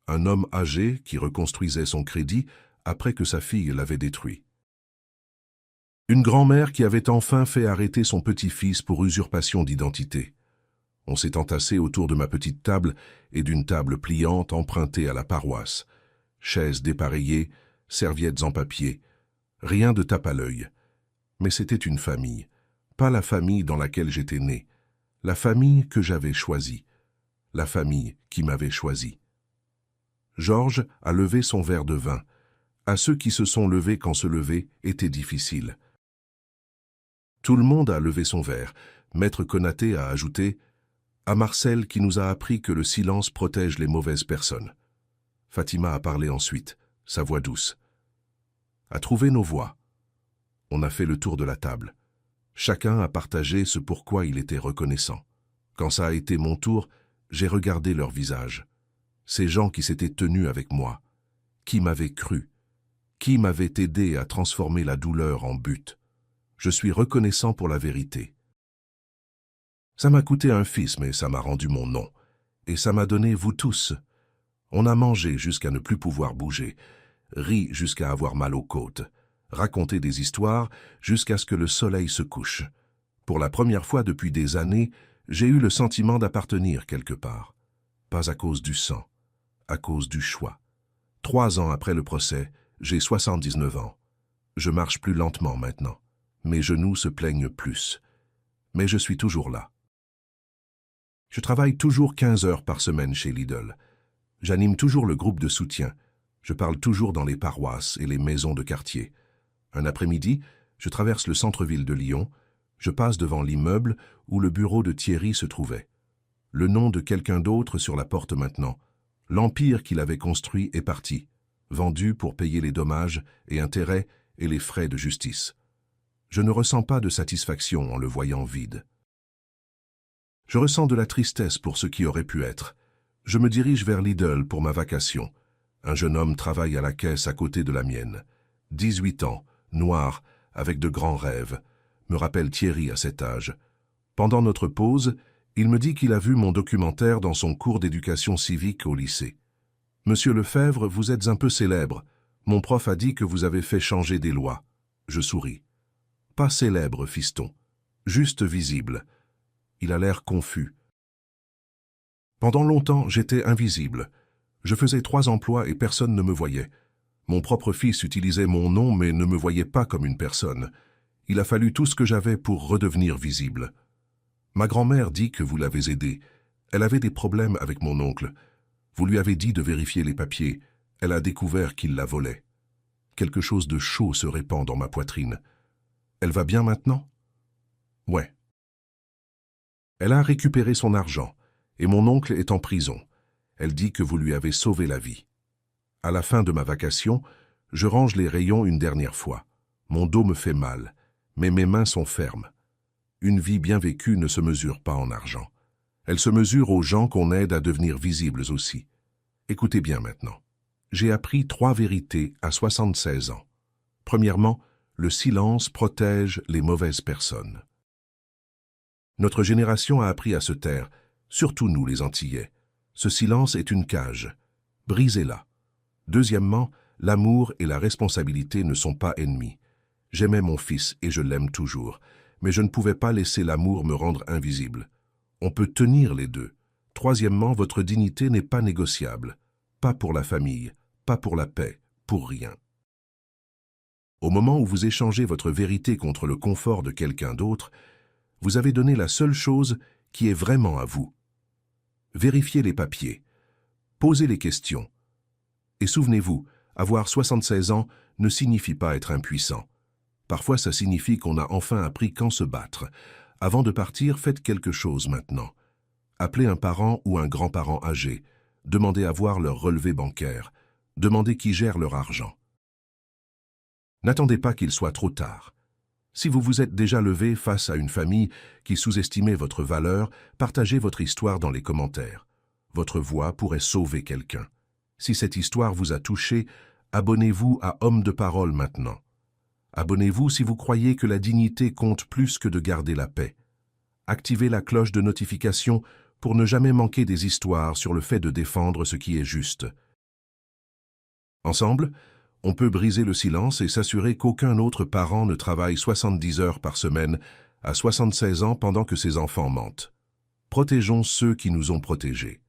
Un homme âgé qui reconstruisait son crédit après que sa fille l'avait détruit. Une grand-mère qui avait enfin fait arrêter son petit-fils pour usurpation d'identité. On s'est entassé autour de ma petite table et d'une table pliante empruntée à la paroisse. Chaises dépareillées, serviettes en papier. Rien de tape à l'œil. Mais c'était une famille. Pas la famille dans laquelle j'étais né. La famille que j'avais choisie. La famille qui m'avait choisi. Georges a levé son verre de vin. À ceux qui se sont levés quand se lever était difficile. Tout le monde a levé son verre. Maître Konaté a ajouté « À Marcel qui nous a appris que le silence protège les mauvaises personnes. » Fatima a parlé ensuite, sa voix douce. « À trouver nos voix. » On a fait le tour de la table. Chacun a partagé ce pourquoi il était reconnaissant. Quand ça a été mon tour, j'ai regardé leurs visages. Ces gens qui s'étaient tenus avec moi, qui m'avaient cru, qui m'avaient aidé à transformer la douleur en but. Je suis reconnaissant pour la vérité. Ça m'a coûté un fils, mais ça m'a rendu mon nom. Et ça m'a donné vous tous. On a mangé jusqu'à ne plus pouvoir bouger, ri jusqu'à avoir mal aux côtes, raconté des histoires jusqu'à ce que le soleil se couche. Pour la première fois depuis des années, j'ai eu le sentiment d'appartenir quelque part. Pas à cause du sang, à cause du choix. 3 ans après le procès, j'ai 79 ans. Je marche plus lentement maintenant. Mes genoux se plaignent plus. Mais je suis toujours là. Je travaille toujours 15 heures par semaine chez Lidl. J'anime toujours le groupe de soutien. Je parle toujours dans les paroisses et les maisons de quartier. Un après-midi, je traverse le centre-ville de Lyon. Je passe devant l'immeuble où le bureau de Thierry se trouvait. Le nom de quelqu'un d'autre sur la porte maintenant. L'empire qu'il avait construit est parti, vendu pour payer les dommages et intérêts et les frais de justice. Je ne ressens pas de satisfaction en le voyant vide. Je ressens de la tristesse pour ce qui aurait pu être. Je me dirige vers Lidl pour ma vacation. Un jeune homme travaille à la caisse à côté de la mienne. 18 ans, noir, avec de grands rêves, me rappelle Thierry à cet âge. Pendant notre pause, il me dit qu'il a vu mon documentaire dans son cours d'éducation civique au lycée. « Monsieur Lefebvre, vous êtes un peu célèbre. Mon prof a dit que vous avez fait changer des lois. » Je souris. « Pas célèbre, fiston. Juste visible. » Il a l'air confus. Pendant longtemps, j'étais invisible. Je faisais 3 emplois et personne ne me voyait. Mon propre fils utilisait mon nom mais ne me voyait pas comme une personne. Il a fallu tout ce que j'avais pour redevenir visible. Ma grand-mère dit que vous l'avez aidée. Elle avait des problèmes avec mon oncle. Vous lui avez dit de vérifier les papiers. Elle a découvert qu'il la volait. Quelque chose de chaud se répand dans ma poitrine. Elle va bien maintenant? Ouais. Elle a récupéré son argent, et mon oncle est en prison. Elle dit que vous lui avez sauvé la vie. À la fin de ma vacation, je range les rayons une dernière fois. Mon dos me fait mal, mais mes mains sont fermes. Une vie bien vécue ne se mesure pas en argent. Elle se mesure aux gens qu'on aide à devenir visibles aussi. Écoutez bien maintenant. J'ai appris 3 vérités à 76 ans. Premièrement, le silence protège les mauvaises personnes. Notre génération a appris à se taire, surtout nous les Antillais. Ce silence est une cage. Brisez-la. Deuxièmement, l'amour et la responsabilité ne sont pas ennemis. J'aimais mon fils et je l'aime toujours, mais je ne pouvais pas laisser l'amour me rendre invisible. On peut tenir les deux. Troisièmement, votre dignité n'est pas négociable. Pas pour la famille, pas pour la paix, pour rien. Au moment où vous échangez votre vérité contre le confort de quelqu'un d'autre, vous avez donné la seule chose qui est vraiment à vous. Vérifiez les papiers, posez les questions. Et souvenez-vous, avoir 76 ans ne signifie pas être impuissant. Parfois, ça signifie qu'on a enfin appris quand se battre. Avant de partir, faites quelque chose maintenant. Appelez un parent ou un grand-parent âgé. Demandez à voir leur relevé bancaire. Demandez qui gère leur argent. N'attendez pas qu'il soit trop tard. Si vous vous êtes déjà levé face à une famille qui sous-estimait votre valeur, partagez votre histoire dans les commentaires. Votre voix pourrait sauver quelqu'un. Si cette histoire vous a touché, abonnez-vous à Homme de Parole maintenant. Abonnez-vous si vous croyez que la dignité compte plus que de garder la paix. Activez la cloche de notification pour ne jamais manquer des histoires sur le fait de défendre ce qui est juste. Ensemble, on peut briser le silence et s'assurer qu'aucun autre parent ne travaille 70 heures par semaine à 76 ans pendant que ses enfants mentent. Protégeons ceux qui nous ont protégés.